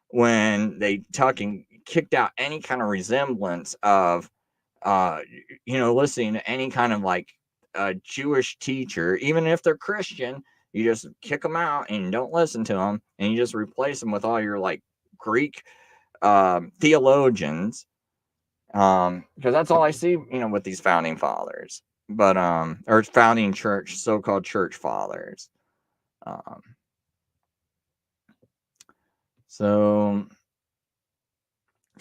when they tuck and kicked out any kind of resemblance of uh listening to any kind of like Jewish teacher, even if they're Christian. You just kick them out and you don't listen to them, and you just replace them with all your like Greek theologians, because that's all I see, with these founding fathers, but or founding church, so-called church fathers. um so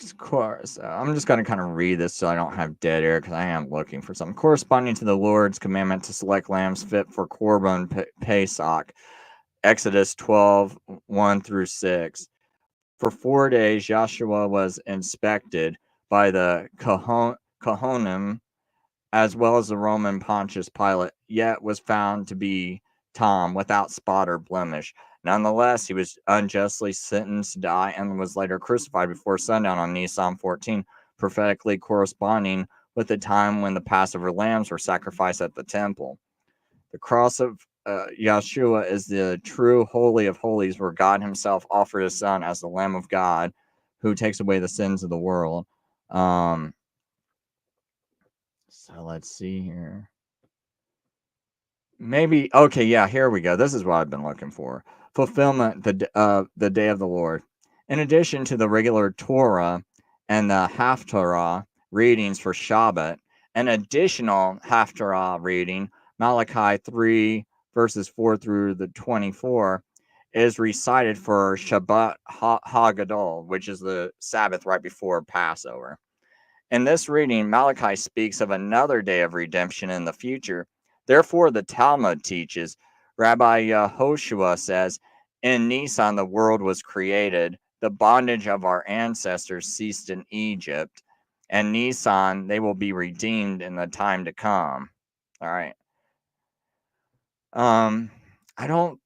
Of course. I'm just going to kind of read this so I don't have dead air, because I am looking for something. Corresponding to the Lord's commandment to select lambs fit for Korban Pesach, Exodus 12:1-6. For 4 days, Joshua was inspected by the Kohanim, as well as the Roman Pontius Pilate, yet was found to be Tom, without spot or blemish. Nonetheless, he was unjustly sentenced to die and was later crucified before sundown on Nisan 14, prophetically corresponding with the time when the Passover lambs were sacrificed at the temple. The cross of Yeshua is the true Holy of Holies, where God himself offered his son as the Lamb of God who takes away the sins of the world. So let's see here. Maybe, okay, yeah, here we go. This is what I've been looking for. Fulfillment, the day of the Lord. In addition to the regular Torah and the Haftarah readings for Shabbat, an additional Haftarah reading, Malachi 3, verses 4 through the 24, is recited for Shabbat HaGadol, which is the Sabbath right before Passover. In this reading, Malachi speaks of another day of redemption in the future. Therefore, the Talmud teaches, Rabbi Yehoshua says, in Nisan the world was created, the bondage of our ancestors ceased in Egypt, and Nisan they will be redeemed in the time to come. All right. I don't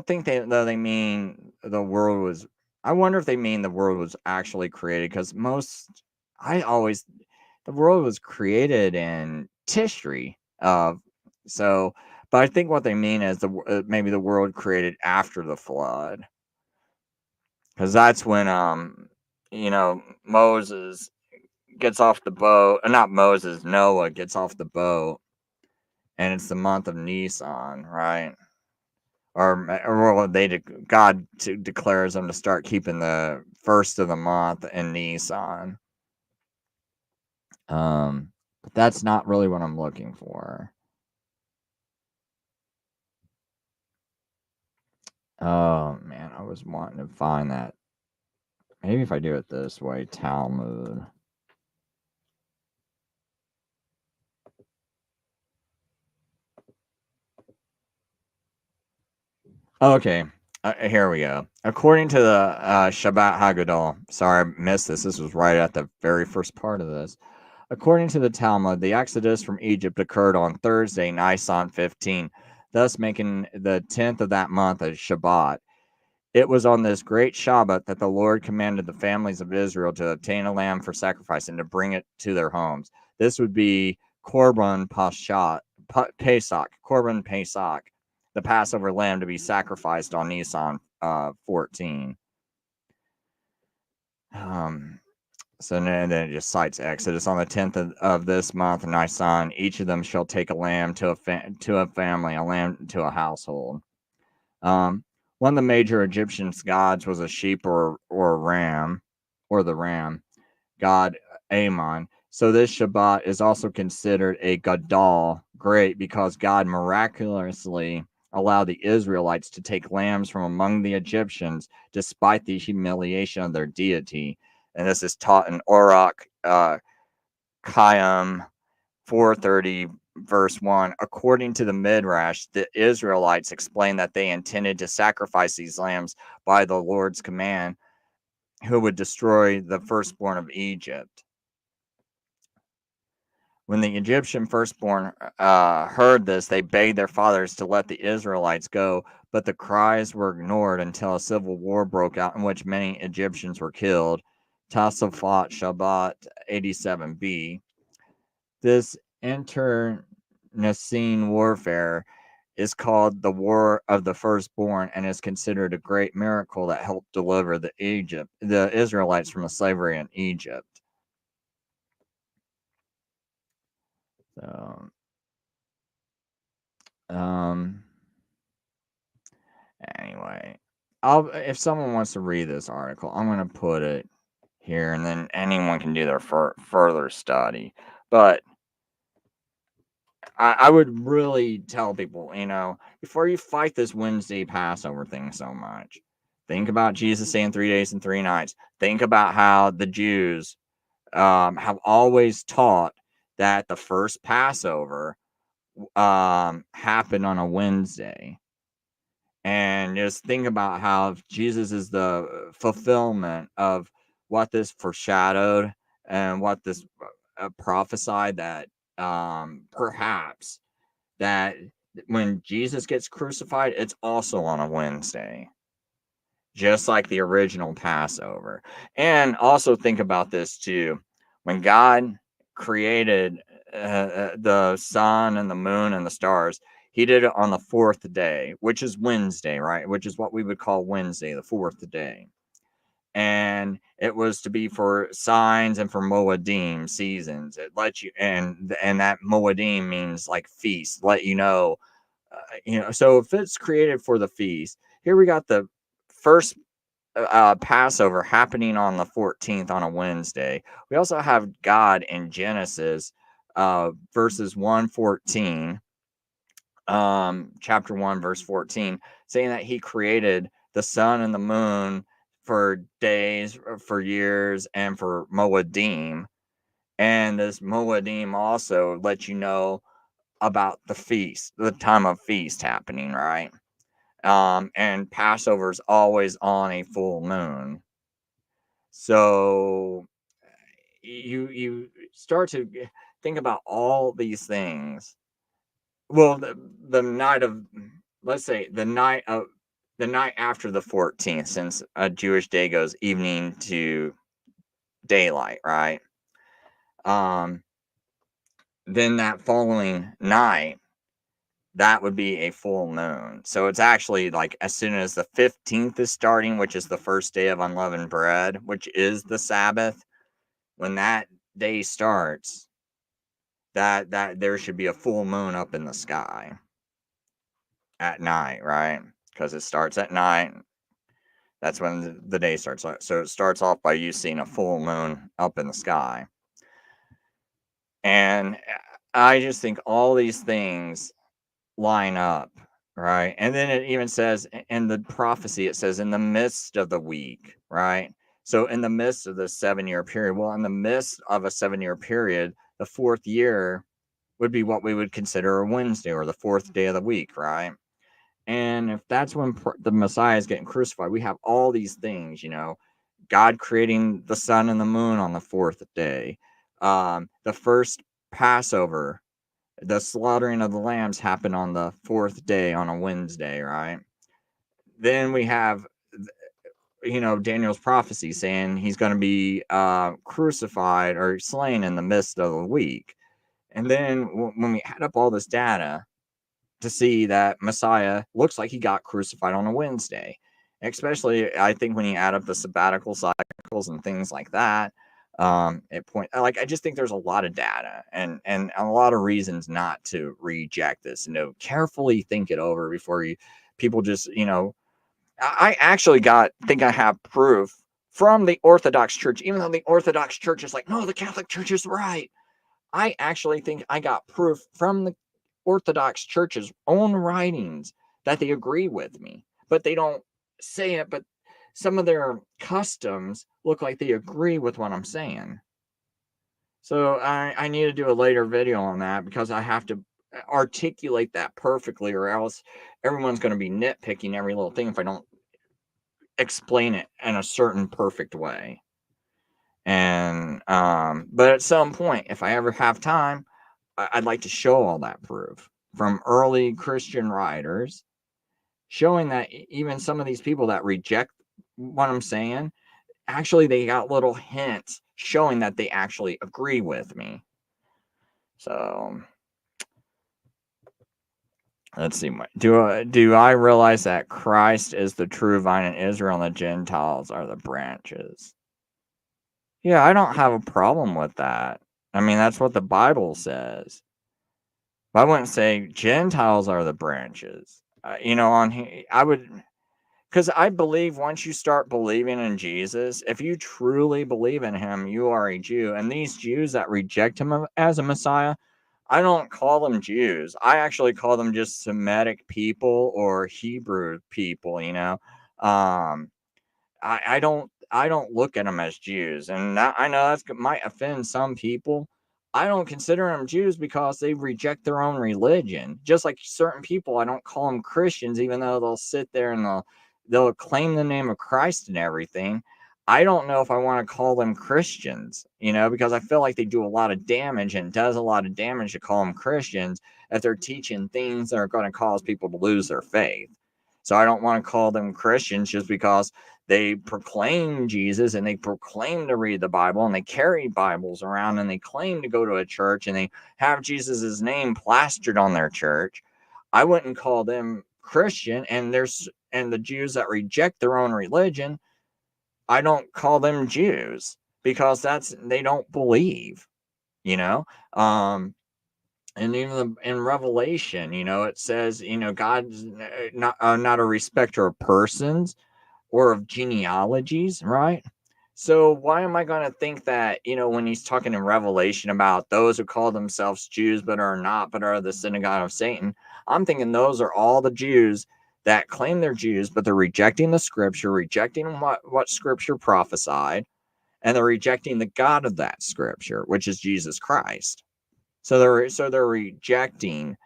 think they mean the world was. I wonder if they mean the world was actually created, because I always the world was created in Tishri. So, but I think what they mean is maybe the world created after the flood, because that's when Moses gets off the boat. Not Moses, Noah gets off the boat, and it's the month of Nisan, right? Or God declares them to start keeping the first of the month in Nisan. But that's not really what I'm looking for. Oh man, I was wanting to find that. Maybe if I do it this way, Talmud. Okay, here we go. According to the Shabbat Haggadah, sorry I missed this. This was right at the very first part of this. According to the Talmud, the exodus from Egypt occurred on Thursday, Nisan 15, thus making the 10th of that month a Shabbat. It was on this great Shabbat that the Lord commanded the families of Israel to obtain a lamb for sacrifice and to bring it to their homes. This would be Korban Pesach, Korban Pesach, the Passover lamb to be sacrificed on Nisan 14. So then it just cites Exodus on the 10th of this month, Nisan. Each of them shall take a lamb to a family, a lamb to a household. One of the major Egyptian gods was a sheep or a ram, or the ram god Ammon. So this Shabbat is also considered a gadol, great, because God miraculously allowed the Israelites to take lambs from among the Egyptians despite the humiliation of their deity. And this is taught in Orach Chaim 430 verse 1. According to the Midrash, the Israelites explained that they intended to sacrifice these lambs by the Lord's command, who would destroy the firstborn of Egypt. When the Egyptian firstborn heard this, they begged their fathers to let the Israelites go, but the cries were ignored until a civil war broke out in which many Egyptians were killed. Tosafot Shabbat 87b. This internecine warfare is called the War of the Firstborn and is considered a great miracle that helped deliver the Israelites from the slavery in Egypt. So, anyway, if someone wants to read this article, I'm going to put it here, and then anyone can do their further study. But I would really tell people, before you fight this Wednesday Passover thing so much, think about Jesus saying 3 days and 3 nights. Think about how the Jews have always taught that the first Passover happened on a Wednesday. And just think about how Jesus is the fulfillment of what this foreshadowed and what this prophesied, that perhaps that when Jesus gets crucified, it's also on a Wednesday, just like the original Passover. And also think about this too. When God created the sun and the moon and the stars, he did it on the fourth day, which is Wednesday, right? Which is what we would call Wednesday, the fourth day. And it was to be for signs and for Moedim seasons. It lets you, and that Moedim means like feast, let you know, So if it's created for the feast, here we got the first Passover happening on the 14th on a Wednesday. We also have God in Genesis, verses 1:14, chapter 1, verse 14, saying that he created the sun and the moon for days, for years, and for Moedim. And this Moedim also lets you know about the feast, the time of feast happening, right? And Passover's always on a full moon. So you start to think about all these things. Well, the night of, let's say the night after the 14th, since a Jewish day goes evening to daylight, right? then that following night, that would be a full moon. So it's actually like as soon as the 15th is starting, which is the first day of unleavened bread, which is the Sabbath, when that day starts, that there should be a full moon up in the sky at night, right? Because it starts at night. That's when the day starts. So it starts off by you seeing a full moon up in the sky. And I just think all these things line up, right? And then it even says in the prophecy, it says in the midst of the week, right? So in the midst of the 7-year period, well, in the midst of a 7-year period, the 4th year would be what we would consider a Wednesday or the 4th day of the week, right? And if that's when the Messiah is getting crucified, we have all these things, God creating the sun and the moon on the 4th day. The first Passover, the slaughtering of the lambs happened on the 4th day on a Wednesday, right? Then we have, Daniel's prophecy saying he's going to be crucified or slain in the midst of the week. And then when we add up all this data to see that Messiah looks like he got crucified on a Wednesday, especially I think when you add up the sabbatical cycles and things like that, I just think there's a lot of data and a lot of reasons not to reject this and to carefully think it over before people just, I actually think I have proof from the Orthodox Church, even though the Orthodox Church is like, no, the Catholic Church is right. I actually think I got proof from the Orthodox Church's own writings that they agree with me, but they don't say it. But some of their customs look like they agree with what I'm saying. So I need to do a later video on that because I have to articulate that perfectly, or else everyone's going to be nitpicking every little thing if I don't explain it in a certain perfect way. And but at some point, if I ever have time, I'd like to show all that proof from early Christian writers, showing that even some of these people that reject what I'm saying, actually they got little hints showing that they actually agree with me. So let's see. Do I realize that Christ is the true vine and Israel and the Gentiles are the branches? Yeah, I don't have a problem with that. I mean, that's what the Bible says. But I wouldn't say Gentiles are the branches. I would, because I believe once you start believing in Jesus, if you truly believe in him, you are a Jew. And these Jews that reject him as a Messiah, I don't call them Jews. I actually call them just Semitic people or Hebrew people, I don't look at them as Jews, and I know that might offend some people. I don't consider them Jews because they reject their own religion. Just like certain people, I don't call them Christians, even though they'll sit there and they'll claim the name of Christ and everything. I don't know if I want to call them Christians, because I feel like they do a lot of damage and does a lot of damage to call them Christians if they're teaching things that are going to cause people to lose their faith. So I don't want to call them Christians just because they proclaim Jesus and they proclaim to read the Bible and they carry Bibles around and they claim to go to a church and they have Jesus's name plastered on their church. I wouldn't call them Christian. And the Jews that reject their own religion, I don't call them Jews because they don't believe, you know. And even in Revelation, it says, God's not a respecter of persons or of genealogies, right? So why am I going to think that, when he's talking in Revelation about those who call themselves Jews but are not, but are the synagogue of Satan, I'm thinking those are all the Jews that claim they're Jews, but they're rejecting the scripture, rejecting what scripture prophesied, and they're rejecting the God of that scripture, which is Jesus Christ. So they're rejecting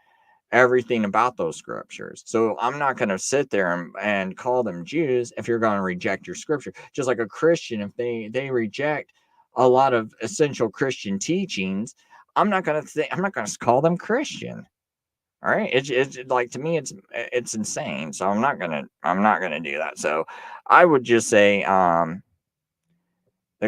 everything about those scriptures. So I'm not going to sit there and call them Jews if you're going to reject your scripture. Just like a Christian, if they reject a lot of essential Christian teachings, I'm not going to call them Christian. All right. It's like, to me, it's insane. So I'm not going to do that. So I would just say, that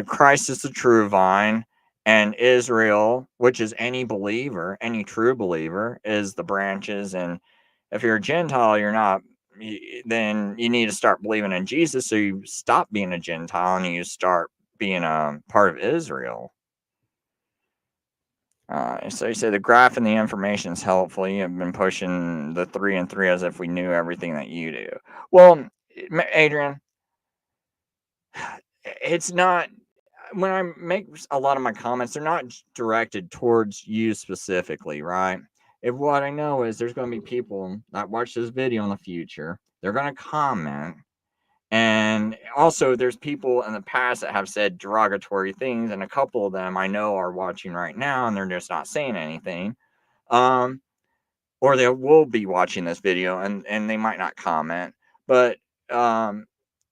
Christ is the true vine And Israel, which is any believer, any true believer, is the branches. And if you're a Gentile, you're not, then you need to start believing in Jesus. So you stop being a Gentile and you start being a part of Israel. So you say the graph and the information is helpful. You have been pushing the 3 and 3 as if we knew everything that you do. Well, Adrian, it's not, when I make a lot of my comments, they're not directed towards you specifically, right? If what I know is there's going to be people that watch this video in the future, they're going to comment. And also, there's people in the past that have said derogatory things, and a couple of them I know are watching right now, and they're just not saying anything. Um, or they will be watching this video and they might not comment, but um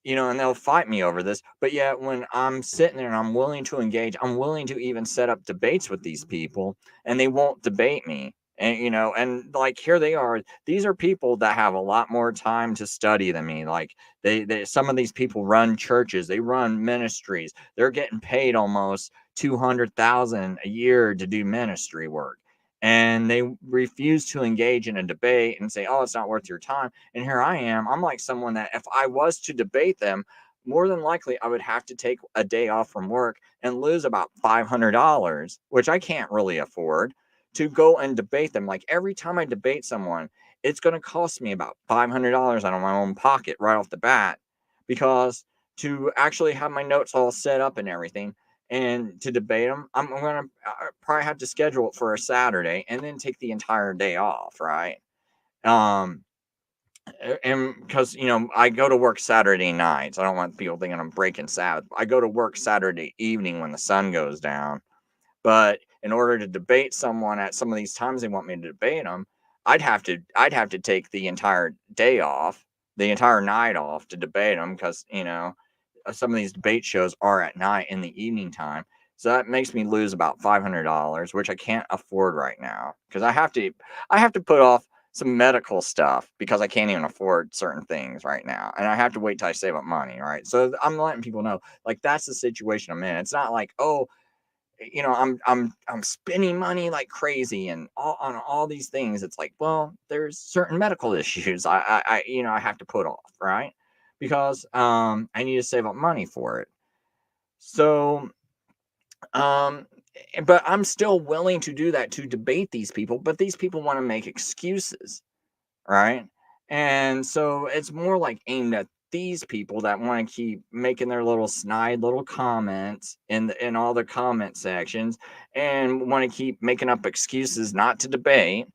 and they'll fight me over this. But yet when I'm sitting there and I'm willing to engage, I'm willing to even set up debates with these people, and they won't debate me. And and like, here they are, these are people that have a lot more time to study than me. Like, they some of these people run churches, they run ministries, they're getting paid almost 200,000 a year to do ministry work, and they refuse to engage in a debate and say, "Oh, it's not worth your time." And here I am. I'm like someone that if I was to debate them, more than likely I would have to take a day off from work and lose about $500, which I can't really afford, to go and debate them. Like, every time I debate someone, it's going to cost me about $500 out of my own pocket right off the bat, because to actually have my notes all set up and everything, and to debate them, I'm gonna probably have to schedule it for a Saturday and then take the entire day off, right? Um, and because I go to work Saturday nights. I don't want people thinking I'm breaking Sabbath. I go to work Saturday evening when the sun goes down. But in order to debate someone at some of these times they want me to debate them, I'd have to take the entire day off, the entire night off to debate them, because some of these debate shows are at night in the evening time. So that makes me lose about $500, which I can't afford right now, because I have to put off some medical stuff because I can't even afford certain things right now, and I have to wait till I save up money, right? So I'm letting people know, like, that's the situation I'm in. It's not like, oh, I'm spending money like crazy and on all these things. It's like, well, there's certain medical issues I have to put off, right? Because I need to save up money for it. So um but I'm still willing to do that, to debate these people, but these people want to make excuses, right? And so it's more like aimed at these people that want to keep making their little snide little comments in all the comment sections, and want to keep making up excuses not to debate.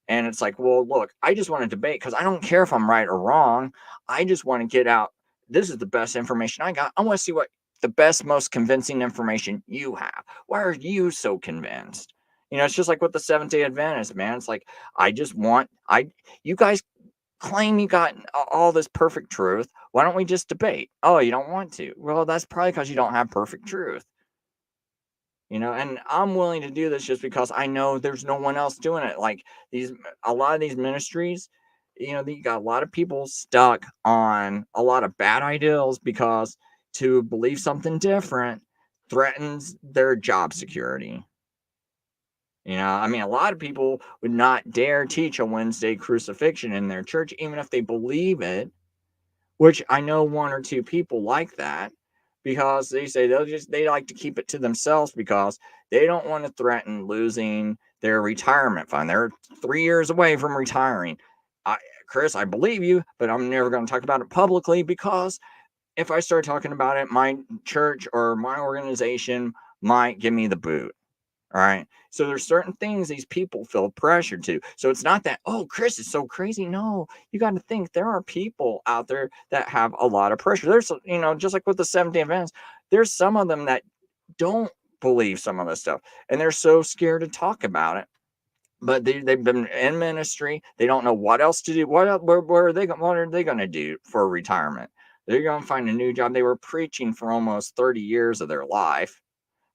And it's like, well, look, I just want to debate because I don't care if I'm right or wrong. I just want to get out. This is the best information I got. I want to see what the best, most convincing information you have. Why are you so convinced? It's just like with the Seventh Day Adventist, man. It's like, I just want I you guys claim you got all this perfect truth. Why don't we just debate? Oh, you don't want to? Well, that's probably because you don't have perfect truth. And I'm willing to do this just because I know there's no one else doing it. Like, a lot of these ministries, you got a lot of people stuck on a lot of bad ideals, because to believe something different threatens their job security. I mean, a lot of people would not dare teach a Wednesday crucifixion in their church, even if they believe it, which I know one or two people like that, because they say they like to keep it to themselves because they don't want to threaten losing their retirement fund. They're 3 years away from retiring. I, Chris, I believe you, but I'm never going to talk about it publicly, because if I start talking about it, my church or my organization might give me the boot. All right. So there's certain things these people feel pressured to. So it's not that, oh, Chris is so crazy. No, you got to think there are people out there that have a lot of pressure. There's, just like with the 70 events, there's some of them that don't believe some of this stuff, and they're so scared to talk about it. But they've been in ministry. They don't know what else to do. What are they going to do for retirement? They're going to find a new job. They were preaching for almost 30 years of their life,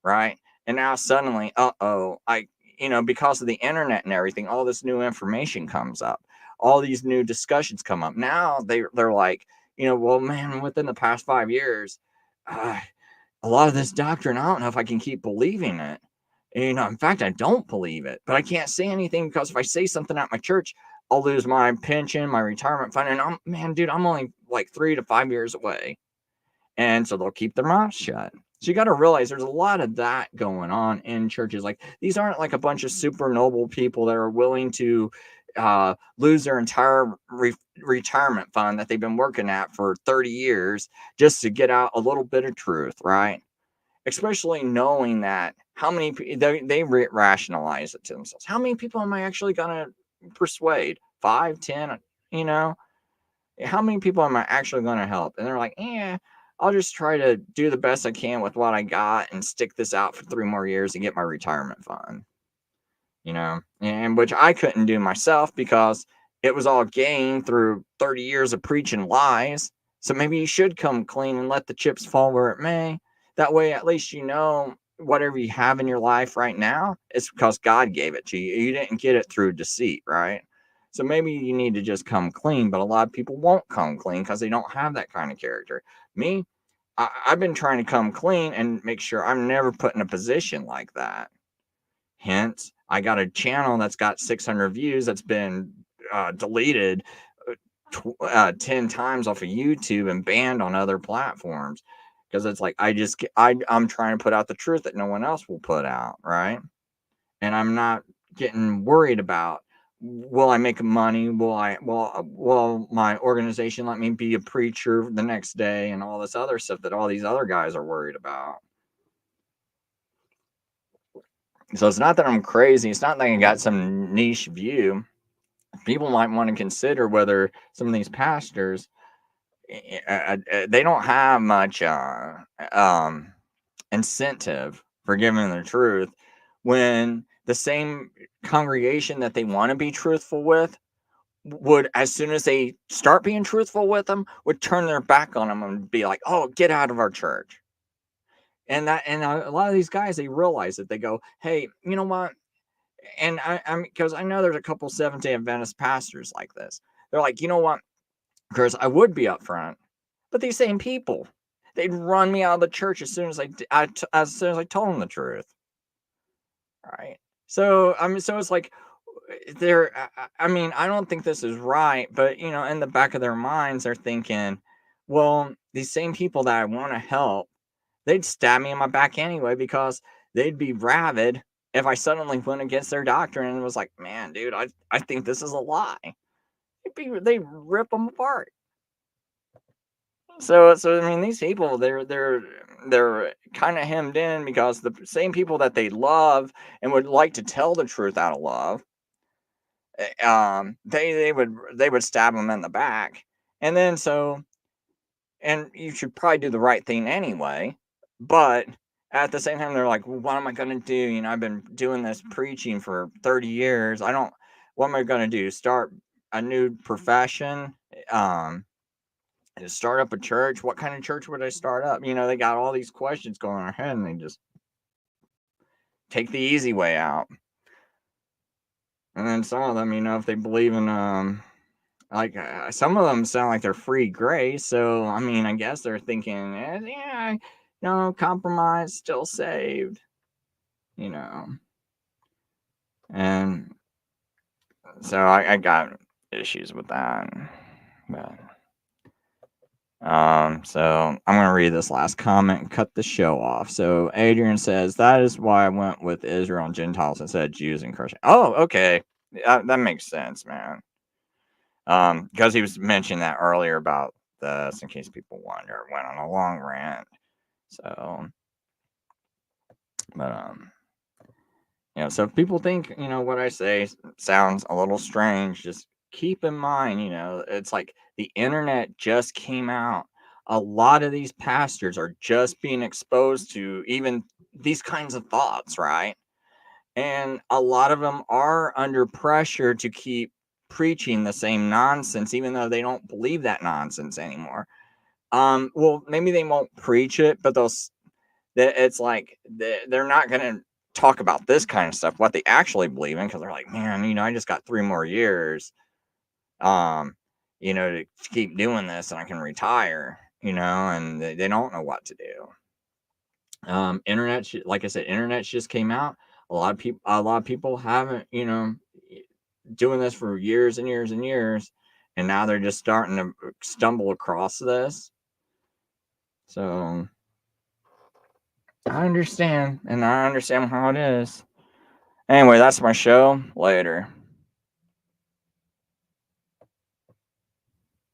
right? And now suddenly, because of the internet and everything, all this new information comes up. All these new discussions come up. Now they're like, well, man, within the past 5 years, a lot of this doctrine, I don't know if I can keep believing it. In fact, I don't believe it, but I can't say anything because if I say something at my church, I'll lose my pension, my retirement fund, and I'm only like 3 to 5 years away. And so they'll keep their mouths shut. So you got to realize there's a lot of that going on in churches. Like, these aren't like a bunch of super noble people that are willing to lose their entire retirement fund that they've been working at for 30 years just to get out a little bit of truth, right? Especially knowing that how many they rationalize it to themselves. How many people am I actually going to persuade? 5, 10, you know? How many people am I actually going to help? And they're like, I'll just try to do the best I can with what I got and stick this out for 3 more years and get my retirement fund, and which I couldn't do myself because it was all gained through 30 years of preaching lies. So maybe you should come clean and let the chips fall where it may. That way, at least whatever you have in your life right now, it's because God gave it to you. You didn't get it through deceit, right? So maybe you need to just come clean, but a lot of people won't come clean because they don't have that kind of character. Me, I've been trying to come clean and make sure I'm never put in a position like that. Hence, I got a channel that's got 600 views that's been deleted 10 times off of YouTube and banned on other platforms because it's like I'm trying to put out the truth that no one else will put out, right? And I'm not getting worried about, will I make money? Will my organization let me be a preacher the next day and all this other stuff that all these other guys are worried about. So it's not that I'm crazy. It's not that I got some niche view. People might want to consider whether some of these pastors, they don't have much incentive for giving the truth when the same congregation that they want to be truthful with would, as soon as they start being truthful with them, would turn their back on them and be like, oh, get out of our church. And a lot of these guys, they realize it. They go, hey, you know what? And I'm because I know there's a couple Seventh-day Adventist pastors like this. They're like, you know what, Chris, I would be upfront, but these same people, they'd run me out of the church as soon as as soon as I told them the truth. Right. So so it's like they're. I don't think this is right, but in the back of their minds, they're thinking, well, these same people that I want to help, they'd stab me in my back anyway because they'd be rabid if I suddenly went against their doctrine and was like, man, dude, I think this is a lie. They rip them apart. So these people, they're kind of hemmed in because the same people that they love and would like to tell the truth out of love, they would stab them in the back, and then and you should probably do the right thing anyway, but at the same time they're like, well, what am I going to do? I've been doing this preaching for 30 years. What am I going to do? Start a new profession? Start up a church? What kind of church would I start up? They got all these questions going in their head and they just take the easy way out. And then some of them, if they believe in like some of them sound like they're free grace, so I guess they're thinking, yeah, compromise, still saved, and so I got issues with that, but so I'm gonna read this last comment and cut the show off. So Adrian says that is why I went with Israel and Gentiles instead of Jews and Christians. Oh, okay, that makes sense, man. Because he was mentioning that earlier about this, in case people wonder, went on a long rant. So, but so if people think what I say sounds a little strange, just keep in mind, it's like the internet just came out. A lot of these pastors are just being exposed to even these kinds of thoughts, right? And a lot of them are under pressure to keep preaching the same nonsense, even though they don't believe that nonsense anymore. Well, maybe they won't preach it, but it's like they're not going to talk about this kind of stuff, what they actually believe in, because they're like, man, I just got 3 more years, to keep doing this and I can retire, and they don't know what to do. Internet, like I said, internet just came out. A lot of people haven't, doing this for years and years and years, and now they're just starting to stumble across this. So I understand how it is. Anyway, that's my show. Later.